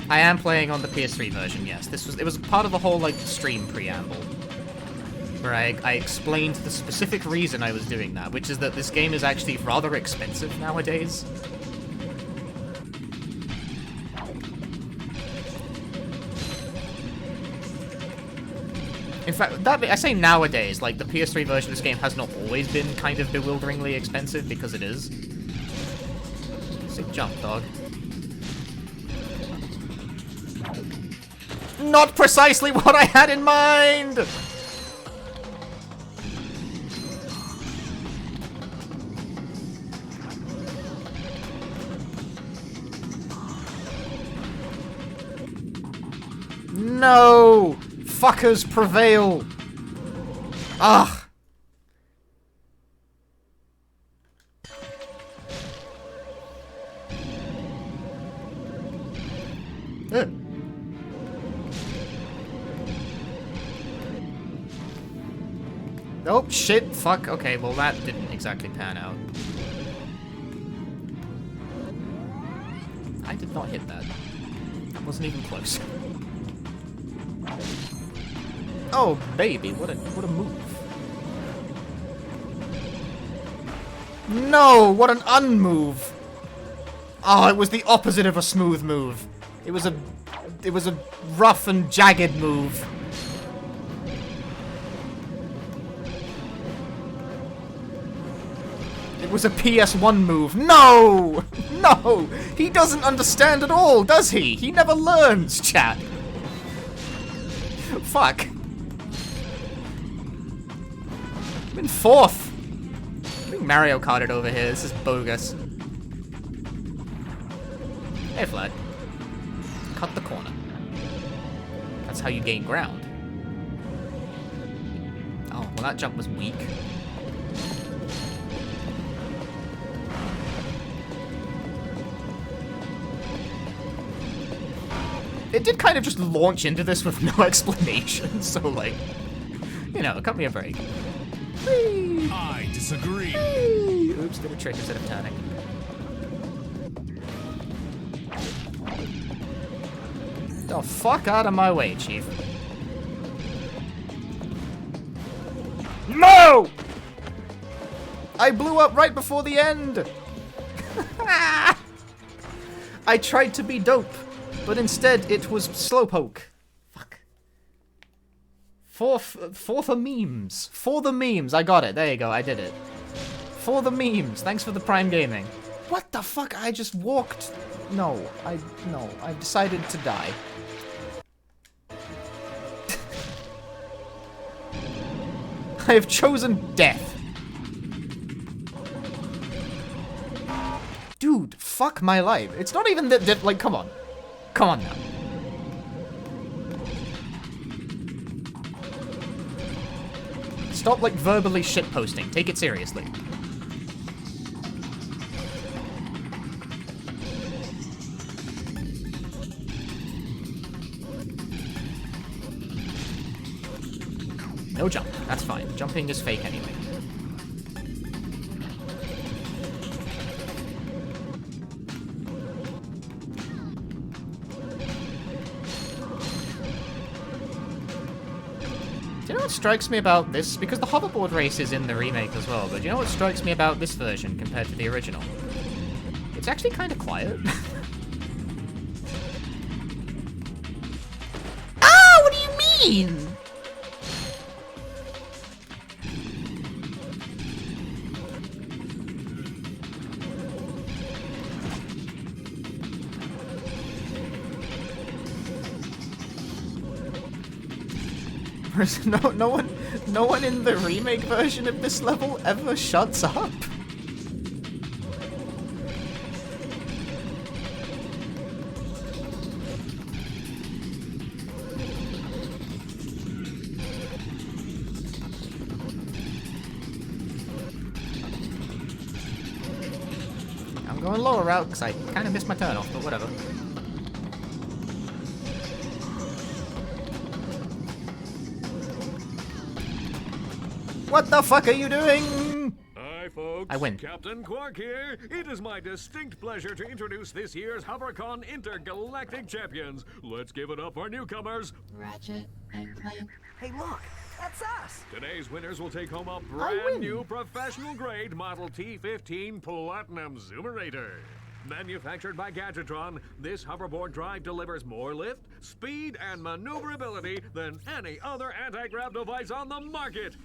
I am playing on the PS3 version, yes. It was part of the whole, like, stream preamble. Where I explained the specific reason I was doing that, which is that this game is actually rather expensive nowadays. In fact, I say nowadays, like, the PS3 version of this game has not always been kind of bewilderingly expensive, because it is. Sick jump, dog. Not precisely what I had in mind! No! fuckers prevail! Ugh! Nope, shit, fuck. Okay, well that didn't exactly pan out. I did not hit that. That wasn't even close. Oh, baby, what a move. No, what an unmove. Oh, it was the opposite of a smooth move. It was a rough and jagged move. It was a PS1 move. No! No! He doesn't understand at all, does he? He never learns, chat. Fuck. I'm in 4th. I'm being Mario Karted over here. This is bogus. Hey, Vlad. Cut the corner. That's how you gain ground. Oh, well that jump was weak. It did kind of just launch into this with no explanation, so like, you know, cut me a break. Whee! I disagree. Whee! Oops, did a trick instead of turning. The fuck out of my way, Chief. No! I blew up right before the end! I tried to be dope, but instead it was slowpoke. Fuck. For the memes. For the memes. I got it. There you go. I did it. For the memes. Thanks for the Prime Gaming. What the fuck? I just walked. No. I decided to die. I have chosen death. Dude, fuck my life. It's not even that, like, come on. Come on now. Stop, like, verbally shitposting. Take it seriously. No jump. That's fine. Jumping is fake anyway. Do you know what strikes me about this? Because the hoverboard race is in the remake as well, but do you know what strikes me about this version compared to the original? It's actually kind of quiet. Ah, what do you mean? No one in the remake version of this level ever shuts up. I'm going lower route because I kind of missed my turn off, but whatever. What the fuck are you doing? Hi, folks. I win. Captain Quark here. It is my distinct pleasure to introduce this year's HoverCon Intergalactic Champions. Let's give it up for newcomers. Ratchet and Clank. Hey, look. That's us. Today's winners will take home a brand new professional-grade Model T15 Platinum Zoomerator. Manufactured by Gadgetron, this hoverboard drive delivers more lift, speed, and maneuverability than any other anti-grav device on the market.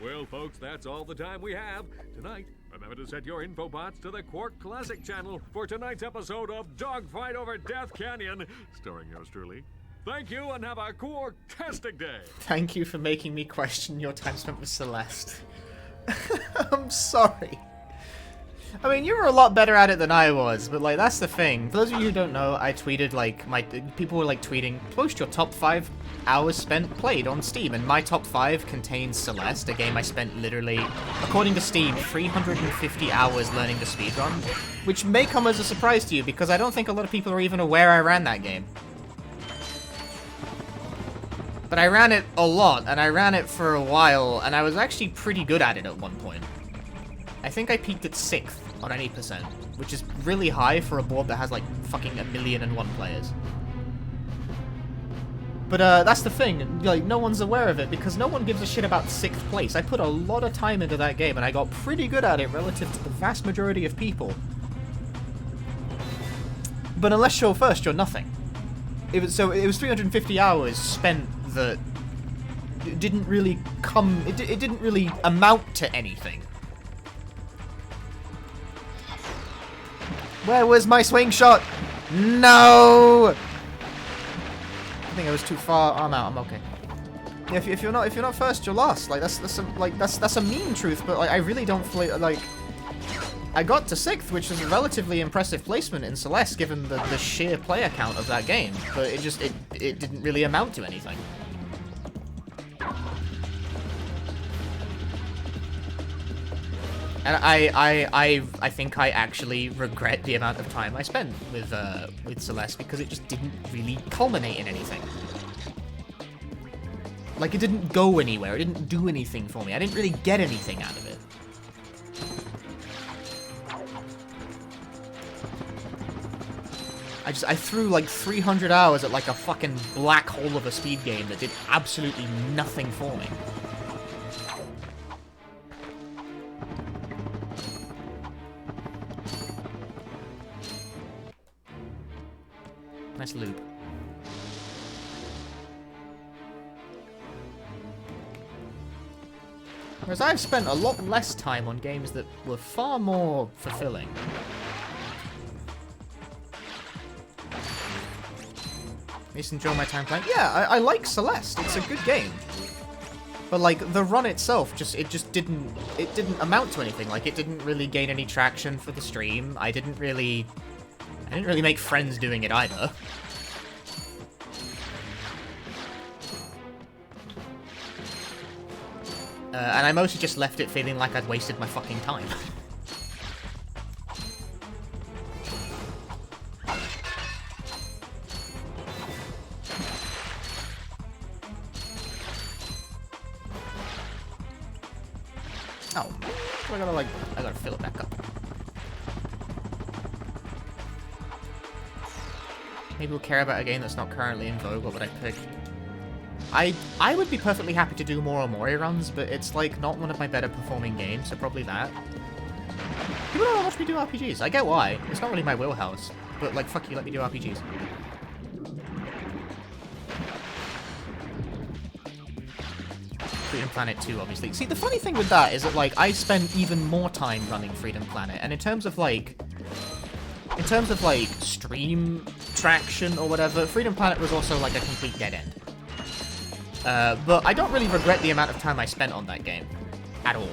Well, folks, that's all the time we have. Tonight, remember to set your infobots to the Quark Classic channel for tonight's episode of Dogfight Over Death Canyon, starring yours truly. Thank you, and have a Quark-tastic day. Thank you for making me question your time spent with Celeste. I'm sorry. I mean, you were a lot better at it than I was, but, like, that's the thing. For those of you who don't know, I tweeted, like, people were, like, tweeting, post your top 5 hours spent played on Steam, and my top 5 contains Celeste, a game I spent literally, according to Steam, 350 hours learning to speedrun, which may come as a surprise to you because I don't think a lot of people are even aware I ran that game. But I ran it a lot, and I ran it for a while, and I was actually pretty good at it at one point. I think I peaked at 6th on 80%, which is really high for a board that has like fucking 1,000,001 players. But that's the thing, like, no one's aware of it because no one gives a shit about 6th place. I put a lot of time into that game and I got pretty good at it relative to the vast majority of people. But unless you're first, you're nothing. It was 350 hours spent that didn't really it didn't really amount to anything. Where was my swing shot? No! I think I was too far. I'm out. I'm okay. Yeah, if you're not first, you're lost. Like that's a mean truth, but like I really don't feel like I got to 6th, which is a relatively impressive placement in Celeste given the sheer player count of that game. But it didn't really amount to anything. And I think I actually regret the amount of time I spent with Celeste because it just didn't really culminate in anything. Like, it didn't go anywhere. It didn't do anything for me. I didn't really get anything out of it. I threw like 300 hours at like a fucking black hole of a speed game that did absolutely nothing for me. Nice loop. Whereas I've spent a lot less time on games that were far more fulfilling. I just enjoy my time playing. Yeah, I like Celeste. It's a good game. But like the run itself, it didn't amount to anything. Like it didn't really gain any traction for the stream. I didn't really make friends doing it either. And I mostly just left it feeling like I'd wasted my fucking time. Oh, I gotta fill it back up. Maybe we'll care about a game that's not currently in vogue. What would I pick? I would be perfectly happy to do more Omori runs, but it's like not one of my better performing games, so probably that. People don't watch me do RPGs. I get why. It's not really my wheelhouse, but like fuck you, let me do RPGs. Freedom Planet 2, obviously. See, the funny thing with that is that like I spent even more time running Freedom Planet, and in terms of like stream traction or whatever, Freedom Planet was also like a complete dead end. But I don't really regret the amount of time I spent on that game. At all.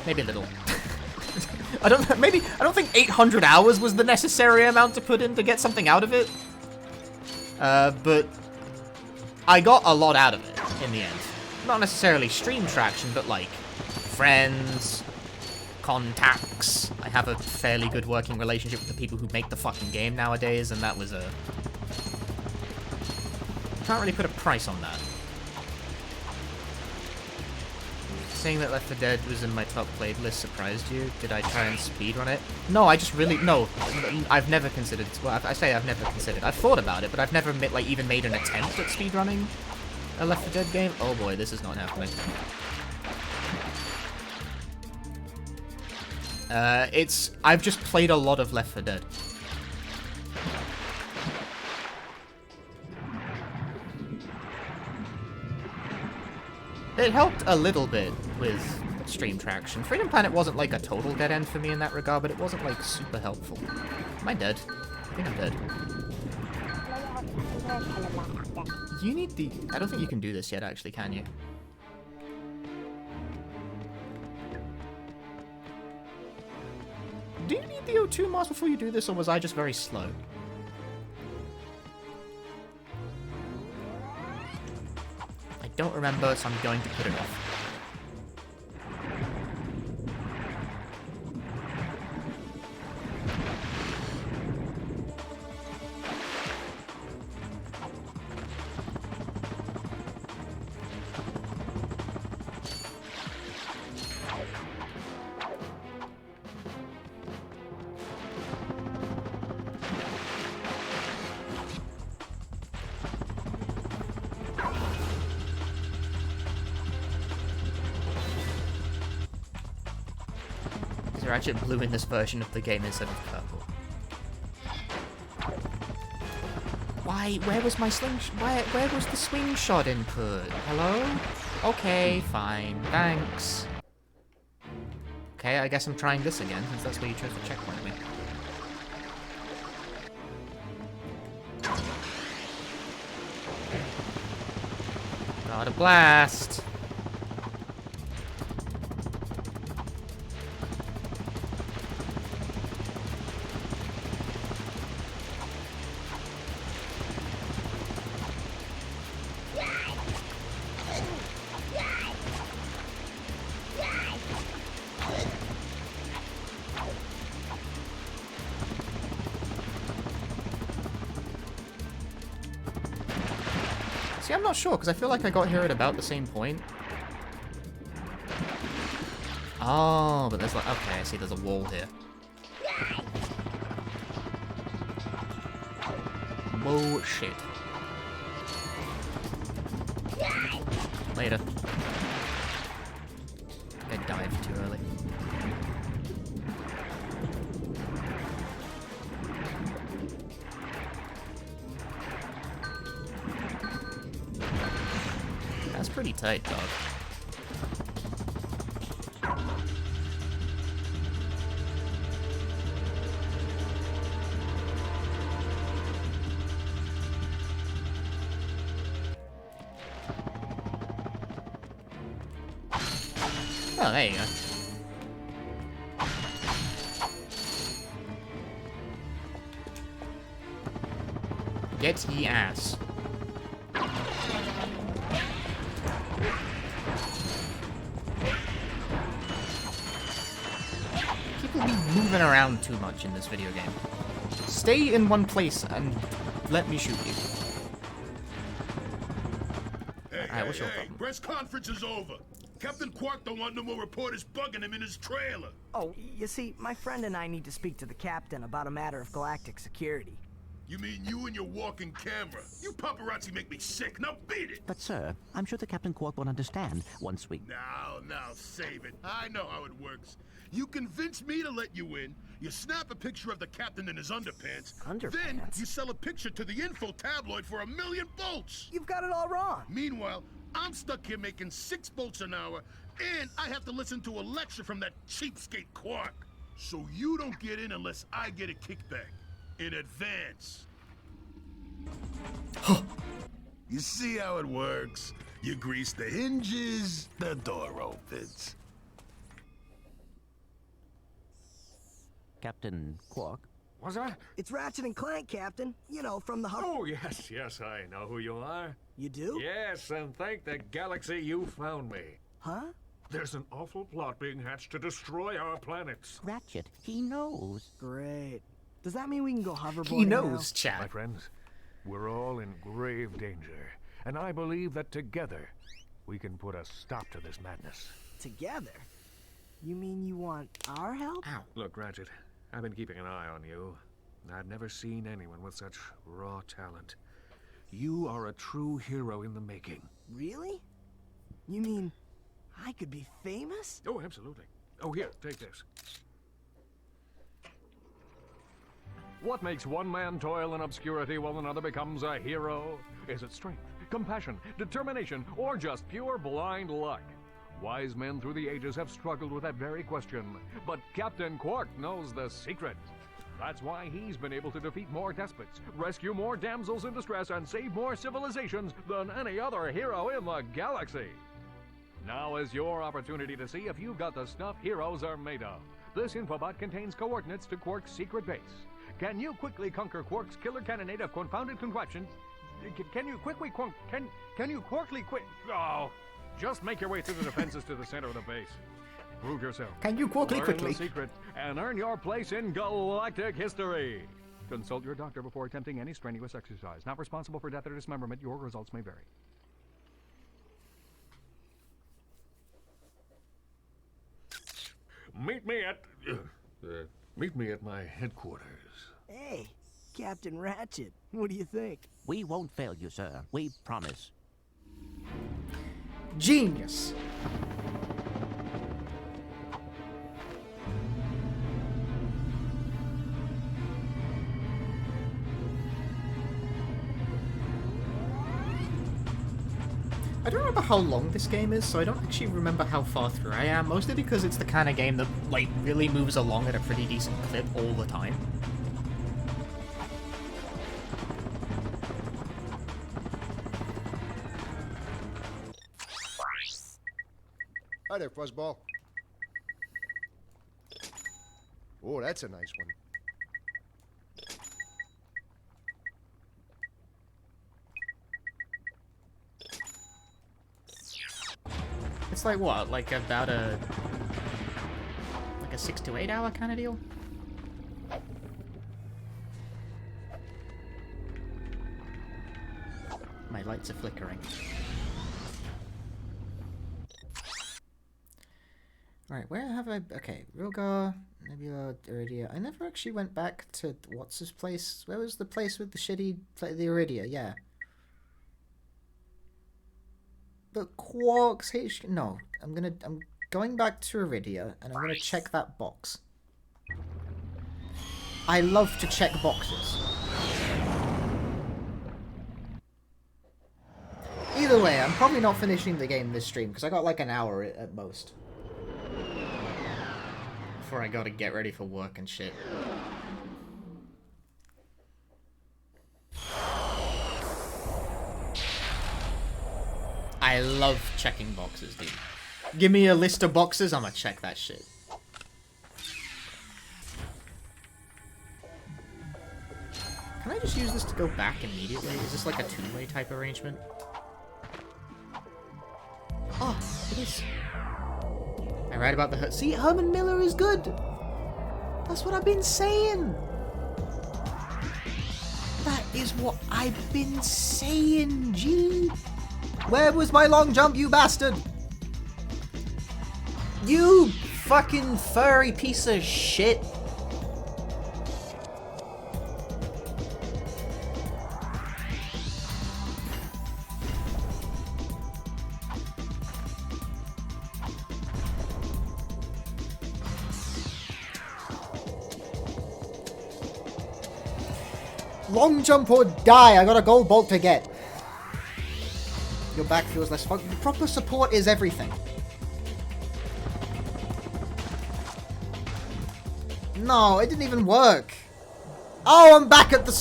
Maybe a little. I don't think 800 hours was the necessary amount to put in to get something out of it. But I got a lot out of it in the end. Not necessarily stream traction, but like friends, contacts. I have a fairly good working relationship with the people who make the fucking game nowadays, and that was a... Can't really put a price on that. Saying that Left 4 Dead was in my top played list surprised you? Did I try and speedrun it? No, no. I've never considered... Well, I say I've never considered. I've thought about it, but I've never even made an attempt at speedrunning a Left 4 Dead game. Oh boy, this is not happening. I've just played a lot of Left 4 Dead. It helped a little bit with stream traction. Freedom Planet wasn't like a total dead end for me in that regard, but it wasn't like super helpful. Am I dead? I think I'm dead. You need the... I don't think you can do this yet, actually, can you? Do you need the O2 mask before you do this, or was I just very slow? remember, so I'm going to put it off. Ratchet blue in this version of the game instead of purple. Why? Where was my where was the swing shot input? Hello? Okay, fine. Thanks. Okay, I guess I'm trying this again, since that's where you chose to checkpoint me. Got a blast! See, I'm not sure, because I feel like I got here at about the same point. Oh, but there's like... Okay, I see there's a wall here. Bullshit. Later. I dived too early. That's pretty tight, dog. Oh, there you go. Get ye ass. People be moving around too much in this video game. Stay in one place and let me shoot you. Alright, what's your problem? Press conference is over. Captain Quark don't want no more reporters bugging him in his trailer. Oh, you see, my friend and I need to speak to the captain about a matter of galactic security. You mean you and your walking camera? You paparazzi make me sick. Now beat it. But sir, I'm sure the Captain Quark won't understand once we... Now, save it. I know how it works. You convince me to let you in, you snap a picture of the captain in his underpants, then you sell a picture to the info tabloid for $1 million volts. You've got it all wrong. Meanwhile, I'm stuck here making 6 volts an hour, and I have to listen to a lecture from that cheapskate Quark. So you don't get in unless I get a kickback. In advance. You see how it works? You grease the hinges, the door opens. Captain Quark? What's that? It's Ratchet and Clank, Captain. You know, from the Oh, yes, I know who you are. You do? Yes, and thank the galaxy you found me. Huh? There's an awful plot being hatched to destroy our planets. Ratchet, he knows. Great. Does that mean we can go hoverboarding He knows, now? Chad. My friends, we're all in grave danger, and I believe that together we can put a stop to this madness. Together? You mean you want our help? Ow. Look, Ratchet, I've been keeping an eye on you. I've never seen anyone with such raw talent. You are a true hero in the making. Really? You mean I could be famous? Oh, absolutely. Oh, here, take this. What makes one man toil in obscurity while another becomes a hero? Is it strength, compassion, determination, or just pure blind luck? Wise men through the ages have struggled with that very question, but Captain Quark knows the secret. That's why he's been able to defeat more despots, rescue more damsels in distress, and save more civilizations than any other hero in the galaxy. Now is your opportunity to see if you've got the stuff heroes are made of. This infobot contains coordinates to Quark's secret base. Can you quickly conquer Quark's killer cannonade of confounded contraptions? Can you quickly quit? Oh, just make your way through the defenses to the center of the base. Prove yourself. Can you quickly? Learn the secret and earn your place in galactic history. Consult your doctor before attempting any strenuous exercise. Not responsible for death or dismemberment. Your results may vary. Meet me at my headquarters. Hey, Captain Ratchet, what do you think? We won't fail you, sir. We promise. Genius. I don't remember how long this game is, so I don't actually remember how far through I am, mostly because it's the kind of game that, like, really moves along at a pretty decent clip all the time. Hi there, Fuzzball. Oh, that's a nice one. It's like what? Like about a 6 to 8 hour kind of deal? My lights are flickering. Alright, where have I... Okay, Rilgar, Nebula, Iridia. I never actually went back to... What's his place? Where was the place with the shitty... The Iridia, yeah. The Quarks HQ... No, I'm going back to Iridia, and I'm gonna check that box. I love to check boxes. Either way, I'm probably not finishing the game this stream, because I got like an hour at most. Before I gotta get ready for work and shit. I love checking boxes, dude. Give me a list of boxes, I'm gonna check that shit. Can I just use this to go back immediately? Is this like a two-way type arrangement? Oh, it is. I write about the... See, Herman Miller is good! That's what I've been saying! That is what I've been saying, G! Where was my long jump, you bastard? You fucking furry piece of shit! Long jump or die, I got a gold bolt to get. Your back feels less fun. Proper support is everything. No, it didn't even work. Oh, I'm back at the...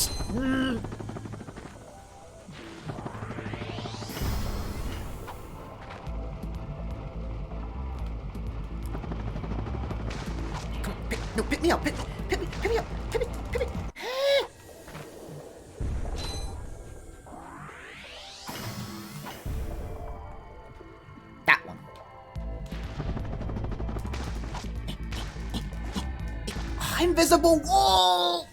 Come on, pick me up, pick me up, pick me. That one. Invisible wall!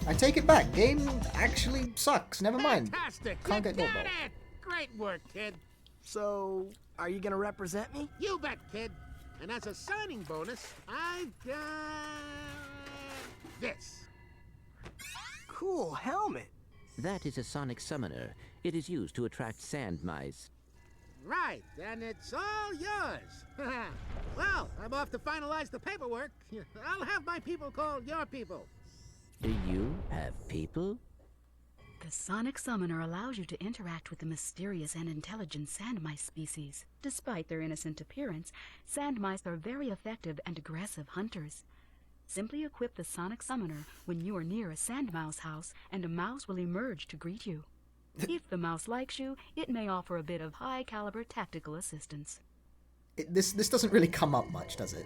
I take it back. Game actually sucks. Never mind. Fantastic! Can't You get gold did ball. it! Great work, kid. So, are you gonna represent me? You bet, kid. And as a signing bonus, I've got this. Cool helmet. That is a sonic summoner. It is used to attract sand mice. Right, and it's all yours. Well, I'm off to finalize the paperwork. I'll have my people call your people. Do you have people? The sonic summoner allows you to interact with the mysterious and intelligent sand mice species. Despite their innocent appearance, sand mice are very effective and aggressive hunters. Simply equip the Sonic Summoner when you are near a Sandmouse house, and a mouse will emerge to greet you. If the mouse likes you, it may offer a bit of high-caliber tactical assistance. This doesn't really come up much, does it?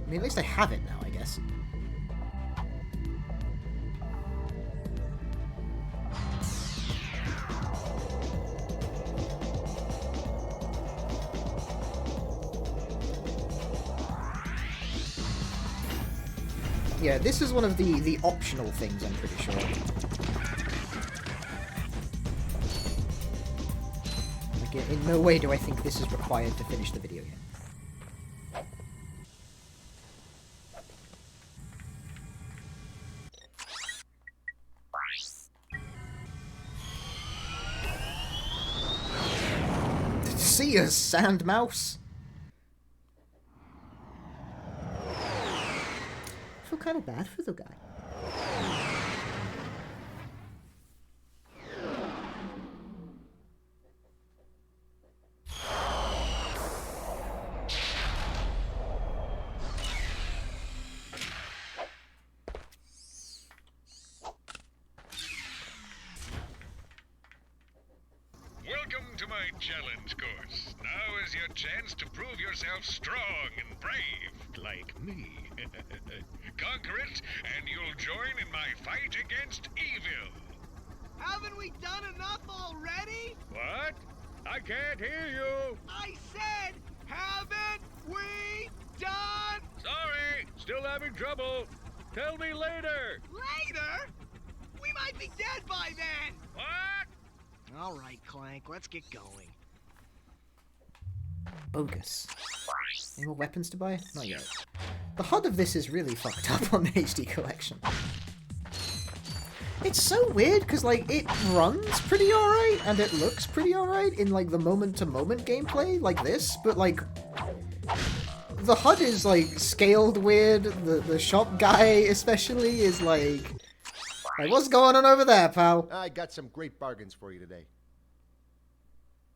I mean, at least I have it now, I guess. Yeah, this is one of the optional things, I'm pretty sure. Like, in no way do I think this is required to finish the video game. See ya, sand mouse. I feel kind of bad for the guy. Welcome to my challenge course. Now is your chance to prove yourself strong and brave, like me. Conquer it, and you'll join in my fight against evil. Haven't we done enough already? What? I can't hear you. I said, haven't we done? Sorry, still having trouble. Tell me later. Later? We might be dead by then. What? All right, Clank, let's get going. Bogus. Any more weapons to buy? Not yet. The HUD of this is really fucked up on the HD collection. It's so weird, because, like, it runs pretty alright, and it looks pretty alright in, like, the moment-to-moment gameplay, like this, but, like, the HUD is, like, scaled weird. The shop guy, especially, is, like, what's going on over there, pal? I got some great bargains for you today.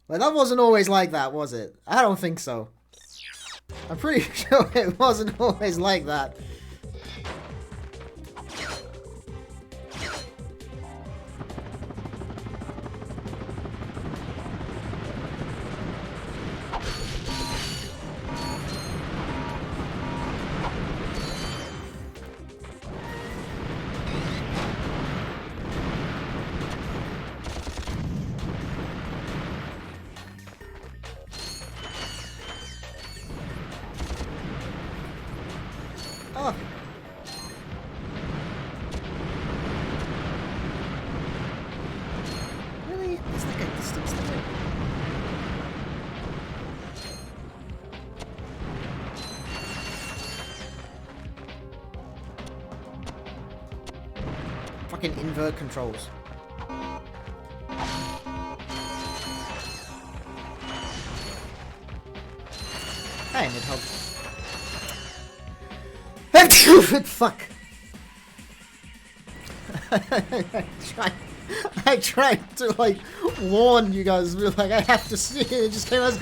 Like, that wasn't always like that, was it? I don't think so. I'm pretty sure it wasn't always like that. Oh. Really? It's like a distance limit. Fucking invert controls. Hey, it helps. Fuck. I tried to, like, warn you guys. We were like, I have to see it. It just came as.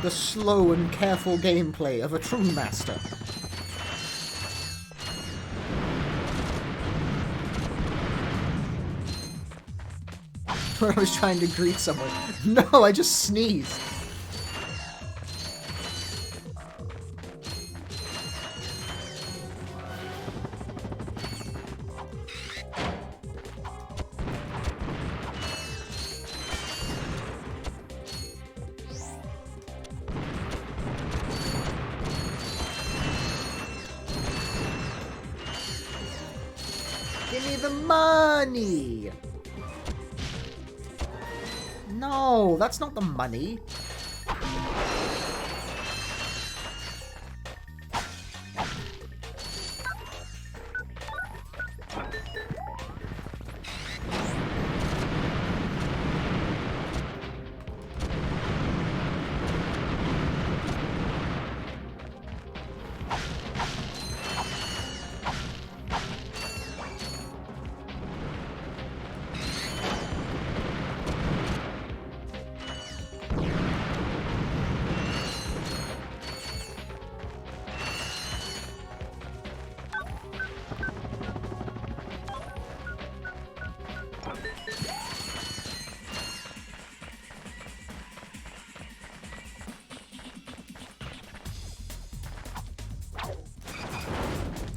The slow and careful gameplay of a true master. Where I was trying to greet someone. No, I just sneezed. Give me the money! No, that's not the money.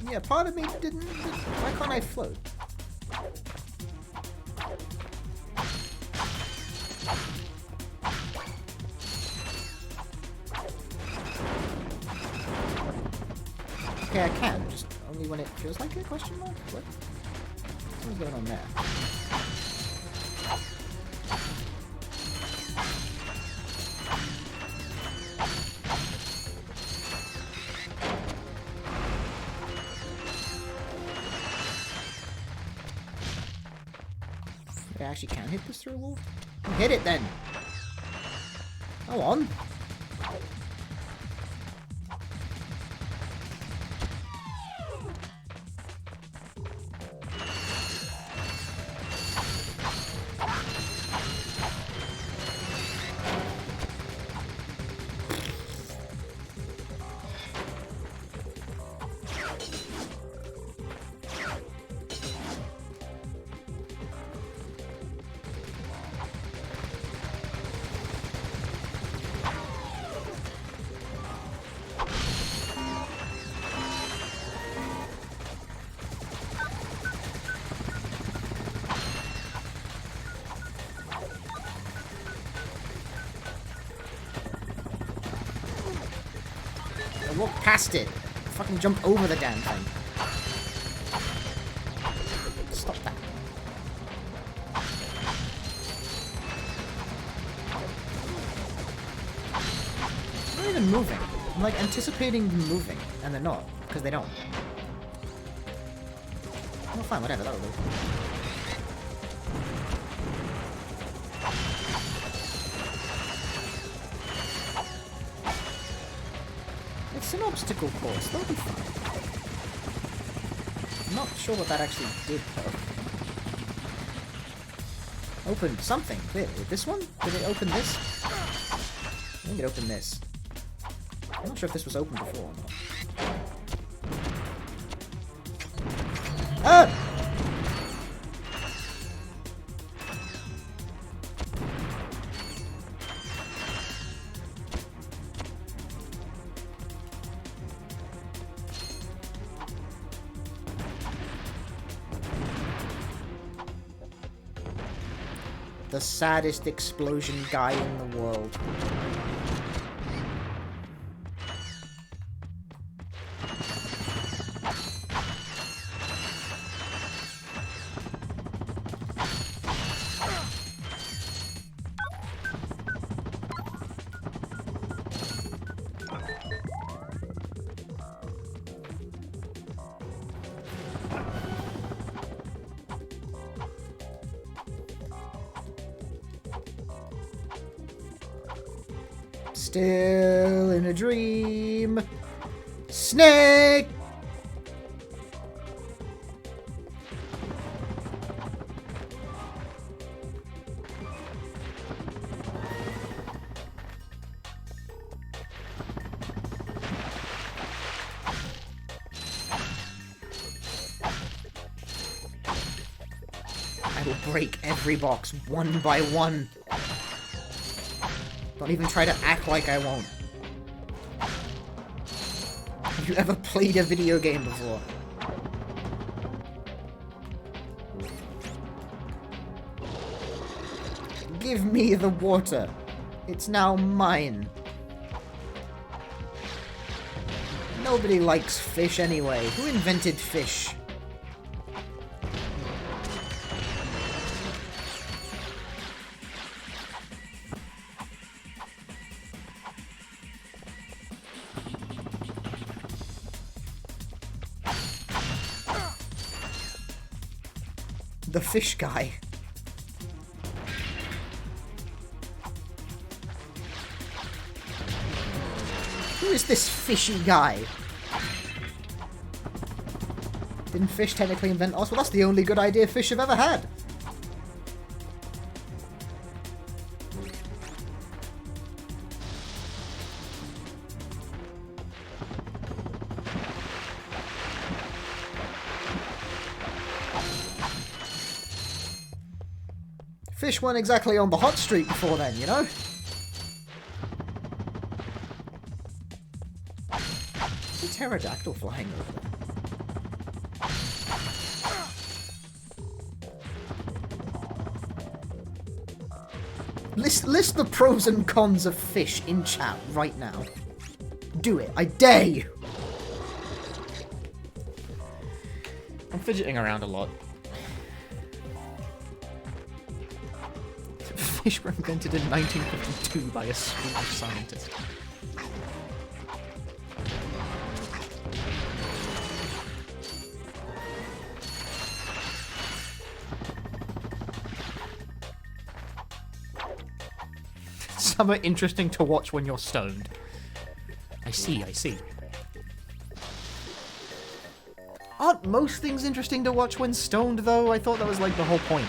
Yeah, part of me didn't. Why can't I float? Okay, I can, just only when it feels like it, question mark? What? What's going on there? I actually can hit this through a wall? Hit it then! Go on! Walk past it. Fucking jump over the damn thing. Stop that. They're not even moving. I'm like anticipating them moving, and they're not, because they don't. Oh, fine, whatever, that'll do. It's an obstacle course, that'll be fine. I'm not sure what that actually did, though. Opened something, clearly. This one? Did it open this? I think it opened this. I'm not sure if this was open before or not. Ah! The saddest explosion guy in the world. Still in a dream. Snake! I will break every box one by one. Don't even try to act like I won't. Have you ever played a video game before? Give me the water. It's now mine. Nobody likes fish anyway. Who invented fish? The fish guy. Who is this fishy guy? Didn't fish technically invent us? Well, that's the only good idea fish have ever had. Fish weren't exactly on the hot streak before then, you know? There's a pterodactyl flying over there. List the pros and cons of fish in chat right now. Do it. I dare you. I'm fidgeting around a lot. Fish were invented in 1952 by a Swedish scientist. Some are interesting to watch when you're stoned. I see, I see. Aren't most things interesting to watch when stoned, though? I thought that was like the whole point.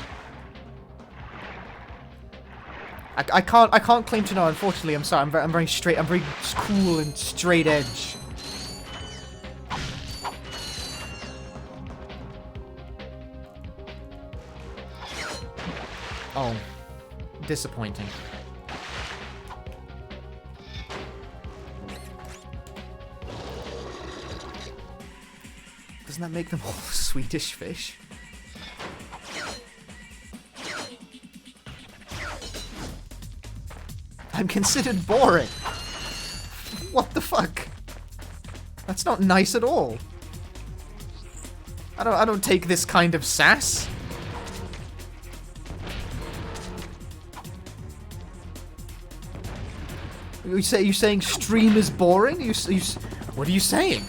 I can't claim to know, unfortunately. I'm sorry. I'm very straight. I'm very cool and straight edge. Oh, disappointing. Doesn't that make them all Swedish fish? I'm considered boring. What the fuck? That's not nice at all. I don't take this kind of sass. You saying stream is boring? What are you saying?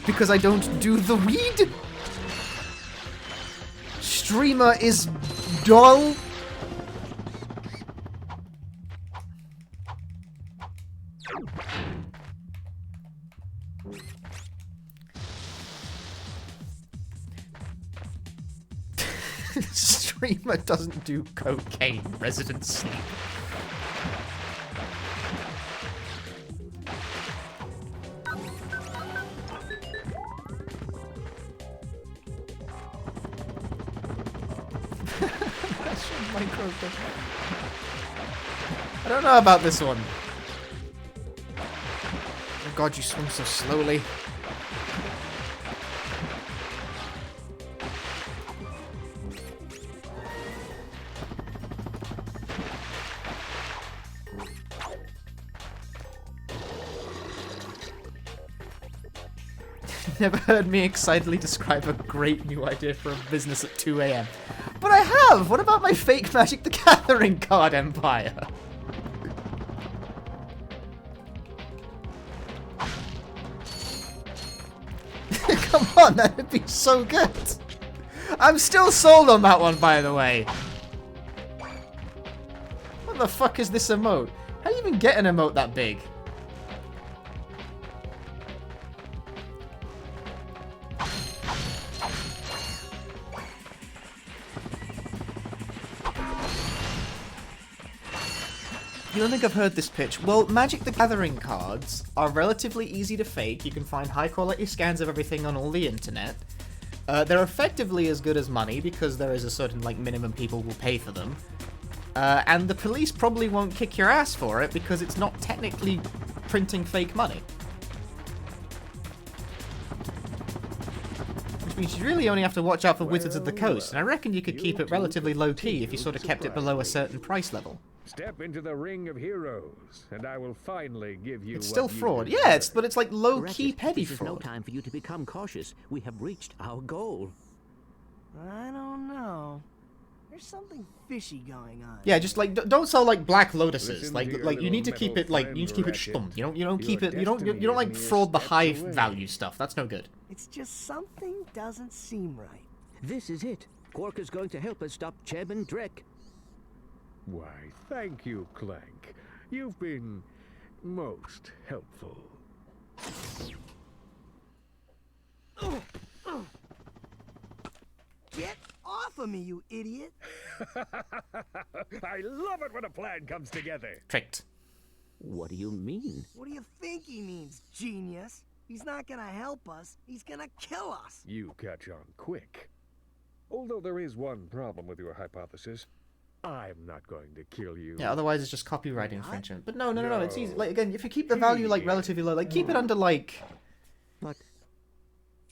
Because I don't do the weed? Streamer is dull? Streamer doesn't do cocaine, resident sleep. I don't know about this one. Oh god, you swim so slowly. Never heard me excitedly describe a great new idea for a business at 2 AM. But I have! What about my fake Magic the Gathering card empire? Come on, that'd be so good! I'm still sold on that one, by the way. What the fuck is this emote? How do you even get an emote that big? You don't think I've heard this pitch? Well, Magic the Gathering cards are relatively easy to fake. You can find high quality scans of everything on all the internet. They're effectively as good as money because there is a certain minimum people will pay for them. And the police probably won't kick your ass for it because it's not technically printing fake money. Which means you really only have to watch out for Wizards of the Coast, and I reckon you could keep it relatively low-key if you sort of kept it below a certain price level. Step into the ring of heroes, and I will finally give you. It's still fraud. Yeah, but it's like low-key petty fraud. There's no time for you to become cautious. We have reached our goal. I don't know. There's something fishy going on. Yeah, just like don't sell like black lotuses. Listen like to your like you little need to keep it like metal you need to keep it friend, stumped. You don't keep Your it you don't like destiny is fraud the steps high away. value stuff. That's no good. It's just something doesn't seem right. This is it. Quark is going to help us stop Chairman Drek. Why, thank you, Clank. You've been most helpful. Get off of me, you idiot! I love it when a plan comes together. Tricked. What do you mean? What do you think he means, genius? He's not gonna help us. He's gonna kill us. You catch on quick. Although there is one problem with your hypothesis. I'm not going to kill you. Yeah, otherwise it's just copyright infringement. But no, it's easy. Like again, if you keep the value like relatively low, like keep it under like. But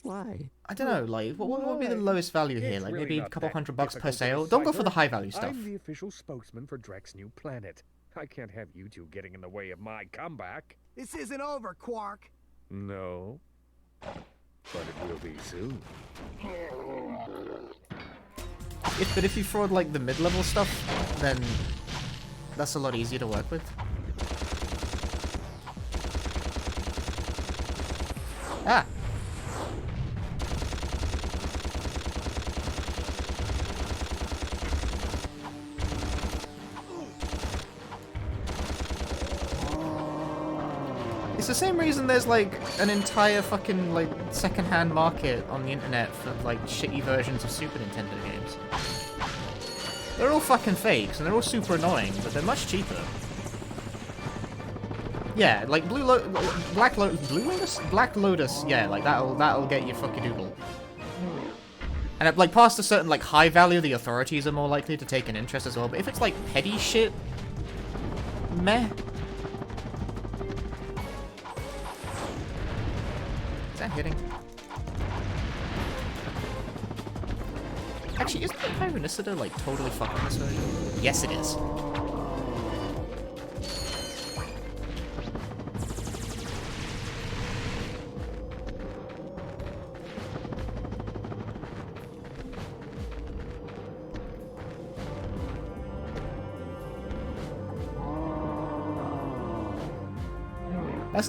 why? I don't know. Like what would be the lowest value here? It's Like really maybe a not couple that $100 per difficult to sale. Don't go for the decipher. high value stuff. I'm the official spokesman for Drek's new planet. I can't have you two getting in the way of my comeback. This isn't over, Quark. No. But it will be soon. But if you fraud like the mid-level stuff, then that's a lot easier to work with. Ah! It's the same reason there's like an entire fucking like second-hand market on the internet for like shitty versions of Super Nintendo games. They're all fucking fakes and they're all super annoying, but they're much cheaper. Yeah, like Black Lotus, yeah, like that'll get you fucking doodle. And like past a certain like high value, the authorities are more likely to take an interest as well. But if it's like petty shit, meh. Is that hitting? Actually, isn't the Pyronicida like totally fucking this version? Yes, it is.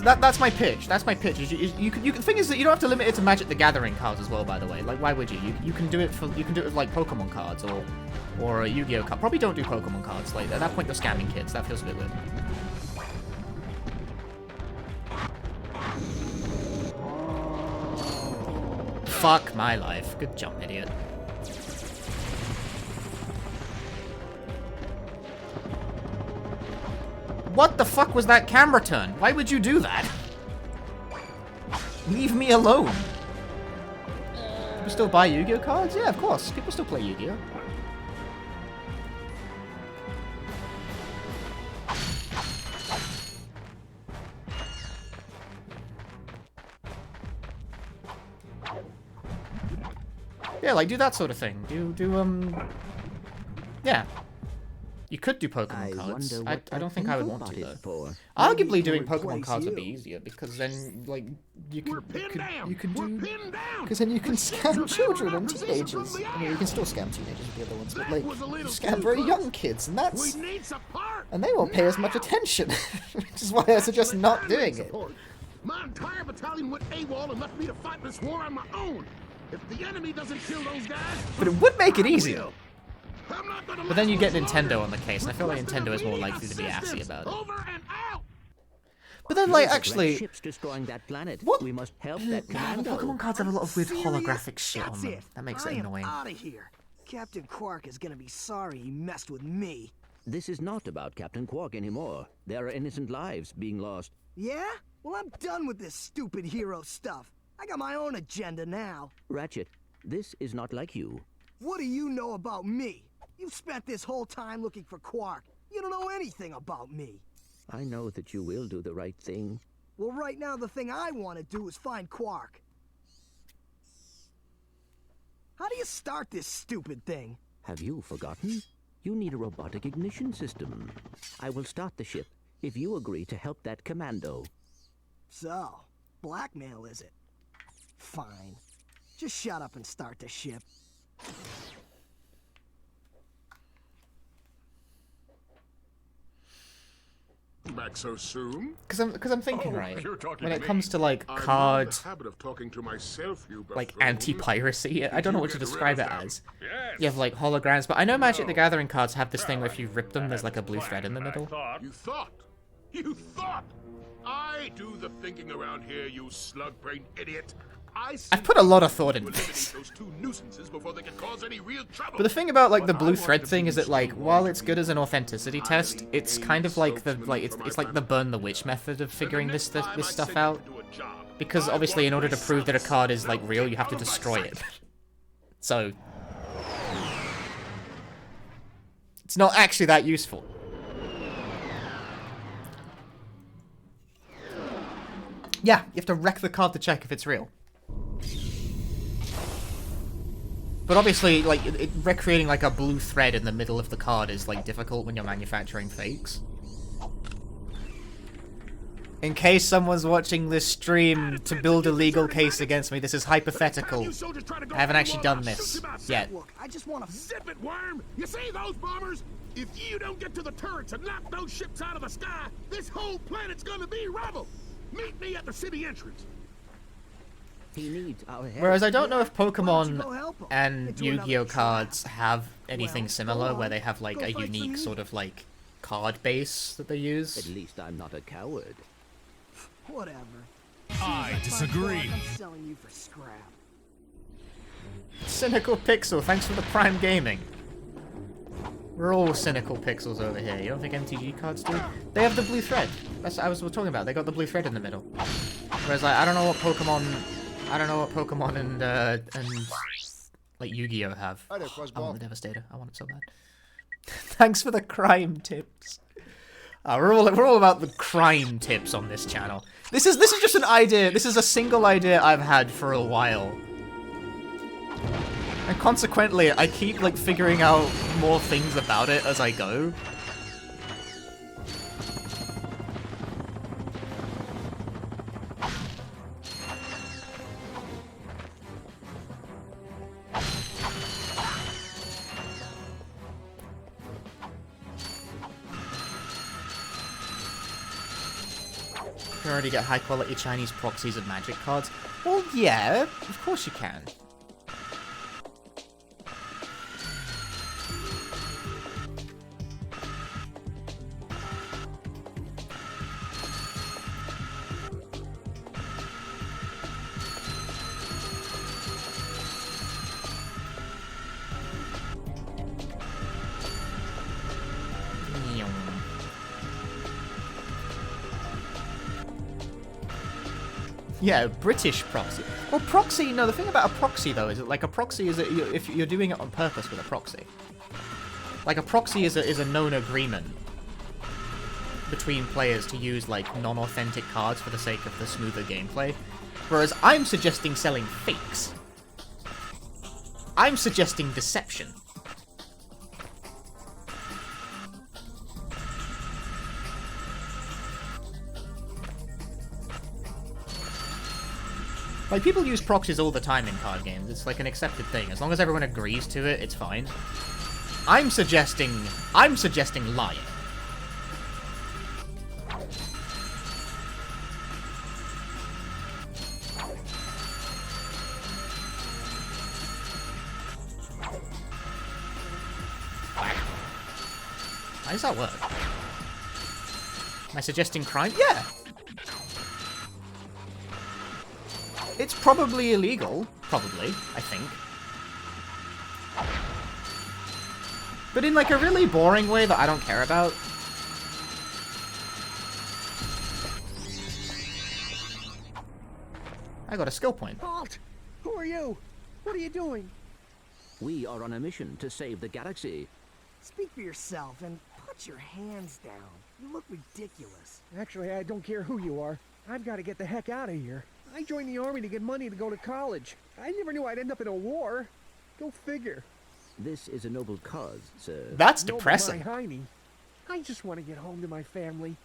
That's my pitch. That's my pitch. You can. The thing is that you don't have to limit it to Magic the Gathering cards as well. By the way, like why would you? You can do it with like Pokemon cards or a Yu-Gi-Oh card. Probably don't do Pokemon cards. Like at that point, you're scamming kids. That feels a bit weird. Fuck my life. Good jump, idiot. What the fuck was that camera turn? Why would you do that? Leave me alone. People still buy Yu-Gi-Oh cards? Yeah, of course. People still play Yu-Gi-Oh. Yeah, like do that sort of thing. Yeah. You could do Pokemon cards. I don't think I would want to though. Arguably doing Pokemon cards would be easier because then like you can do because then you can scam children and teenagers. I mean, you can still scam teenagers with the other ones, but like you scam very young kids, and they won't pay as much attention, which is why I suggest not doing it. My entire battalion went AWOL and left me to fight this war on my own. If the enemy doesn't kill those guys, but it would make it easier. But then you get Nintendo on the case, and I feel like Nintendo is more likely to be assy about it. But then, like, actually, ships destroying that planet. What? We must help that Yeah, the commando. Pokemon cards have a lot of weird holographic shit That's on them. it. That makes I it am annoying. out of here. Captain Quark is gonna be sorry he messed with me. This is not about Captain Quark anymore. There are innocent lives being lost. Yeah? Well, I'm done with this stupid hero stuff. I got my own agenda now. Ratchet, this is not like you. What do you know about me? You've spent this whole time looking for Quark. You don't know anything about me. I know that you will do the right thing. Well, right now the thing I want to do is find Quark. How do you start this stupid thing? Have you forgotten? You need a robotic ignition system. I will start the ship if you agree to help that commando. So, blackmail is it? Fine. Just shut up and start the ship. back so soon? Because I'm thinking, Oh, right, you're talking when to it me. comes to like I'm card, in the habit of talking to myself, you like buffoon. anti-piracy, I don't know what to Did you get describe rid it of them? as. Yes. You have like holograms, but I know Magic the No. Gathering cards have this thing where if you rip them, there's like a blue thread in the middle. You thought? You thought? I do the thinking around here, you slug-brained idiot. I've put a lot of thought into eliminate this. those two nuisances before they can cause any real trouble. But the thing about like the blue thread thing is that like while it's good as an authenticity test, it's kind of like the it's like the burn the witch method of figuring this stuff out. Because obviously in order to prove that a card is like real, you have to destroy it. So it's not actually that useful. Yeah, you have to wreck the card to check if it's real. But obviously, like, recreating, like, a blue thread in the middle of the card is, like, difficult when you're manufacturing fakes. In case someone's watching this stream to build a legal case against me, this is hypothetical. I haven't actually done this yet. Look, I just want to zip it, worm. You see those bombers? If you don't get to the turrets and knock those ships out of the sky, this whole planet's gonna be rubble. Meet me at the city entrance. He needs our help. Whereas I don't know if Pokemon and Yu-Gi-Oh cards have anything similar, where they have, like, a unique sort of, like, card base that they use. At least I'm not a coward. Whatever. I disagree. I'm selling you for scrap. Cynical Pixel, thanks for the Prime Gaming. We're all cynical pixels over here. You don't think MTG cards do? They have the blue thread. That's what I was talking about. They got the blue thread in the middle. Whereas, like, I don't know what Pokemon and like Yu-Gi-Oh have. I want the Devastator. I want it so bad. Thanks for the crime tips. We're all about the crime tips on this channel. This is just an idea. This is a single idea I've had for a while. And consequently, I keep, like, figuring out more things about it as I go. You can already get high-quality Chinese proxies of Magic cards. Well, yeah, of course you can. Yeah, British proxy. Well, proxy, no, the thing about a proxy, though, is that, like, a proxy is that if you're doing it on purpose with a proxy. Like, a proxy is a known agreement between players to use, like, non-authentic cards for the sake of the smoother gameplay. Whereas I'm suggesting selling fakes. I'm suggesting deception. Like, people use proxies all the time in card games. It's like an accepted thing. As long as everyone agrees to it, it's fine. I'm suggesting lying. How does that work? Am I suggesting crime? Yeah! It's probably illegal. Probably, I think. But in, like, a really boring way that I don't care about. I got a skill point. Halt! Who are you? What are you doing? We are on a mission to save the galaxy. Speak for yourself and put your hands down. You look ridiculous. Actually, I don't care who you are. I've got to get the heck out of here. I joined the army to get money to go to college. I never knew I'd end up in a war. Go figure. This is a noble cause, sir. That's depressing. My hiney. I just want to get home to my family.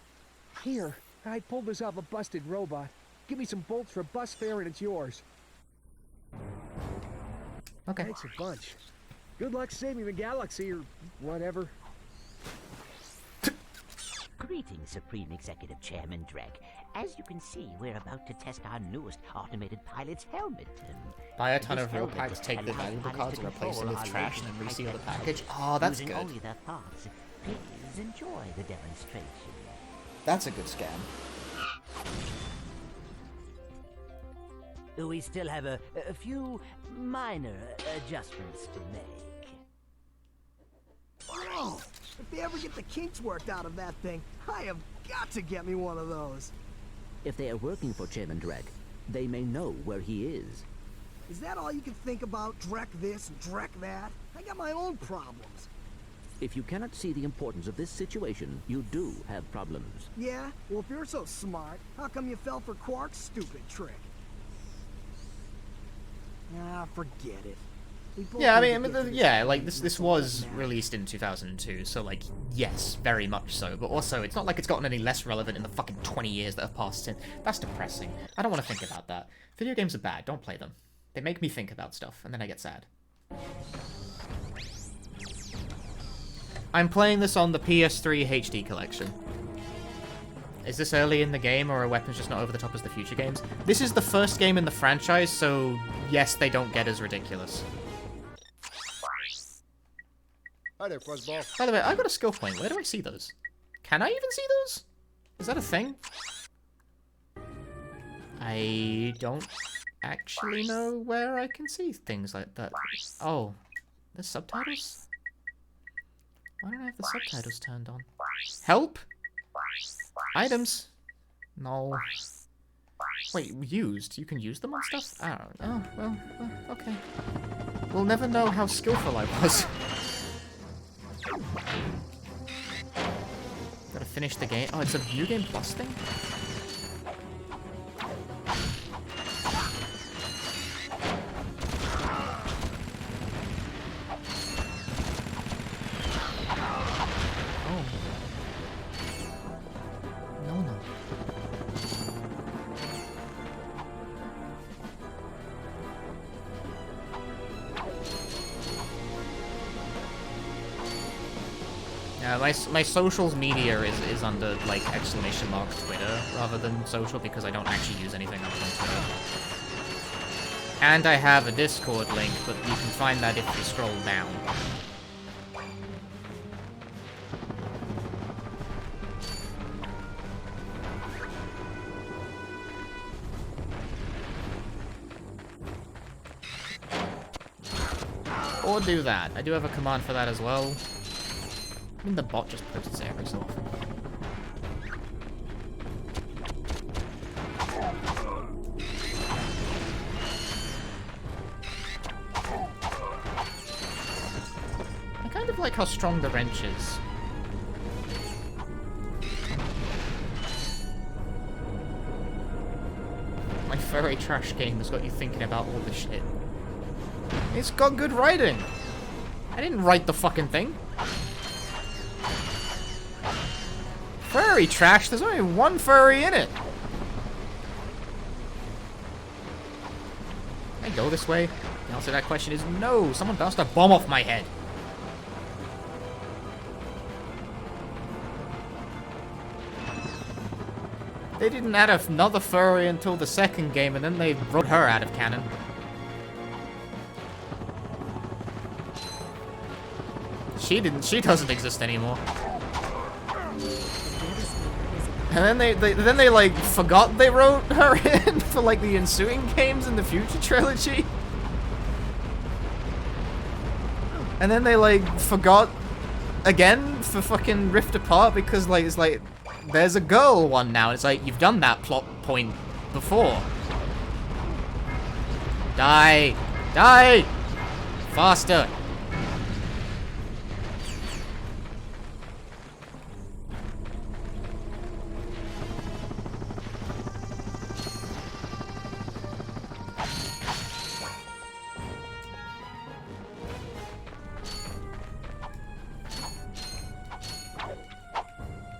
Here, I pulled this off a busted robot. Give me some bolts for bus fare and it's yours. Okay. Thanks a bunch. Good luck saving the galaxy or whatever. Greetings, Supreme Executive Chairman Drek. As you can see, we're about to test our newest automated pilot's helmet. Buy a ton This of real helmet packs, take the allows valuable pilots cards, to and replace them control with our trash, and then latest reseal the high-tech package. gadgets Oh, that's using good. only their thoughts. Please enjoy the demonstration. That's a good scam. We still have a few minor adjustments to make. Whoa! If they ever get the kinks worked out of that thing, I have got to get me one of those. If they are working for Chairman Drek, they may know where he is. Is that all you can think about? Drek this, Drek that? I got my own problems. If you cannot see the importance of this situation, you do have problems. Yeah? Well, if you're so smart, how come you fell for Quark's stupid trick? Ah, forget it. Yeah, I mean, yeah, like this was released in 2002, so like, yes, very much so. But also, it's not like it's gotten any less relevant in the fucking 20 years that have passed since. That's depressing. I don't want to think about that. Video games are bad. Don't play them. They make me think about stuff, and then I get sad. I'm playing this on the PS3 HD collection. Is this early in the game, or are weapons just not over the top as the future games? This is the first game in the franchise, so yes, they don't get as ridiculous. Hi there, Fuzzball. By the way, I got a skill point. Where do I see those? Can I even see those? Is that a thing? I don't actually know where I can see things like that. Oh, there's subtitles? Why don't I have the subtitles turned on? Help? Items? No. Wait, used? You can use them on stuff? I don't know. Oh, well, okay. We'll never know how skillful I was. Gotta finish the game. Oh, it's a New Game Plus thing? Oh. No. Yeah, my socials media is under, like, exclamation mark Twitter rather than social because I don't actually use anything other than Twitter. And I have a Discord link, but you can find that if you scroll down. Or do that. I do have a command for that as well. I mean, the bot just posts it every so often. I kind of like how strong the wrench is. My furry trash game has got you thinking about all this shit. It's got good writing. I didn't write the fucking thing. Furry trash? There's only one furry in it. Can I go this way? The answer to that question is no. Someone bounced a bomb off my head. They didn't add another furry until the second game, and then they wrote her out of canon. She doesn't exist anymore. And then they like forgot they wrote her in for like the ensuing games in the future trilogy. And then they like forgot again for fucking Rift Apart because like it's like there's a girl one now. It's like you've done that plot point before. Die! Die! Faster!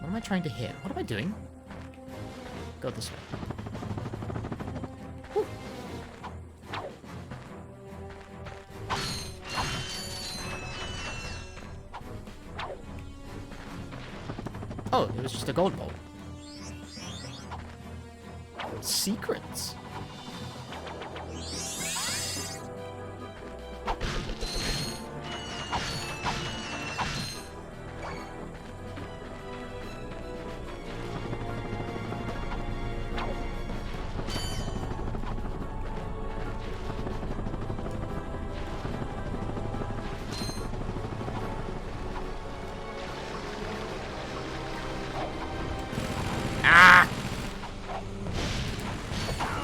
What am I trying to hit? What am I doing? Go this way. Whew. Oh, it was just a gold bolt. Secrets.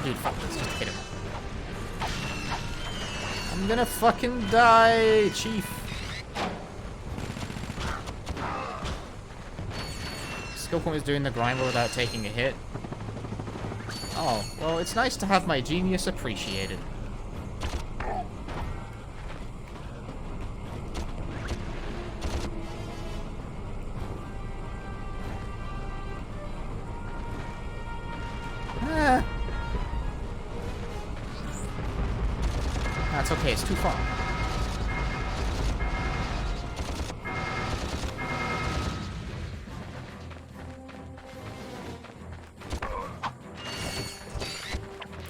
Dude, fuck this. Just hit him. I'm gonna fucking die, Chief. Skill point is doing the grind without taking a hit. Oh, well, it's nice to have my genius appreciated. That's okay, it's too far.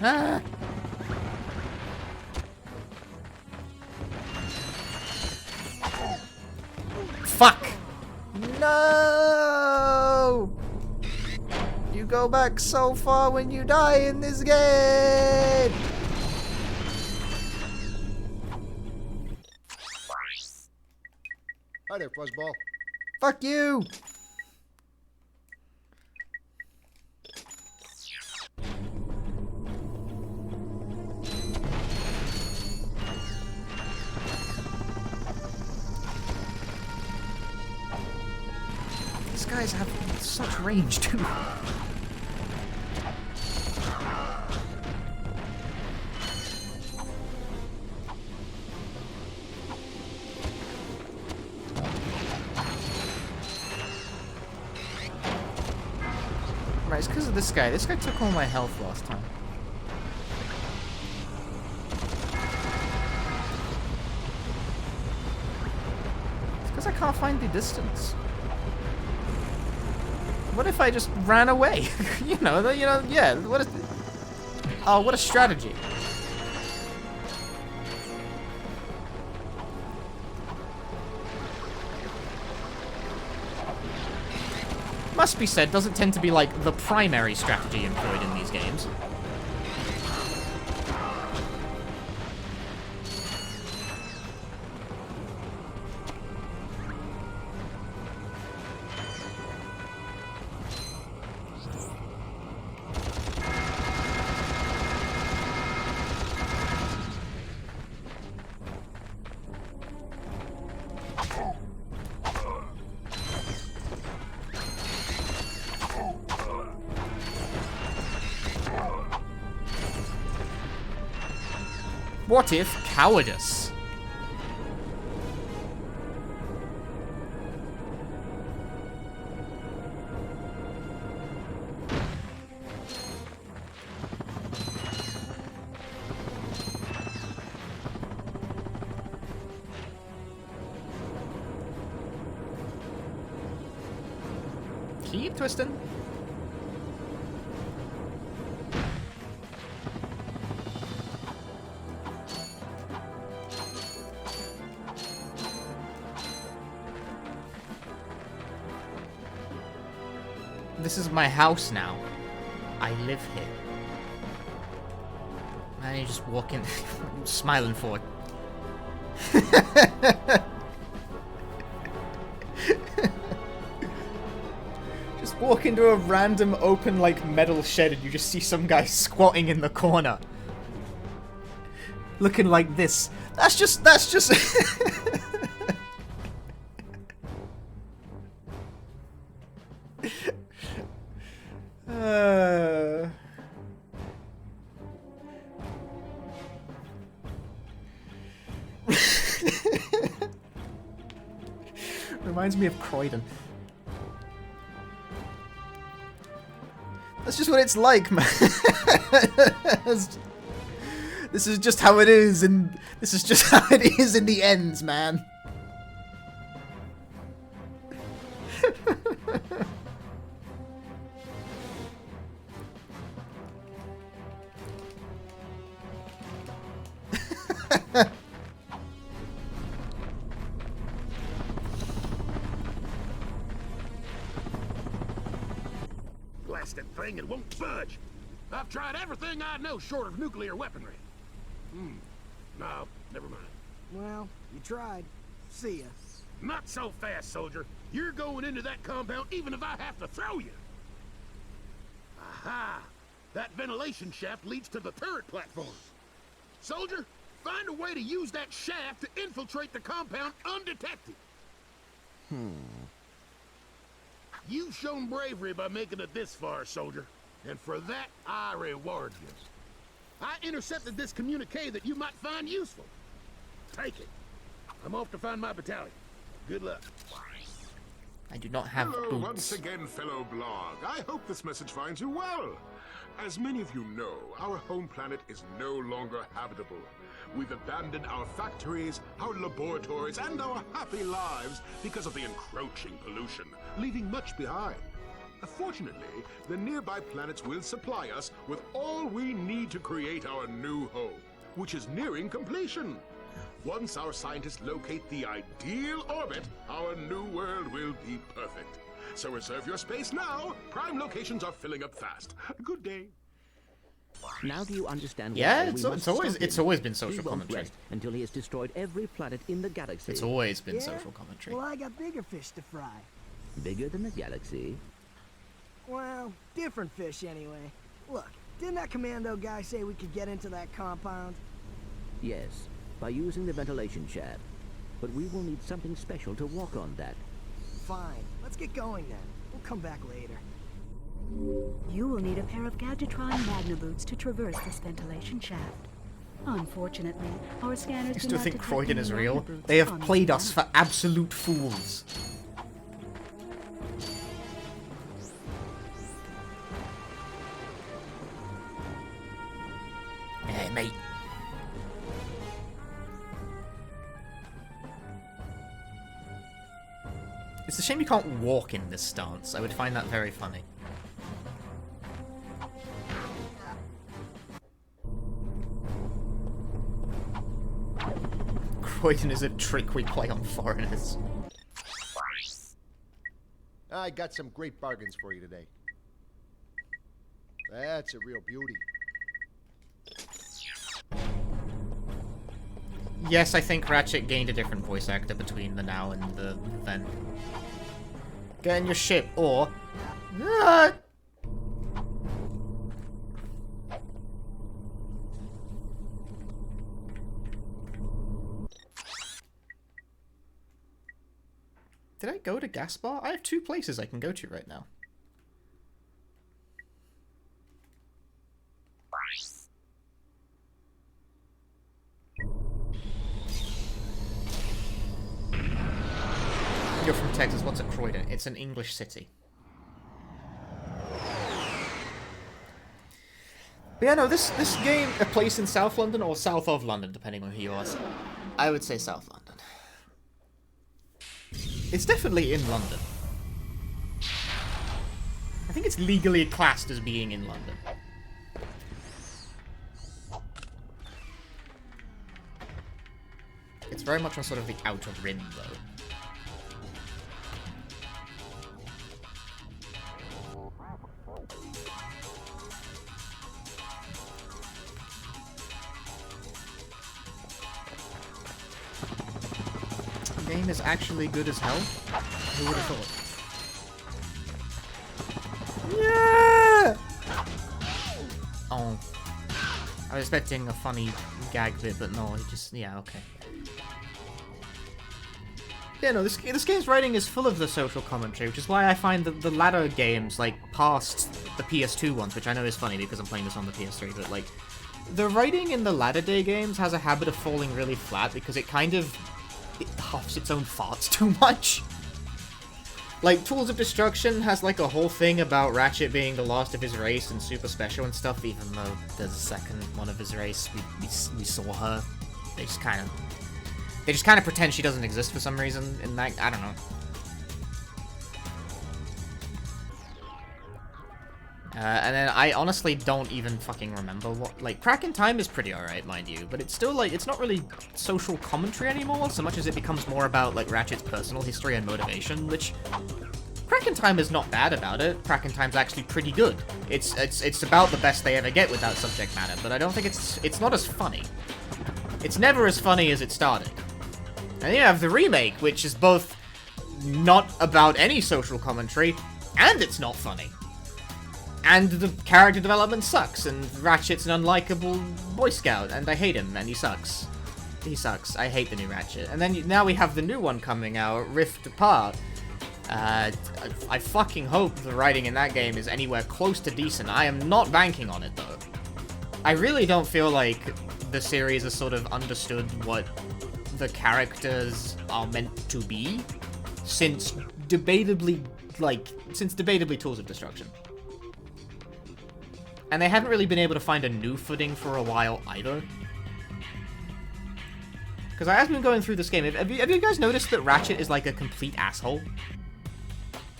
Ah! Fuck! No! You go back so far when you die in this game! Hi there, Fuzzball. Fuck you! These guys have such range too. Right, it's because of this guy. This guy took all my health last time. It's because I can't find the distance. What if I just ran away? Yeah. What a strategy. Must be said, doesn't tend to be like the primary strategy employed in these games. What if cowardice? Keep twisting. This is my house now. I live here. And you just walk in, smiling forward. Just walk into a random open, like, metal shed and you just see some guy squatting in the corner. Looking like this. That's just... Reminds me of Croydon. That's just what it's like, man. This is just how it is, and this is just how it is in the ends, man. Blasted thing, it won't budge. I've tried everything I know short of nuclear weaponry. No, never mind. Well, you tried. See ya. Not so fast, soldier. You're going into that compound even if I have to throw you. Aha! That ventilation shaft leads to the turret platform. Soldier, find a way to use that shaft to infiltrate the compound undetected. You've shown bravery by making it this far, soldier. And for that, I reward you. I intercepted this communique that you might find useful. Take it. I'm off to find my battalion. Good luck. I do not have Hello boots. once again, fellow blog. I hope this message finds you well. As many of you know, our home planet is no longer habitable. We've abandoned our factories, our laboratories, and our happy lives because of the encroaching pollution, leaving much behind. Fortunately, the nearby planets will supply us with all we need to create our new home, which is nearing completion. Once our scientists locate the ideal orbit, our new world will be perfect. So reserve your space now. Prime locations are filling up fast. Good day. Now do you understand Yeah, why it's we must always stop it's him? always been He social won't commentary. rest until he has destroyed every planet in the galaxy. It's always been Yeah? social commentary. Well, I got bigger fish to fry. Bigger than the galaxy. Well, different fish anyway. Look, didn't that commando guy say we could get into that compound? Yes, by using the ventilation shaft. But we will need something special to walk on that. Fine, let's get going then. We'll come back later. You will need a pair of Gadgetron Magna boots to traverse this ventilation shaft. Unfortunately, our scanners You do still not think detect Croydon any is Magna real? boots They have on played this us for absolute fools. Hey, mate. It's a shame you can't walk in this stance. I would find that very funny. Croydon is a trick we play on foreigners. I got some great bargains for you today. That's a real beauty. Yes, I think Ratchet gained a different voice actor between the now and the then. Get in your ship, or... Ah! Did I go to Gaspar? I have 2 places I can go to right now. You're from Texas. What's at Croydon? It's an English city. But yeah, no, this game, a place in South London or south of London, depending on who you ask. I would say South London. It's definitely in London. I think it's legally classed as being in London. It's very much on sort of the outer rim, though. The game is actually good as hell. Who would have thought? Yeah! Oh. I was expecting a funny gag bit, but no, it just... yeah, okay. Yeah, no, this game's writing is full of the social commentary, which is why I find the latter games, like, past the PS2 ones, which I know is funny because I'm playing this on the PS3, but, like, the writing in the latter day games has a habit of falling really flat because it kind of... it huffs its own farts too much. Like, Tools of Destruction has, like, a whole thing about Ratchet being the last of his race and super special and stuff, even though there's a second one of his race. We saw her. They just kind of pretend she doesn't exist for some reason in that, I don't know. And then I honestly don't even fucking remember what... Like, Crack in Time is pretty alright, mind you, but it's still, like, it's not really social commentary anymore, so much as it becomes more about, like, Ratchet's personal history and motivation, which... Crack in Time is not bad about it. Crack in Time's actually pretty good. It's about the best they ever get with that subject matter, but I don't think it's not as funny. It's never as funny as it started. And you have the remake, which is both not about any social commentary, and it's not funny. And the character development sucks, and Ratchet's an unlikable Boy Scout, and I hate him, and he sucks. He sucks. I hate the new Ratchet. And then now we have the new one coming out, Rift Apart. I fucking hope the writing in that game is anywhere close to decent. I am not banking on it, though. I really don't feel like the series has sort of understood what the characters are meant to be since debatably Tools of Destruction. And they haven't really been able to find a new footing for a while either. Because as I've been going through this game, have you guys noticed that Ratchet is like a complete asshole?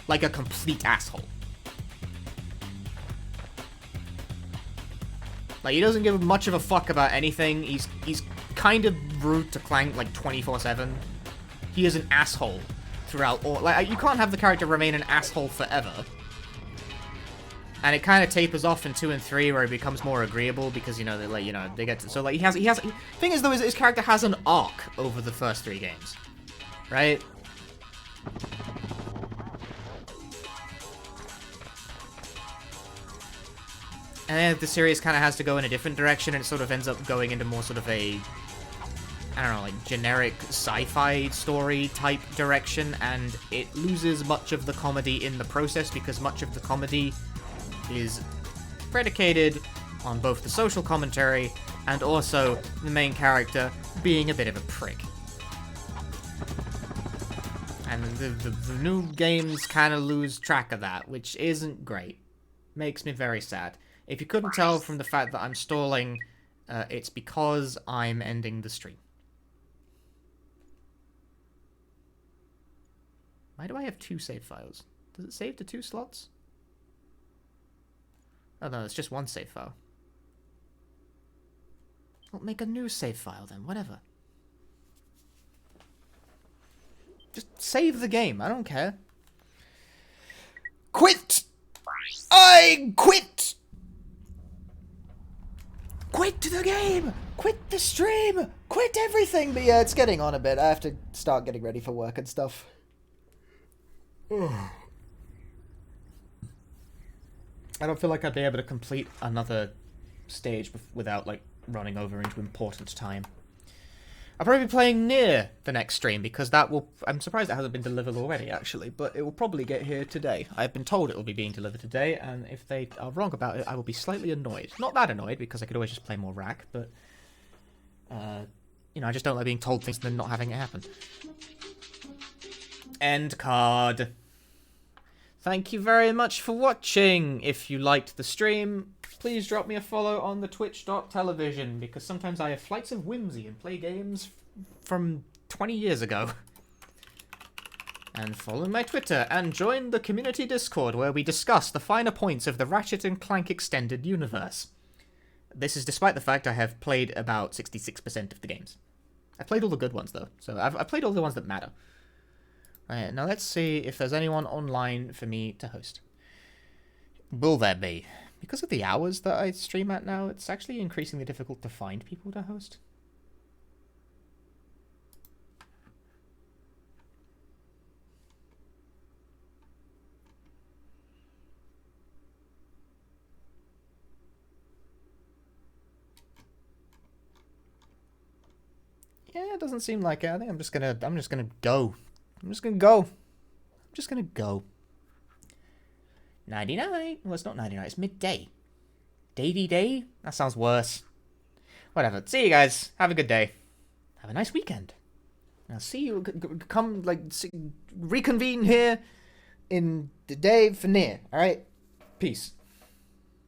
Like a complete asshole. Like, he doesn't give much of a fuck about anything. He's kind of rude to Clank, like, 24/7. He is an asshole throughout all... Like, you can't have the character remain an asshole forever. And it kind of tapers off in 2 and 3, where he becomes more agreeable because, you know, they get to... So, like, thing is, though, is his character has an arc over the first 3 games. Right? And then the series kind of has to go in a different direction, and it sort of ends up going into more sort of a, I don't know, like, generic sci-fi story type direction, and it loses much of the comedy in the process, because much of the comedy is predicated on both the social commentary and also the main character being a bit of a prick. And the new games kind of lose track of that, which isn't great. Makes me very sad. If you couldn't tell from the fact that I'm stalling, it's because I'm ending the stream. Why do I have 2 save files? Does it save to 2 slots? Oh no, it's just 1 save file. I'll make a new save file then, whatever. Just save the game, I don't care. Quit! I quit! Quit the game! Quit the stream! Quit everything! But yeah, it's getting on a bit. I have to start getting ready for work and stuff. I don't feel like I'd be able to complete another stage without, like, running over into important time. I'll probably be playing Nier the next stream, because that will... I'm surprised it hasn't been delivered already, actually, but it will probably get here today. I've been told it will be being delivered today, and if they are wrong about it, I will be slightly annoyed. Not that annoyed, because I could always just play more Rack, but... you know, I just don't like being told things and then not having it happen. End card. Thank you very much for watching. If you liked the stream, please drop me a follow on the twitch.tv, because sometimes I have flights of whimsy and play games from 20 years ago. And follow my Twitter, and join the community Discord, where we discuss the finer points of the Ratchet and Clank extended universe. This is despite the fact I have played about 66% of the games. I've played all the good ones, though, so I've played all the ones that matter. Right, now let's see if there's anyone online for me to host. Will there be? Because of the hours that I stream at now, it's actually increasingly difficult to find people to host. Yeah, it doesn't seem like it. I think I'm just gonna go. I'm just gonna go. 99. Well, it's not 99. It's midday. Day? That sounds worse. Whatever. See you guys. Have a good day. Have a nice weekend. I'll see you. Come, reconvene here in the day for Nier. All right. Peace.